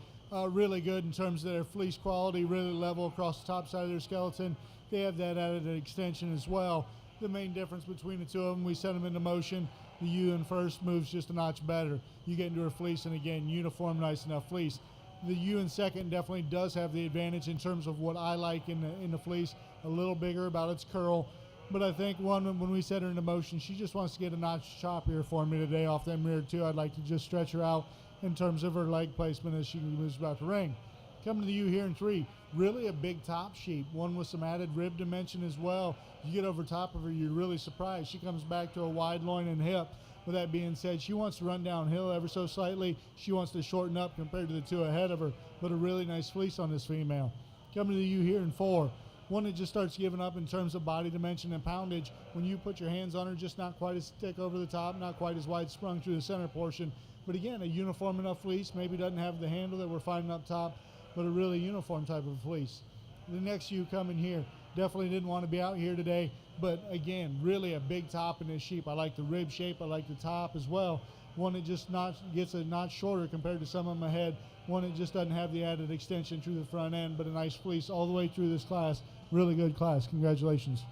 Really good in terms of their fleece quality, really level across the top side of their skeleton. They have that added extension as well. The main difference between the two of them, we set them into motion. The ewe in first moves just a notch better. You get into her fleece, and again, uniform, nice enough fleece. The ewe in second definitely does have the advantage in terms of what I like in the fleece, a little bigger about its curl. But I think when we set her into motion, she just wants to get a notch choppier for me today off that mirror too. I'd like to just stretch her out in terms of her leg placement as she moves about the ring. Coming to the ewe here in 3, really a big top sheep, one with some added rib dimension as well. You get over top of her, you're really surprised. She comes back to a wide loin and hip. With that being said, she wants to run downhill ever so slightly. She wants to shorten up compared to the two ahead of her, but a really nice fleece on this female. Coming to the ewe here in 4, one that just starts giving up in terms of body dimension and poundage. When you put your hands on her, just not quite as thick over the top, not quite as wide sprung through the center portion. But again, a uniform enough fleece, maybe doesn't have the handle that we're finding up top, but a really uniform type of fleece. The next ewe coming here, definitely didn't want to be out here today, but again, really a big top in this sheep. I like the rib shape, I like the top as well. One that just gets a notch shorter compared to some of them ahead. One that just doesn't have the added extension through the front end, but a nice fleece all the way through this class. Really good class. Congratulations.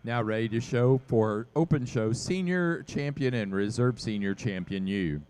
Now ready to show for Open Show Senior Champion and Reserve Senior Champion ewe.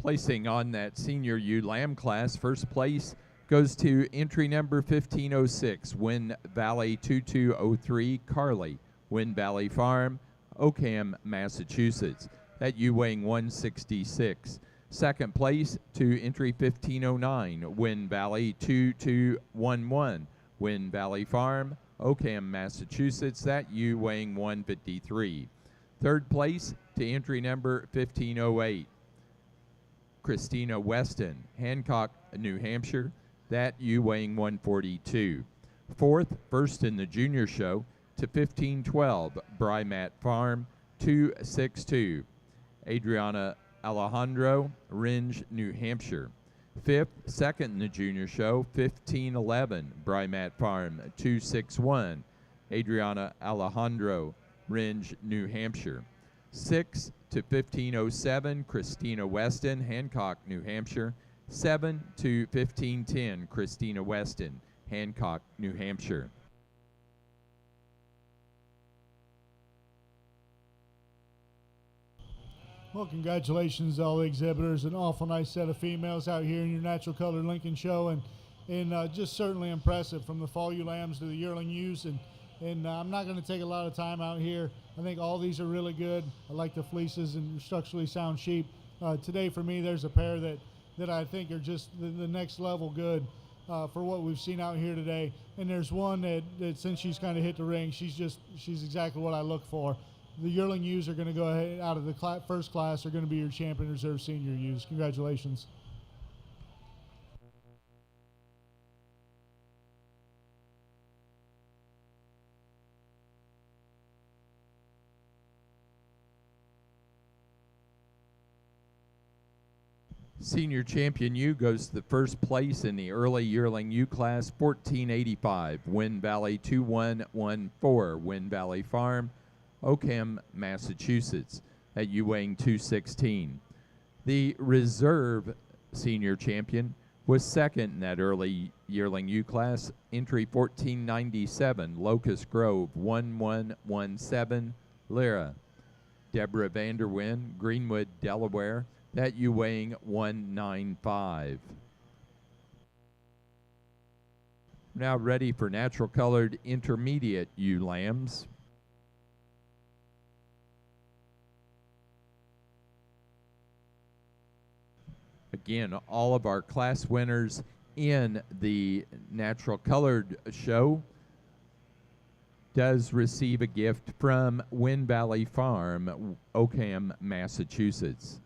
Placing on that senior ewe lamb class, first place goes to entry number 1506, Wind Valley 2203, Carly, Wind Valley Farm, Oakham, Massachusetts. That ewe weighing 166. Second place to entry 1509, Wind Valley 2211, Wind Valley Farm, Oakham, Massachusetts. That ewe weighing 153. Third place to entry number 1508. Christina Weston, Hancock, New Hampshire. That ewe weighing 142. Fourth, first in the junior show to 1512, Brymat Farm, 262. Adriana Alejandro, Ringe, New Hampshire. Fifth, second in the junior show, 1511, Brymat Farm, 261. Adriana Alejandro, Ringe, New Hampshire. Sixth to 1507, Christina Weston, Hancock, New Hampshire. 7 to 1510, Christina Weston, Hancock, New Hampshire. Well, congratulations to all the exhibitors. An awful nice set of females out here in your natural color Lincoln show, and just certainly impressive from the fall ewe lambs to the yearling ewes. And I'm not going to take a lot of time out here. I think all these are really good. I like the fleeces and structurally sound sheep. Today for me, there's a pair that I think are just the next level good for what we've seen out here today. And there's one that since she's kind of hit the ring, she's exactly what I look for. The yearling ewes are going to go ahead out of the first class are going to be your champion reserve senior ewes. Congratulations. Senior champion ewe goes to the first place in the early yearling ewe class, 1485, Wind Valley 2114, Wind Valley Farm, Oakham, Massachusetts. That ewe weighing 216. The reserve senior champion, was second in that early yearling U class. Entry 1497, Locust Grove, 1117 lira. Deborah Vanderwyn, Greenwood, Delaware, that ewe weighing 195. Now ready for natural colored intermediate ewe lambs. Again, all of our class winners in the natural colored show does receive a gift from Wind Valley Farm, Oakham, Massachusetts.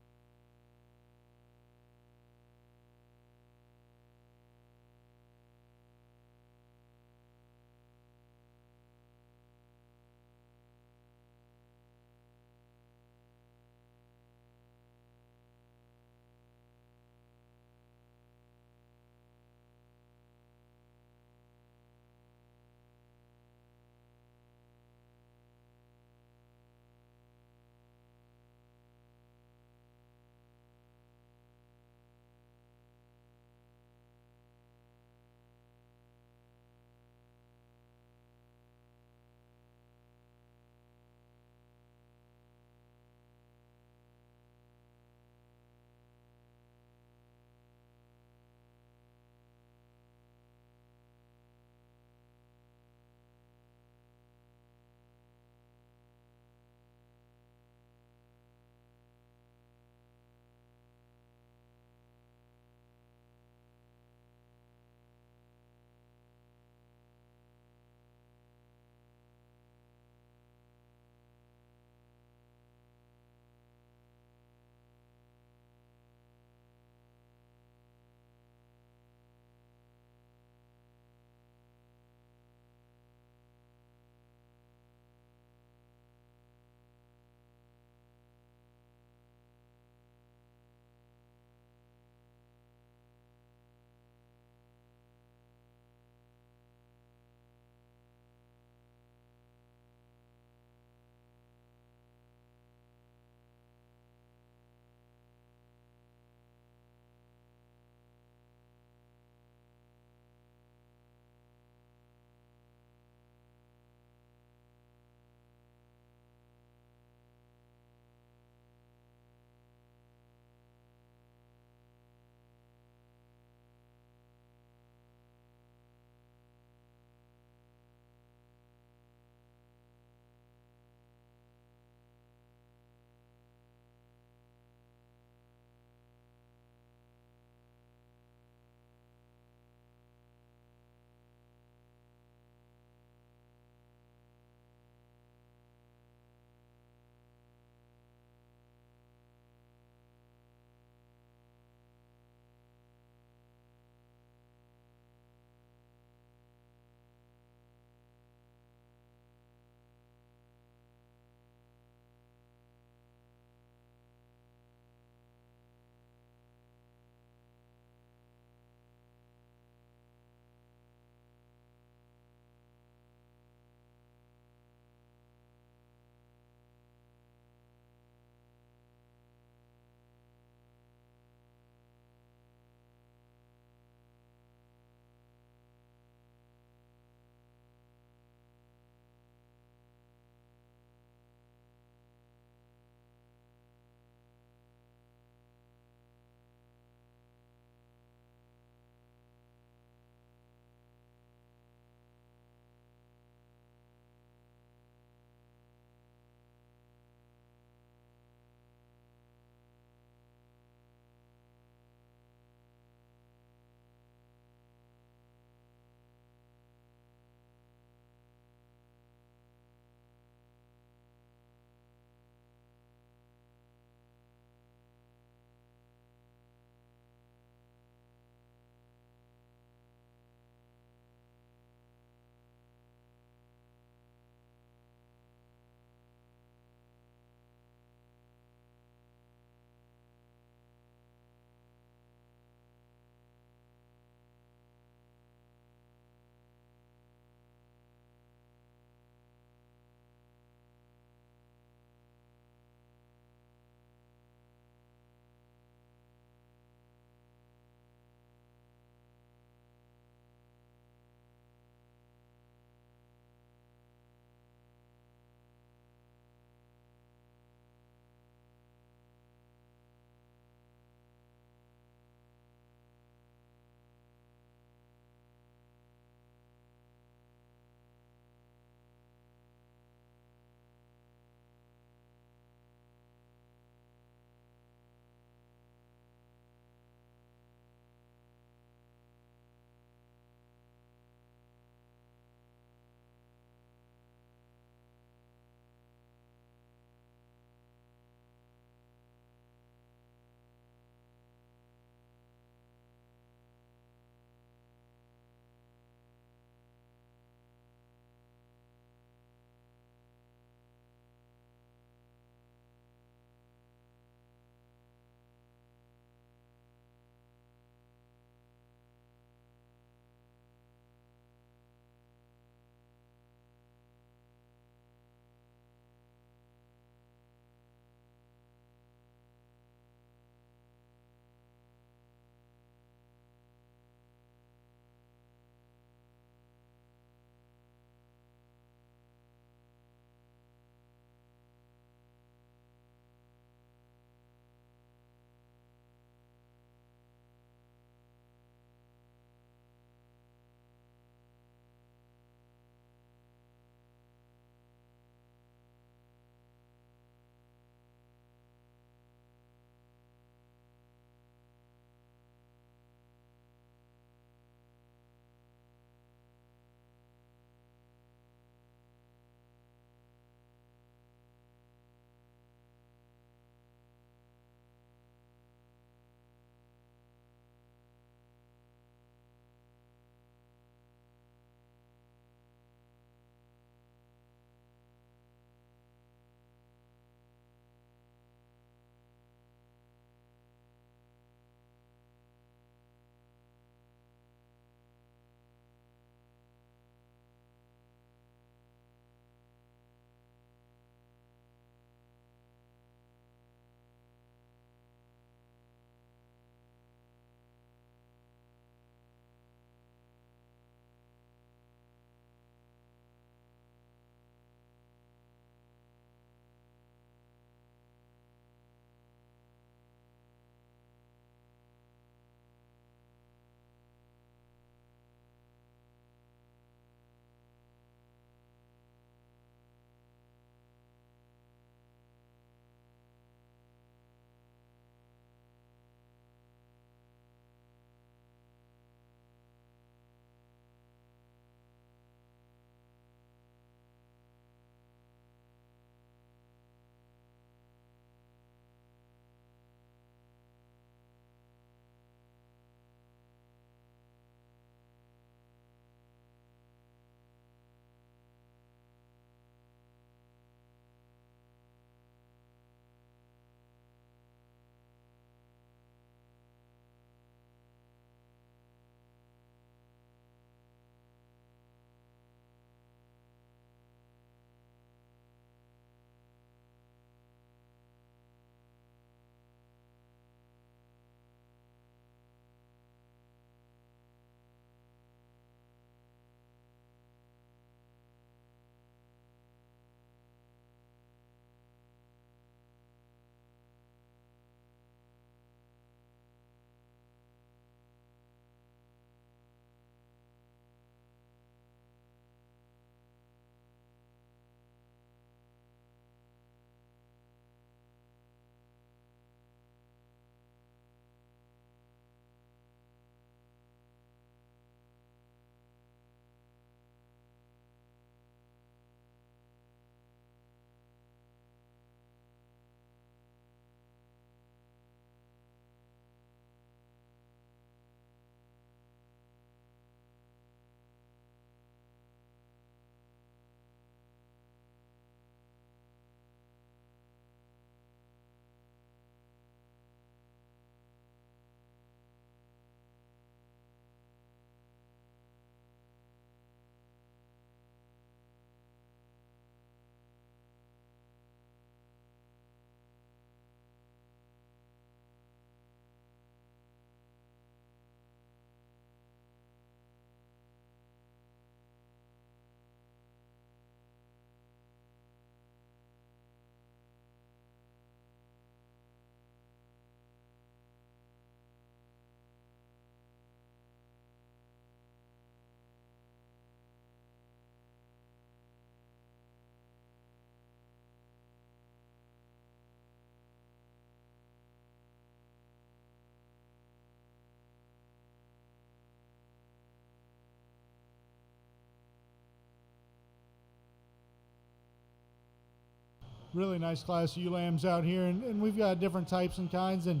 Really nice class of ewe lambs out here, and we've got different types and kinds and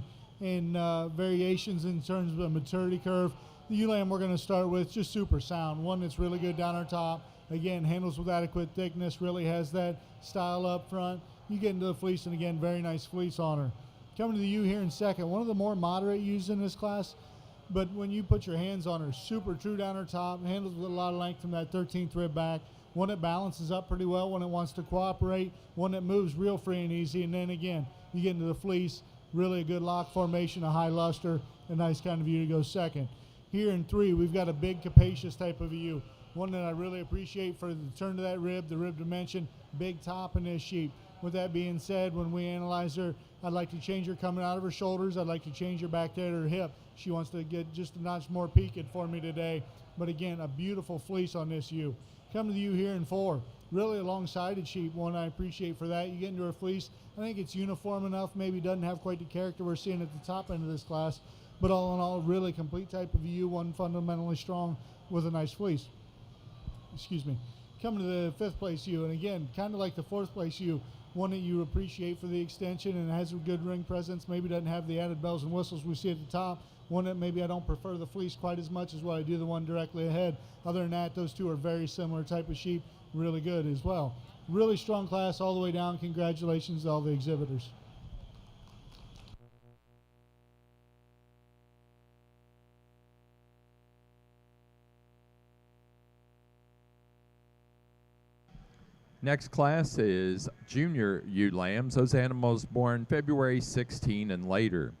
variations in terms of the maturity curve. The ewe lamb we're going to start with just super sound, one that's really good down our top. Again, handles with adequate thickness, really has that style up front. You get into the fleece, and again, very nice fleece on her. Coming to the ewe here in second, one of the more moderate ewes in this class, but when you put your hands on her, super true down her top, handles with a lot of length from that 13th rib back, one that balances up pretty well, one that wants to cooperate, one that moves real free and easy, and then again, you get into the fleece, really a good lock formation, a high luster, a nice kind of ewe to go second. Here in three, we've got a big capacious type of ewe, one that I really appreciate for the turn to that rib, the rib dimension, big top in this sheep. With that being said, when we analyze her, I'd like to change her coming out of her shoulders. I'd like to change her back there to her hip. She wants to get just a notch more peaked for me today. But again, a beautiful fleece on this ewe. Come to the ewe here in four. Really a long-sided sheep, one I appreciate for that. You get into her fleece, I think it's uniform enough, maybe doesn't have quite the character we're seeing at the top end of this class. But all in all, really complete type of ewe, one fundamentally strong with a nice fleece. Excuse me. Coming to the fifth place ewe, and again, kind of like the fourth place ewe, one that you appreciate for the extension and has a good ring presence, maybe doesn't have the added bells and whistles we see at the top, one that maybe I don't prefer the fleece quite as much as what I do the one directly ahead. Other than that, those two are very similar type of sheep, really good as well. Really strong class all the way down. Congratulations to all the exhibitors. Next class is junior ewe lambs, those animals born February 16 and later.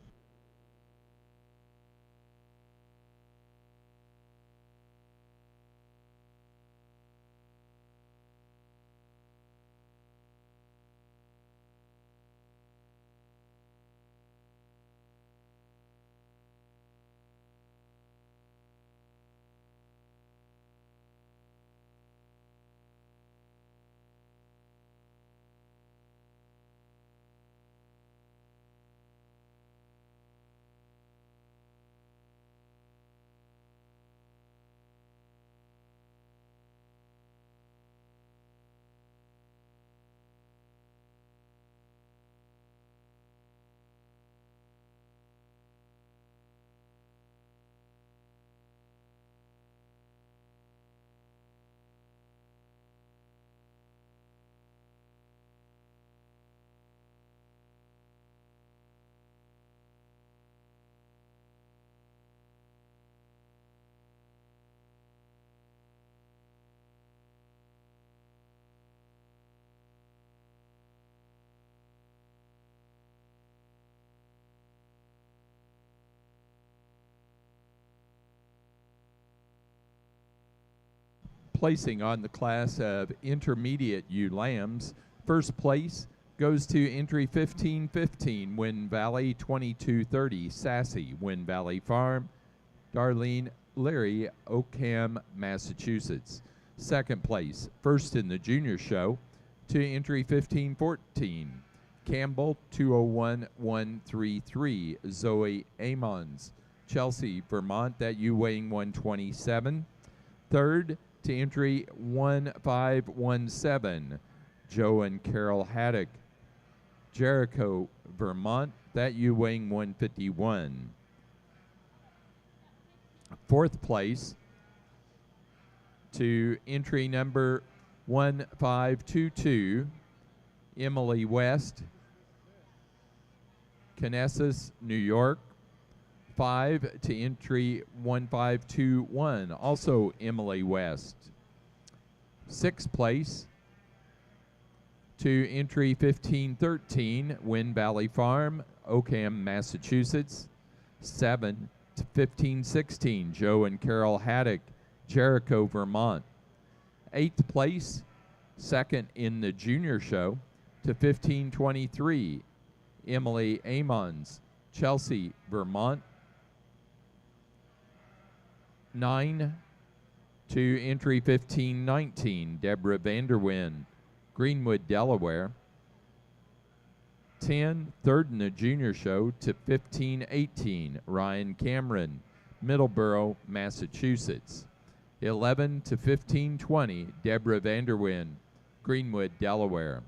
Placing on the class of intermediate ewe lambs, first place goes to entry 1515, Wind Valley 2230, Sassy, Wind Valley Farm, Darlene Leary, Oakham, Massachusetts. Second place, first in the junior show, to entry 1514, Campbell 201133, Zoe Amons, Chelsea, Vermont, that ewe weighing 127. Third, to entry 1517, Joe and Carol Haddock, Jericho, Vermont, that ewe weighing 151. Fourth place to entry number 1522, Emily West, Kansas, New York. 5 to entry 1521, also Emily West. Sixth place to entry 1513, Wind Valley Farm, Oakham, Massachusetts. 7 to 1516, Joe and Carol Haddock, Jericho, Vermont. Eighth place, second in the junior show, to 1523, Emily Amons, Chelsea, Vermont. 9 to entry 1519, Deborah Vanderwyn, Greenwood, Delaware. 10, third in the junior show, to 1518, Ryan Cameron, Middleborough, Massachusetts. 11 to 1520, Deborah Vanderwyn, Greenwood, Delaware.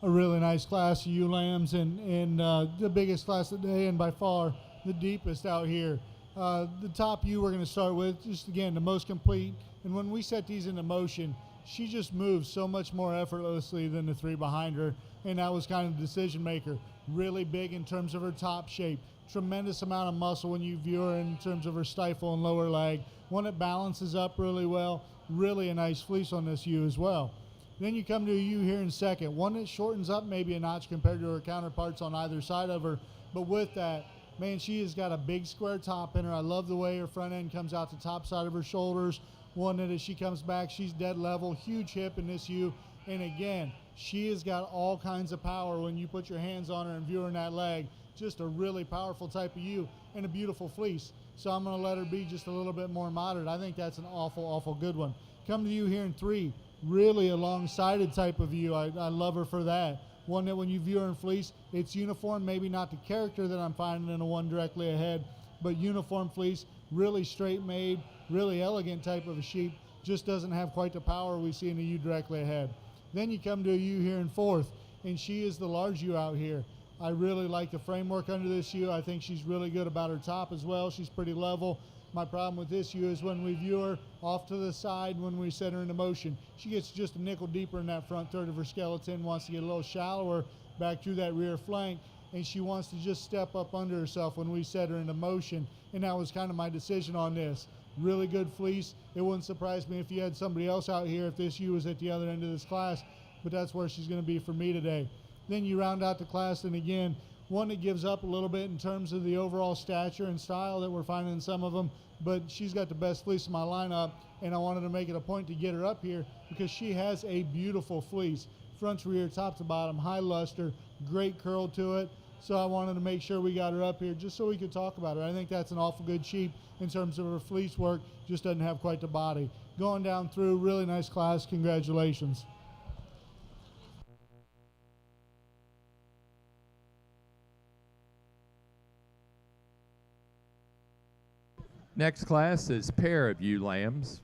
a really nice class of ewe lambs, and the biggest class of the day and by far the deepest out here. The top ewe we're going to start with, just again, the most complete. And when we set these into motion, she just moves so much more effortlessly than the three behind her. And that was kind of the decision maker. Really big in terms of her top shape. Tremendous amount of muscle when you view her in terms of her stifle and lower leg. One that balances up really well. Really a nice fleece on this ewe as well. Then you come to a ewe here in second. One that shortens up maybe a notch compared to her counterparts on either side of her. But with that, man, she has got a big square top in her. I love the way her front end comes out the top side of her shoulders. One that as she comes back, she's dead level. Huge hip in this ewe. And again, she has got all kinds of power when you put your hands on her and view her in that leg. Just a really powerful type of ewe and a beautiful fleece. So I'm going to let her be just a little bit more moderate. I think that's an awful, awful good one. Come to you here in three. Really a long-sided type of ewe. I love her for that. One that when you view her in fleece, it's uniform, maybe not the character that I'm finding in the one directly ahead, but uniform fleece, really straight made, really elegant type of a sheep. Just doesn't have quite the power we see in the ewe directly ahead. Then you come to a ewe here in fourth, and she is the large ewe out here. I really like the framework under this ewe. I think she's really good about her top as well. She's pretty level. My problem with this ewe is when we view her off to the side, when we set her into motion, she gets just a nickel deeper in that front third of her skeleton, wants to get a little shallower back through that rear flank, and she wants to just step up under herself when we set her into motion. And that was kind of my decision on this. Really good fleece. It wouldn't surprise me if you had somebody else out here if this ewe was at the other end of this class, but that's where she's going to be for me today. Then you round out the class, and again, one that gives up a little bit in terms of the overall stature and style that we're finding in some of them, but she's got the best fleece in my lineup, and I wanted to make it a point to get her up here because she has a beautiful fleece. Front to rear, top to bottom, high luster, great curl to it. So I wanted to make sure we got her up here just so we could talk about her. I think that's an awful good sheep in terms of her fleece work, just doesn't have quite the body. Going down through, really nice class, congratulations. Next class is pair of ewe lambs.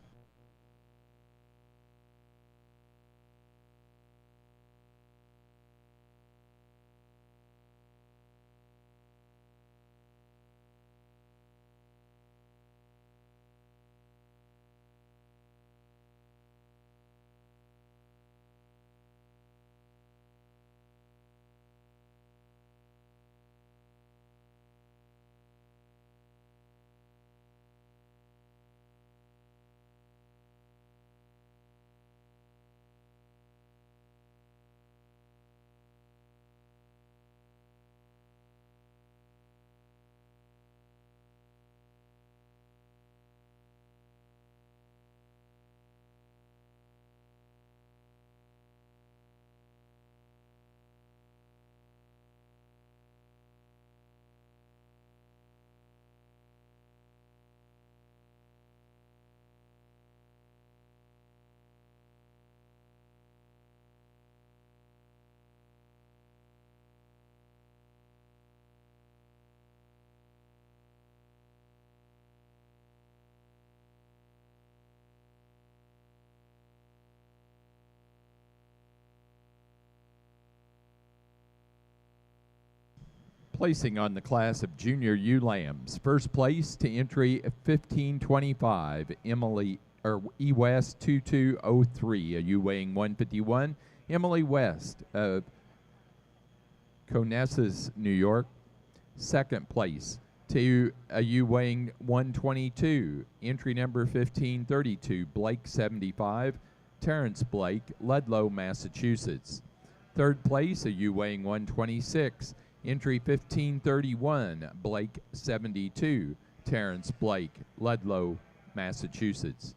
Placing on the class of junior ewe lambs. First place to entry 1525, Emily E West 2203, a ewe weighing 151. Emily West of Conesus, New York. Second place to a ewe weighing 122, entry number 1532, Blake 75, Terrence Blake, Ludlow, Massachusetts. Third place, a ewe weighing 126, entry 1531, Blake 72, Terrence Blake, Ludlow, Massachusetts.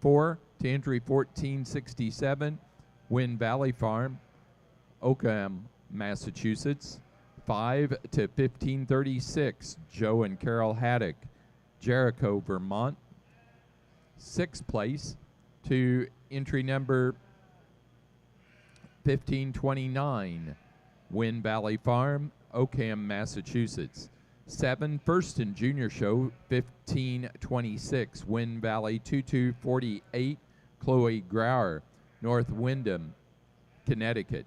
4 to entry 1467, Wynn Valley Farm, Oakham, Massachusetts. 5 to 1536, Joe and Carol Haddock, Jericho, Vermont. 6th place to entry number 1529, Wynn Valley Farm, Oakham, Massachusetts. 7, first and junior show, 1526, Wynn Valley 2248, Chloe Grauer, North Windham, Connecticut.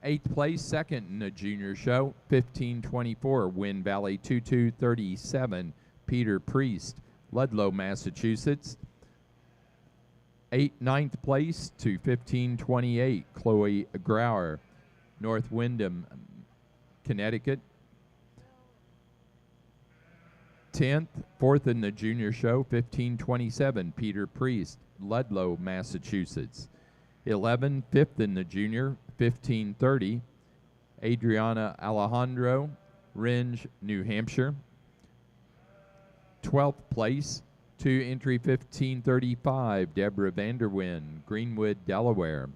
Eighth place, second in the junior show, 1524, Wind Valley 2237, Peter Priest, Ludlow, Massachusetts. Ninth place to 1528, Chloe Grauer, North Windham, Connecticut. 10th, fourth in the junior show, 1527, Peter Priest, Ludlow, Massachusetts. 11, fifth in the junior, 1530, Adriana Alejandro, Rindge, New Hampshire. 12th place, to entry 1535, Deborah Vanderwyn, Greenwood, Delaware.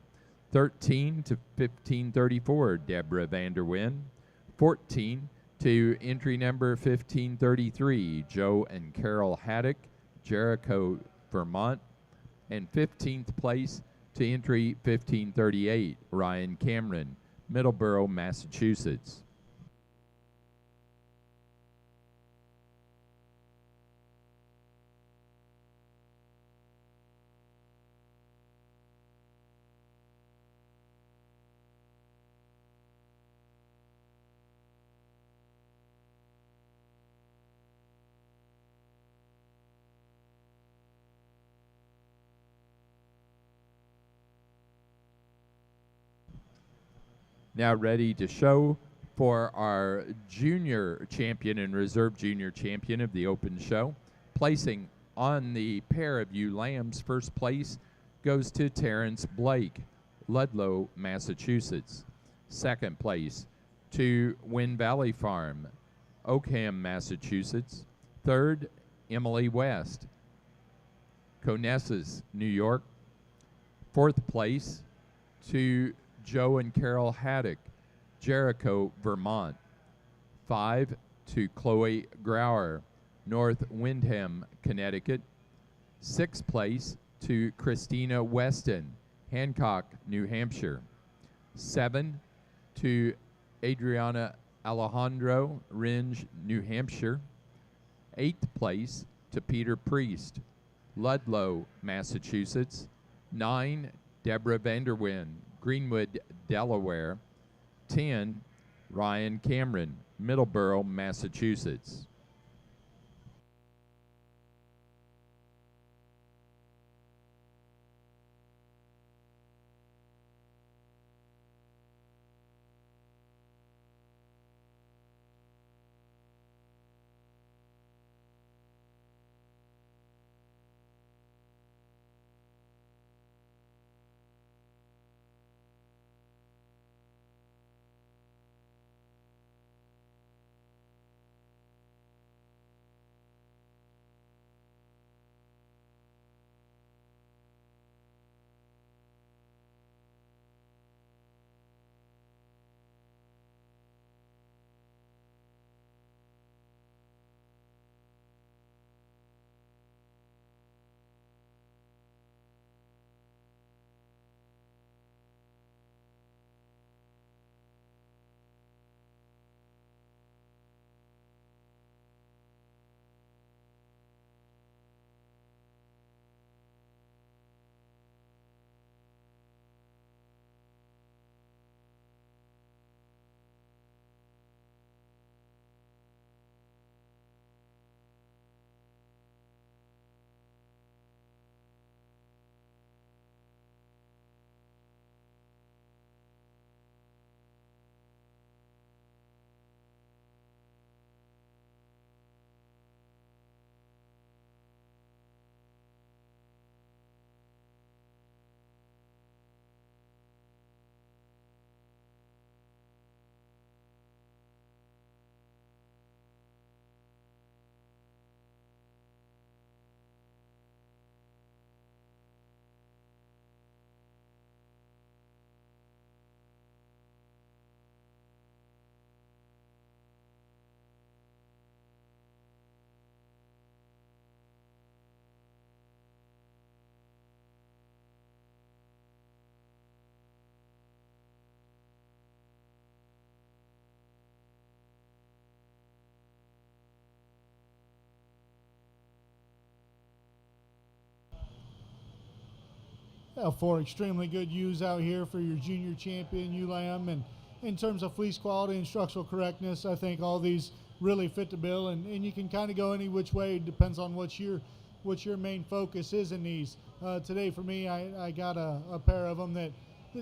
13 to 1534, Deborah Vanderwyn. 14 to entry number 1533, Joe and Carol Haddock, Jericho, Vermont. And 15th place to entry 1538, Ryan Cameron, Middleborough, Massachusetts. Now ready to show for our junior champion and reserve junior champion of the open show. Placing on the pair of ewe lambs, first place goes to Terrence Blake, Ludlow, Massachusetts. Second place to Wind Valley Farm, Oakham, Massachusetts. Third, Emily West, Conesus, New York. Fourth place to Joe and Carol Haddock, Jericho, Vermont. 5 to Chloe Grauer, North Windham, Connecticut. 6th place to Christina Weston, Hancock, New Hampshire. 7 to Adriana Alejandro, Rindge, New Hampshire. 8th place to Peter Priest, Ludlow, Massachusetts. 9, Deborah Vanderwyn, Greenwood, Delaware. 10, Ryan Cameron, Middleborough, Massachusetts. Four extremely good ewes out here for your junior champion ewe lamb, and in terms of fleece quality and structural correctness, I think all these really fit the bill, and you can kind of go any which way. It depends on what your main focus is in these. Today for me, I got a pair of them that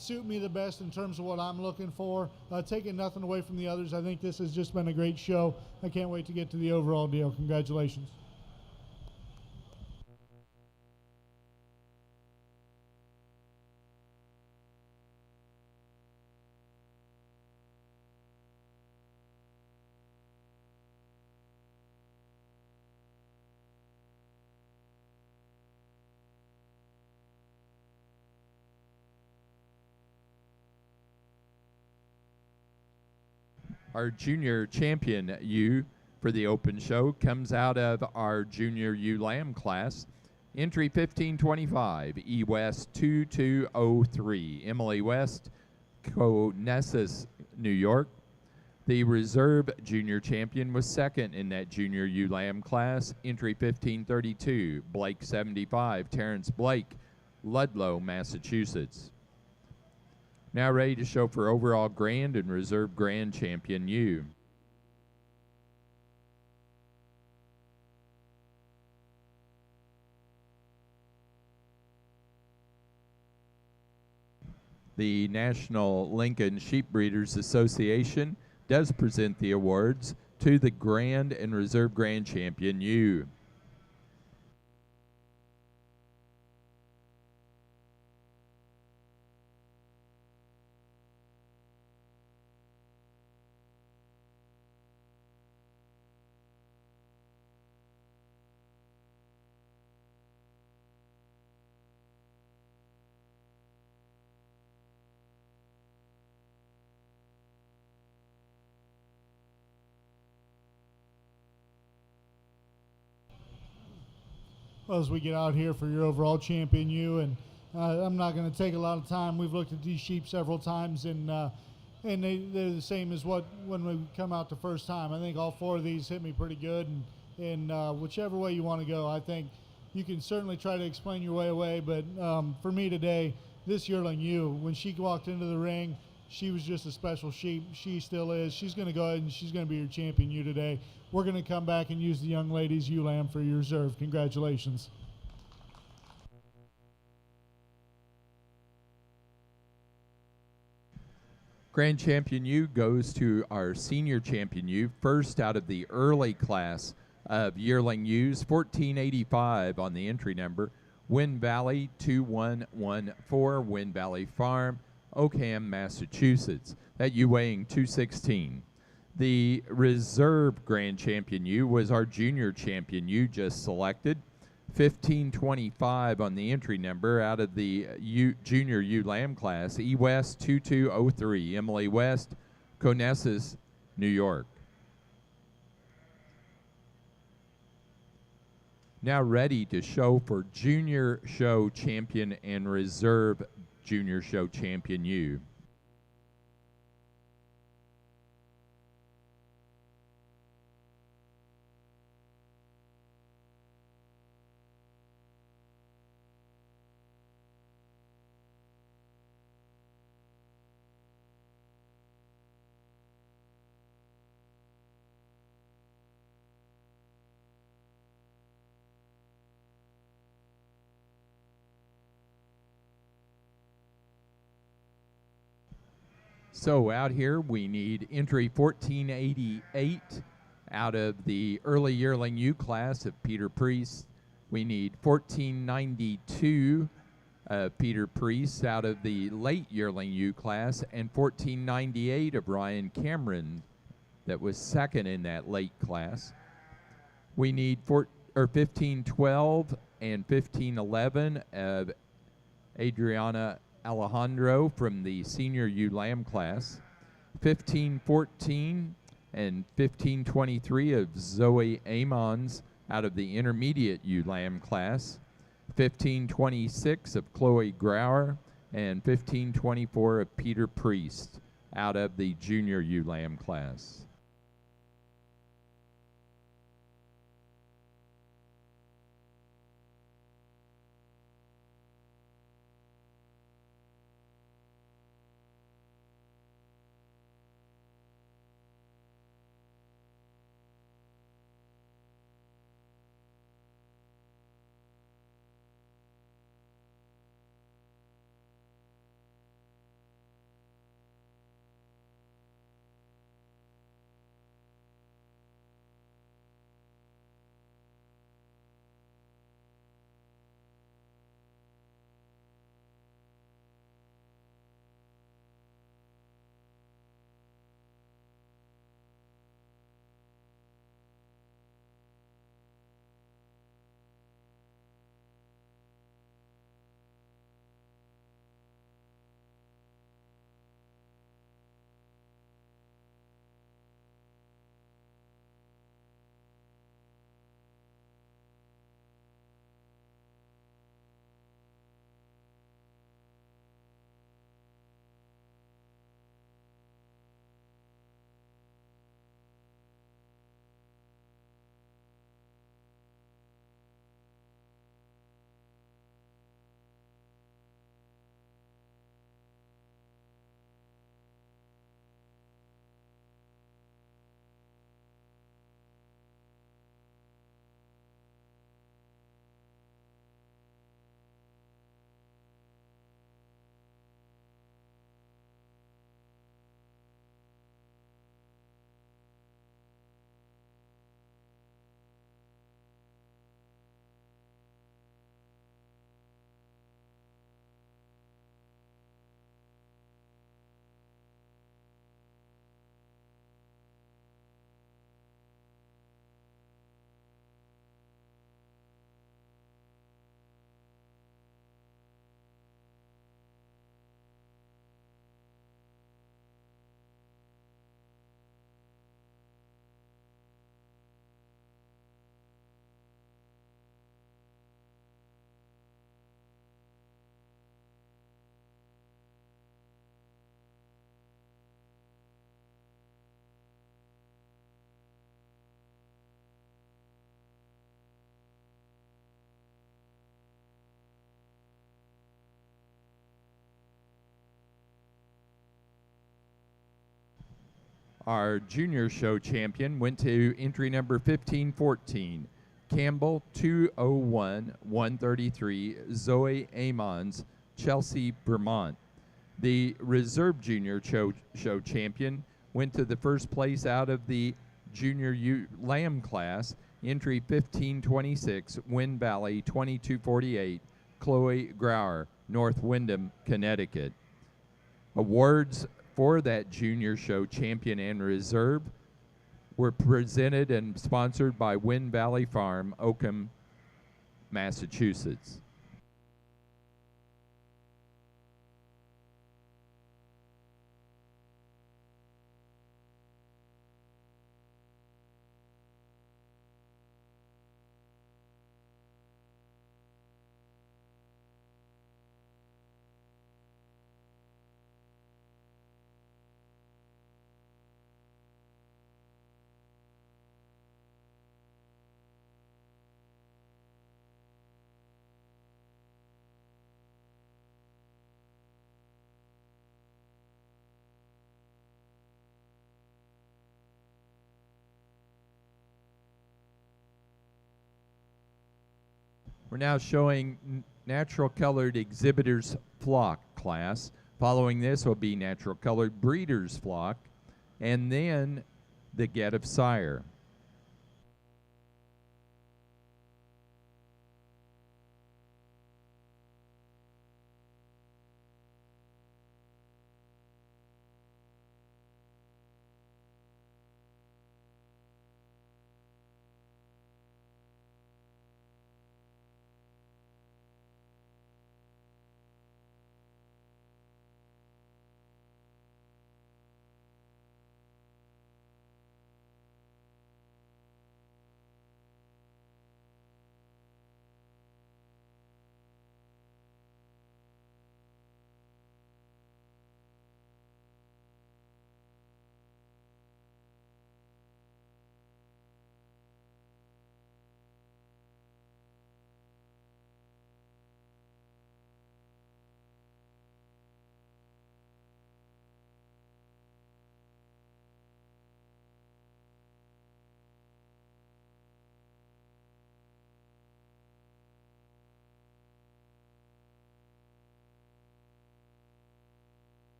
suit me the best in terms of what I'm looking for. Taking nothing away from the others, I think this has just been a great show. I can't wait to get to the overall deal. Congratulations. Our junior champion ewe for the open show comes out of our junior ewe lamb class. Entry 1525, E West 2203, Emily West, Conesus, New York. The reserve junior champion was second in that junior ewe lamb class. Entry 1532, Blake 75, Terrence Blake, Ludlow, Massachusetts. Now ready to show for overall grand and reserve grand champion ewe. The National Lincoln Sheep Breeders Association does present the awards to the grand and reserve grand champion ewe. Well, as we get out here for your overall champion ewe, and I'm not going to take a lot of time. We've looked at these sheep several times, and they're the same as when we come out the first time. I think all four of these hit me pretty good, and whichever way you want to go, I think you can certainly try to explain your way away. But for me today, this yearling ewe, when she walked into the ring, she was just a special sheep. She still is. She's going to go ahead and she's going to be your champion ewe today. We're going to come back and use the young lady's ewe lamb for your reserve. Congratulations. Grand champion ewe goes to our senior champion ewe, first out of the early class of yearling ewes, 1485 on the entry number, Wind Valley 2114, Wind Valley Farm, Oakham, Massachusetts. That ewe weighing 216. The reserve grand champion ewe was our junior champion ewe just selected, 1525 on the entry number out of the junior ewe lamb class, E West 2203, Emily West, Conesus, New York. Now ready to show for junior show champion and reserve junior show champion ewe. So out here we need entry 1488 out of the early yearling ewe class of Peter Priest. We need 1492 Peter Priest out of the late yearling ewe class, and 1498 of Ryan Cameron that was second in that late class. We need 1512 and 1511 of Adriana Alejandro from the senior ewe lamb class, 1514 and 1523 of Zoe Amons out of the intermediate ewe lamb class, 1526 of Chloe Grauer, and 1524 of Peter Priest out of the junior ewe lamb class. Our junior show champion went to entry number 1514, Campbell 201 133, Zoe Amons, Chelsea, Vermont. The reserve junior show champion went to the first place out of the junior lamb class, entry 1526, Wind Valley 2248, Chloe Grauer, North Windham, Connecticut. Awards for that junior show champion and reserve were presented and sponsored by Wind Valley Farm, Oakham, Massachusetts. We're now showing natural colored exhibitors flock class. Following this will be natural colored breeders flock, and then the get of sire.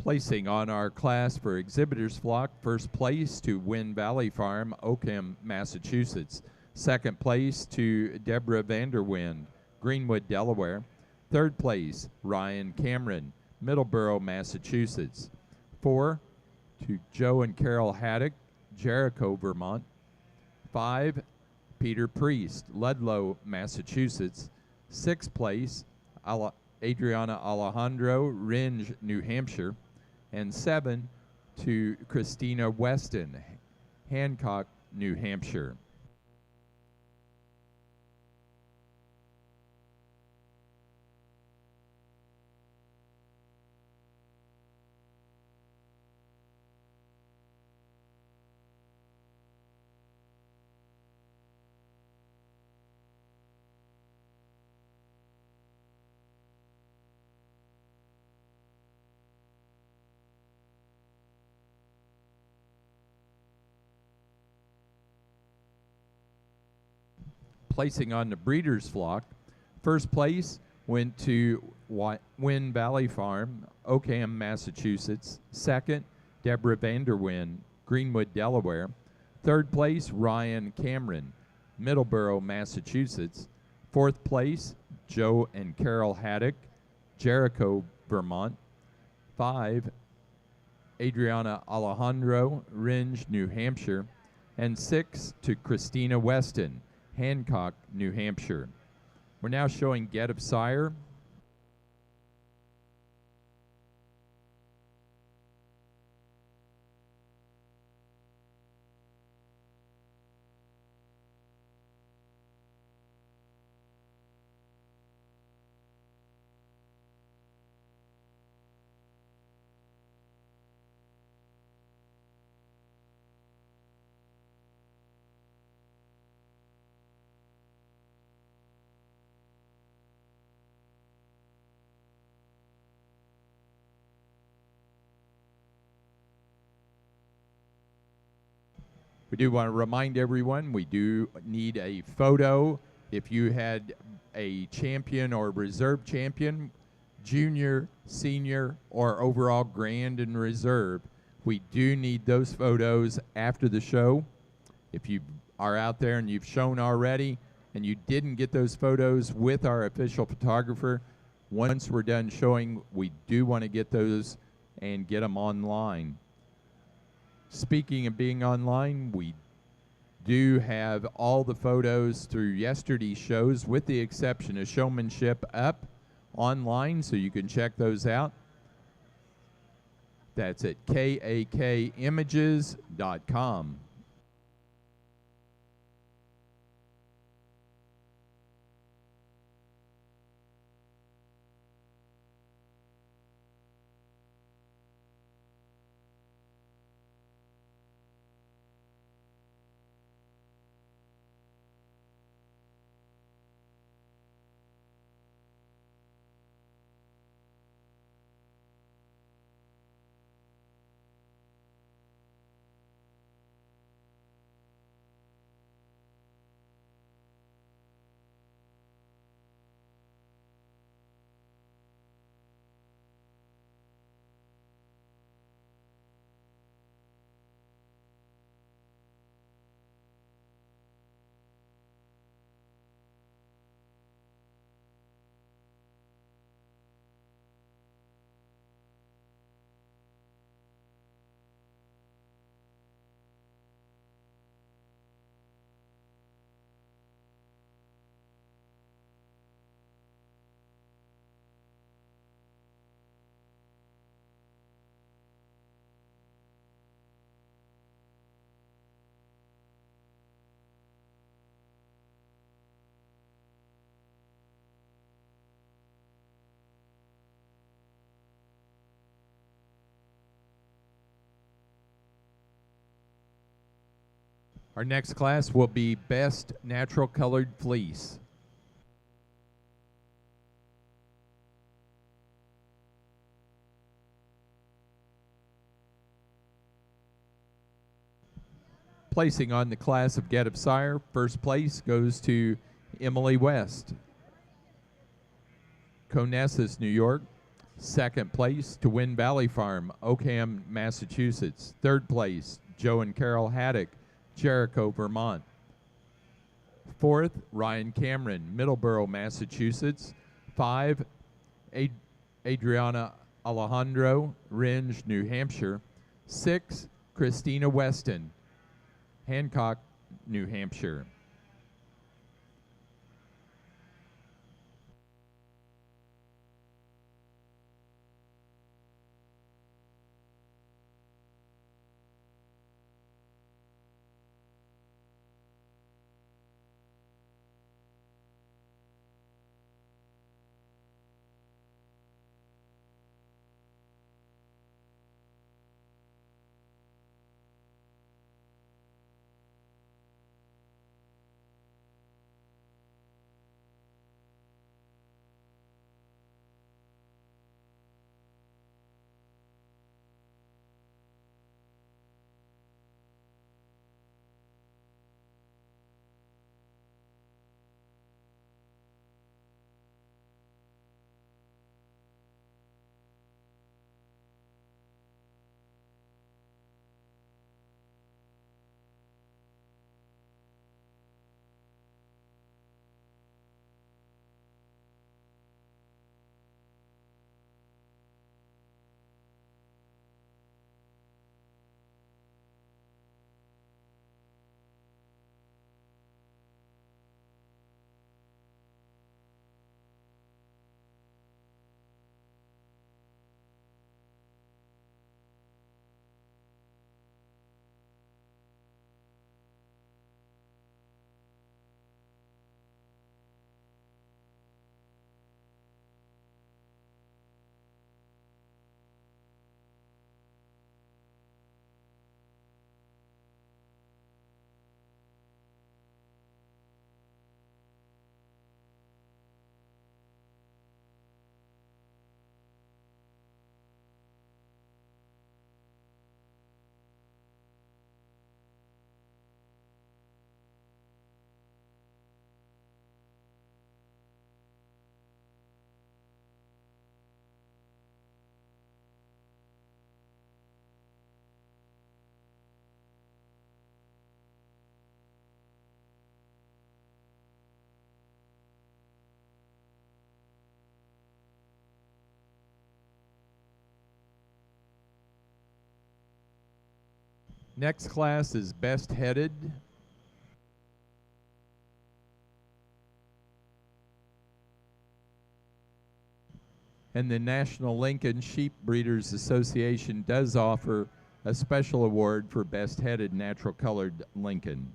Placing on our class for exhibitors flock, first place to Wynn Valley Farm, Oakham, Massachusetts. Second place to Deborah Vanderwind, Greenwood, Delaware. Third place, Ryan Cameron, Middleborough, Massachusetts. 4 to Joe and Carol Haddock, Jericho, Vermont. 5, Peter Priest, Ludlow, Massachusetts. 6th place, Adriana Alejandro, Rindge, New Hampshire. And 7 to Christina Weston, Hancock, New Hampshire. Placing on the breeders' flock, first place went to Wynn Valley Farm, Oakham, Massachusetts. Second, Deborah Vanderwind, Greenwood, Delaware. Third place, Ryan Cameron, Middleborough, Massachusetts. Fourth place, Joe and Carol Haddock, Jericho, Vermont. 5, Adriana Alejandro, Rindge, New Hampshire. And 6 to Christina Weston, Hancock, New Hampshire. We're now showing Get of Sire. We do want to remind everyone we do need a photo. If you had a champion or reserve champion, junior, senior, or overall grand and reserve, we do need those photos after the show. If you are out there and you've shown already and you didn't get those photos with our official photographer, once we're done showing, we do want to get those and get them online. Speaking of being online, we do have all the photos through yesterday's shows, with the exception of Showmanship, up online, so you can check those out. That's at kakimages.com. Our next class will be Best Natural Colored Fleece. Placing on the class of Get of Sire, first place goes to Emily West, Conesus, New York. Second place, to Win Valley Farm, Oakham, Massachusetts. Third place, Joe and Carol Haddock, Jericho, Vermont. Fourth, Ryan Cameron, Middleborough, Massachusetts. 5, Adriana Alejandro, Rindge, New Hampshire. 6, Christina Weston, Hancock, New Hampshire. Next class is Best Headed. And the National Lincoln Sheep Breeders Association does offer a special award for Best Headed Natural Colored Lincoln.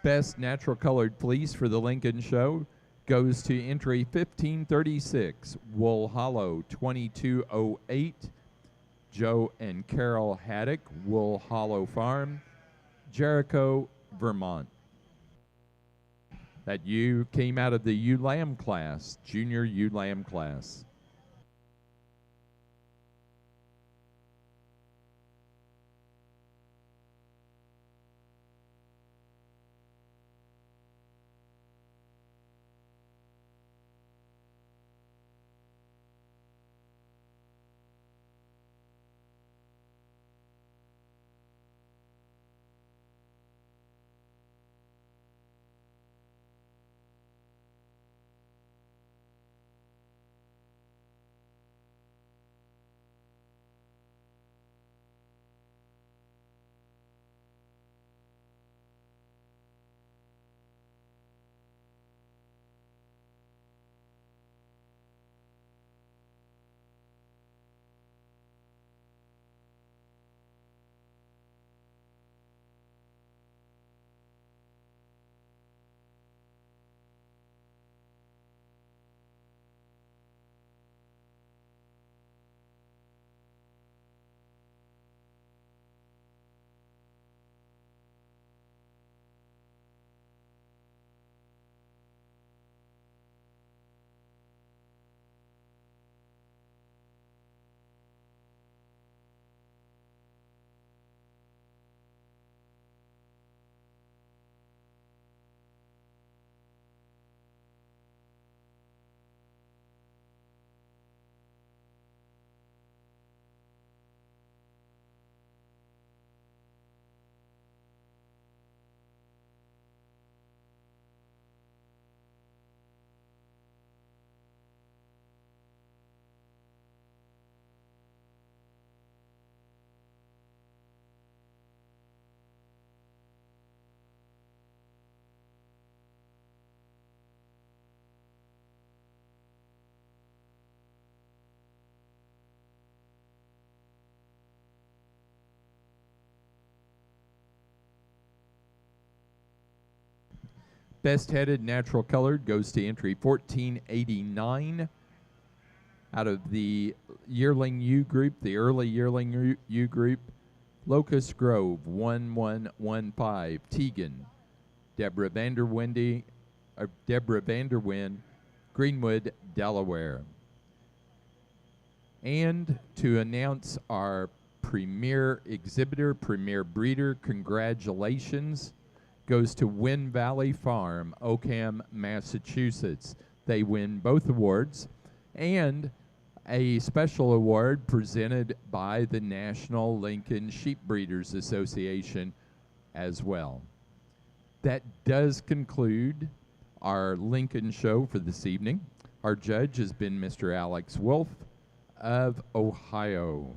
Best Natural Colored Fleece for the Lincoln Show goes to entry 1536, Wool Hollow 2208, Joe and Carol Haddock, Wool Hollow Farm, Jericho, Vermont. That ewe came out of the ewe lamb class, junior ewe lamb class. Best headed natural colored goes to entry 1489 out of the yearling ewe group, the early yearling ewe group. Locust Grove 1115, Tegan, Deborah Vanderwinde, Greenwood, Delaware. And to announce our premier exhibitor, premier breeder, congratulations, goes to Wind Valley Farm, Oakham, Massachusetts. They win both awards, and a special award presented by the National Lincoln Sheep Breeders Association as well. That does conclude our Lincoln show for this evening. Our judge has been Mr. Alex Wolf of Ohio.